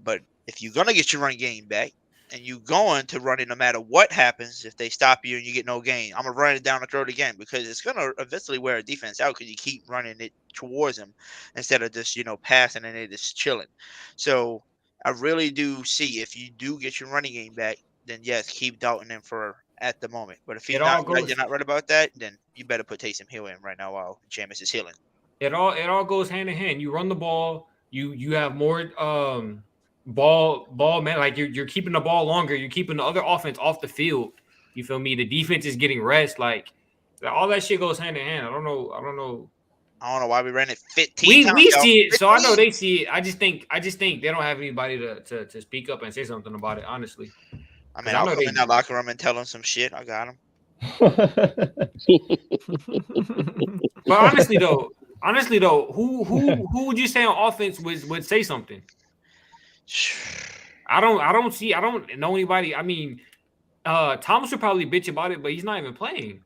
But if you're gonna get your run game back and you going to run it no matter what happens, if they stop you and you get no gain, I'm gonna run it down the throat again because it's gonna eventually wear a defense out because you keep running it towards them instead of just, you know, passing and it is chilling. So I really do see if you do get your running game back, then yes, keep Dalton in for at the moment. But if you're not right about that, then you better put Taysom Hill in right now while Jameis is healing. It all goes hand in hand. You run the ball, you have more ball man, like you're keeping the ball longer, you're keeping the other offense off the field. You feel me? The defense is getting rest, like all that shit goes hand in hand. I don't know why we ran it 15 times. We see it, so I know they see it. I just think they don't have anybody to speak up and say something about it, honestly. I mean, I'll come in that locker room and tell them some shit. I got them. But honestly though, who would you say on offense would say something? I don't know anybody. I mean, Thomas would probably bitch about it, but he's not even playing.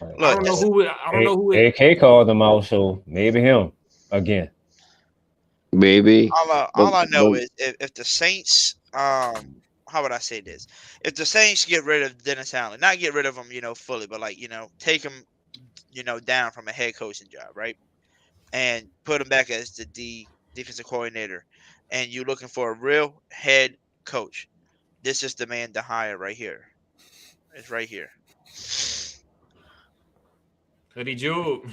I don't know who. I don't know who. AK called him out, so maybe him again. Maybe. All I know is if the Saints, how would I say this? If the Saints get rid of Dennis Allen, not get rid of him, fully, but like, take him, down from a head coaching job, right? And put him back as the defensive coordinator, and you're looking for a real head coach. This is the man to hire right here. It's right here. Hoodie Jube.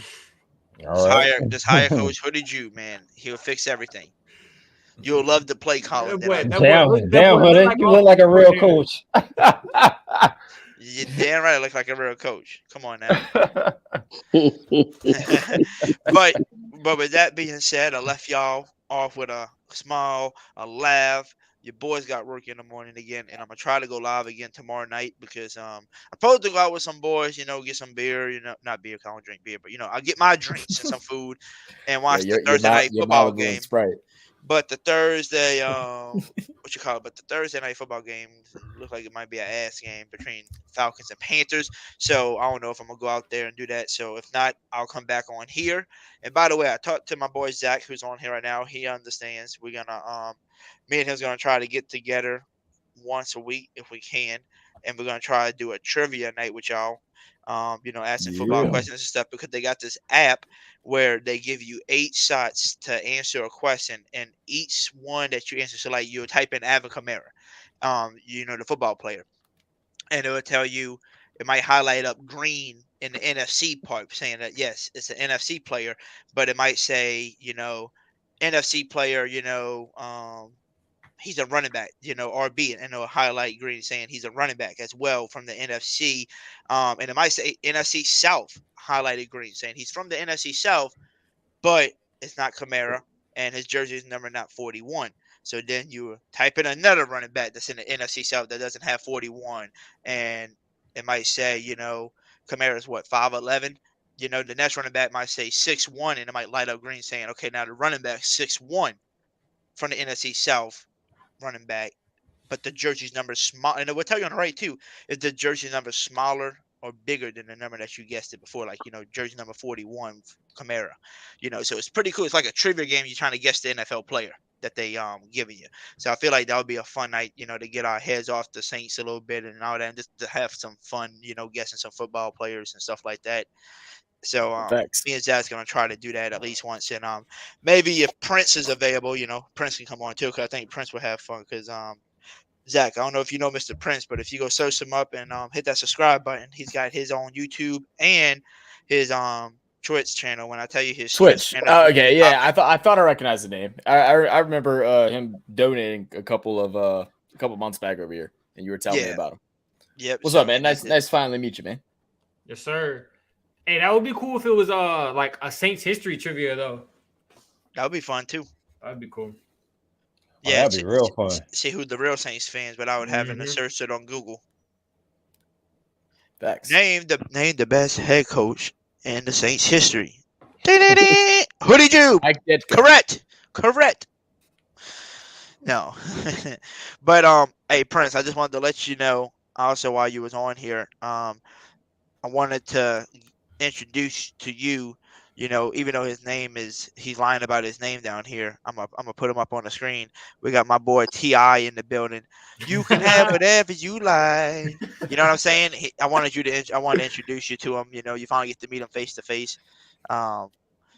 Just hire Coach Hoodie Jew, man. He'll fix everything. You'll love the play calling. Damn, Hoodie, you look like a real coach. You're damn right, I look like a real coach. Come on now. but with that being said, I left y'all off with a smile, a laugh. Your boys got work in the morning again, and I'm gonna try to go live again tomorrow night because I'm supposed to go out with some boys, get some beer, not beer, 'cause I don't drink beer, but I'll get my drinks and some food and watch the Thursday night football game. Sprite. But the Thursday, But the Thursday night football game looks like it might be an ass game between Falcons and Panthers. So I don't know if I'm gonna go out there and do that. So if not, I'll come back on here. And by the way, I talked to my boy Zach, who's on here right now. He understands. We're gonna me and him's gonna try to get together once a week if we can, and we're gonna try to do a trivia night with y'all. Asking football questions and stuff because they got this app where they give you 8 shots to answer a question, and each one that you answer, so like you type in Alvin Kamara, the football player, and it will tell you, it might highlight up green in the NFC part, saying that yes, it's an NFC player, but it might say, NFC player, he's a running back, RB, and it'll highlight green saying he's a running back as well from the NFC. And it might say NFC South highlighted green saying he's from the NFC South, but it's not Kamara and his jersey is number not 41. So then you type in another running back that's in the NFC South that doesn't have 41, and it might say, Kamara's what, 5'11". The next running back might say 6'1", and it might light up green saying, okay, now the running back 6'1" from the NFC South running back, but the jersey's number is small, and it will tell you on the right too if the jersey number is smaller or bigger than the number that you guessed it before, like jersey number 41 Kamara. So it's pretty cool. It's like a trivia game. You're trying to guess the NFL player that they giving you. So I feel like that would be a fun night, to get our heads off the Saints a little bit and all that, and just to have some fun, guessing some football players and stuff like that. So me and Zach's gonna try to do that at least once, and maybe if Prince is available, Prince can come on too, because I think Prince will have fun. Because Zach, I don't know if you know Mr. Prince, but if you go search him up and hit that subscribe button, he's got his own YouTube and his Twitch channel. When I tell you his Twitch, channel, okay, yeah, I thought I recognized the name. I remember him donating a couple months back over here, and you were telling me about him. Yep. What's up, man? Nice finally meet you, man. Yes, sir. Hey, that would be cool if it was like a Saints history trivia though. That would be fun too. That'd be cool. Yeah, that'd be real fun. See who the real Saints fans without having to search it on Google. Facts. Name the best head coach in the Saints history. Hoodie Jew. Correct. No. But hey Prince, I just wanted to let you know also while you was on here, I wanted to introduce to you, even though he's lying about his name down here, I'm gonna put him up on the screen. We got my boy T.I. in the building. You can have whatever you like. You know what I'm saying? I want to introduce you to him. You finally get to meet him face to face.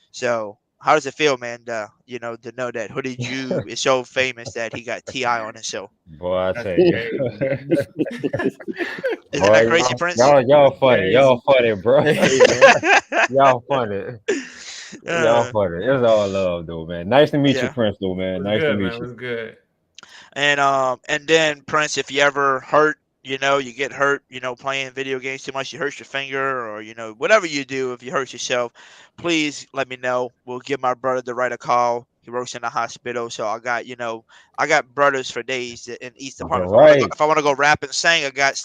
So how does it feel, man? To know that Hoodie Jew is so famous that he got T.I. on his show. Boy, I tell you. Isn't that crazy, Prince? Y'all funny. Y'all funny, bro. Y'all funny. Y'all funny. It's all love, though, man. Nice to meet you, Prince, though, man. Nice to meet you. It was good. And then Prince, if you ever hurt, you get hurt, playing video games too much, you hurt your finger, or whatever you do, if you hurt yourself, please let me know. We'll give my brother the right to call. He works in the hospital, so I got brothers for days in each department. Right. If I want to go rap and sing, I got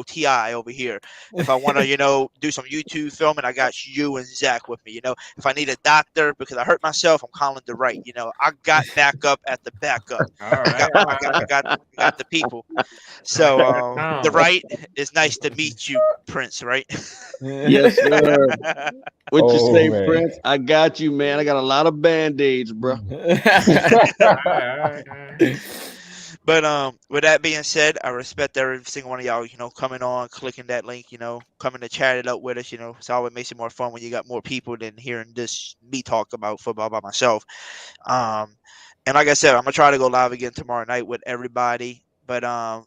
T.I. over here. If I want to do some YouTube filming, I got you and Zach with me. If I need a doctor because I hurt myself, I'm calling the right. I got backup at the backup. All right. I got the people. So the right is nice to meet you, Prince. Right? Yes, sir. What you say, man. Prince? I got you, man. I got a lot of band-aids, bro. But with that being said, I respect every single one of y'all, coming on, clicking that link, coming to chat it up with us. It's always makes it more fun when you got more people than hearing me talk about football by myself. And like I said, I'm gonna try to go live again tomorrow night with everybody. But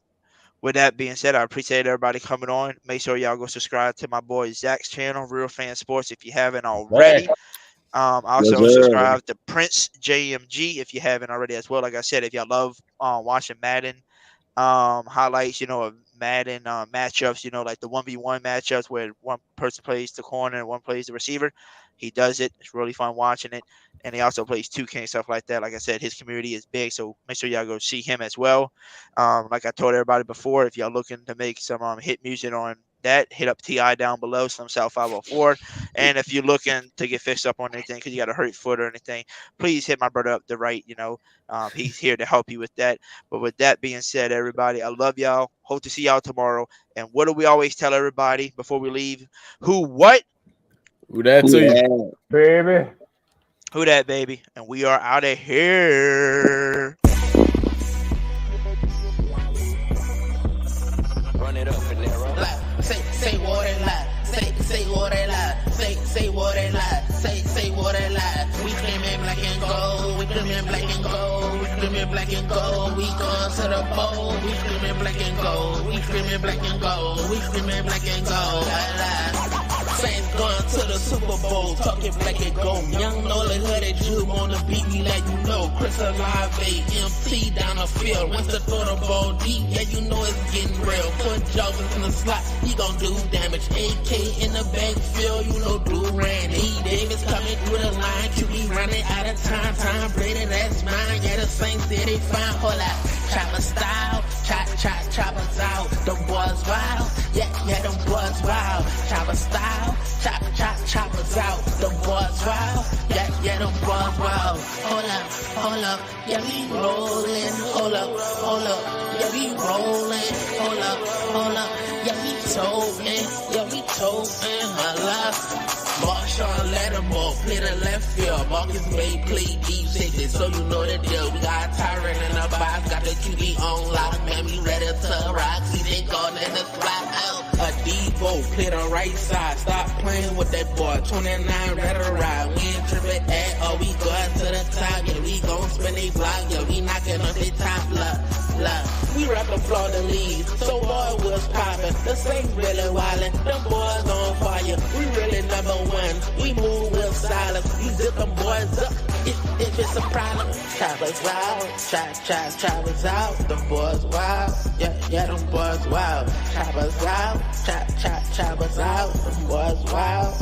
with that being said, I appreciate everybody coming on. Make sure y'all go subscribe to my boy Zach's channel, Real Fan Sports, if you haven't already. Also subscribe to Prince JMG if you haven't already as well. Like I said, if y'all love watching Madden highlights, of Madden matchups, like the 1v1 matchups where one person plays the corner and one plays the receiver. He does it. It's really fun watching it. And he also plays 2K and stuff like that. Like I said, his community is big, so make sure y'all go see him as well. Like I told everybody before, if y'all looking to make some hit music on that, hit up T.I. down below, Slim South 504. And if you're looking to get fixed up on anything because you got a hurt foot or anything, please hit my brother up the right. He's here to help you with that. But with that being said, everybody, I love y'all. Hope to see y'all tomorrow. And what do we always tell everybody before we leave? Who what? Who that to you, baby? Who that, baby? And we are out of here. Run it up, Panera. Say what they lie. Say what they lie. Say what they lie. Say what they lie. We claim in black and gold. We claim in black and gold. We claim in black and gold. We going to the bowl. We claim in black and gold. We claim in black and gold. We claim in black and gold. Saints going to the Super Bowl, talking black and gold. Young Nolan hooded Jube on the beat, we let you know. Chris Olave, MT down the field. Once the throw the ball deep, yeah, you know it's getting real. Put Jarvis in the slot, he gon' do damage. AK in the backfield, you know Blue ran. E. Davis coming through the line, QB running out of time. Tom Brady, that's mine. Yeah, the Saints did it fine. Hold up, chopper style, choppers out. Them boys wild, yeah, them boys wild. Chopper style. Choppers out, the boys wild, yeah, them boys wild. Hold up, yeah, we rolling. Hold up, yeah, we rolling. Hold up, yeah, we toting, my life. Marshawn Lattimore, play the left field. Marcus May play deep safety, so you know the deal. We got a tyrant in the box, got the QB on lock. Man, we ready to rock. See, they gone in the slot out. A Debo, play the right side. Stop playing with that boy. 29, ready to ride. We ain't tripping at all. We going to the top. Yeah, we gon' spin they block. Yeah, we knocking on the top. Look. We rap the floor the lead. So boy was poppin'. The Saints really wildin'. Them boys on fire. We really number one. We move with silence. We zip them boys up. If it's a problem, choppers wild. Choppers out. Them boys wild. Yeah, them boys wild. Choppers out. Choppers out. Them boys wild.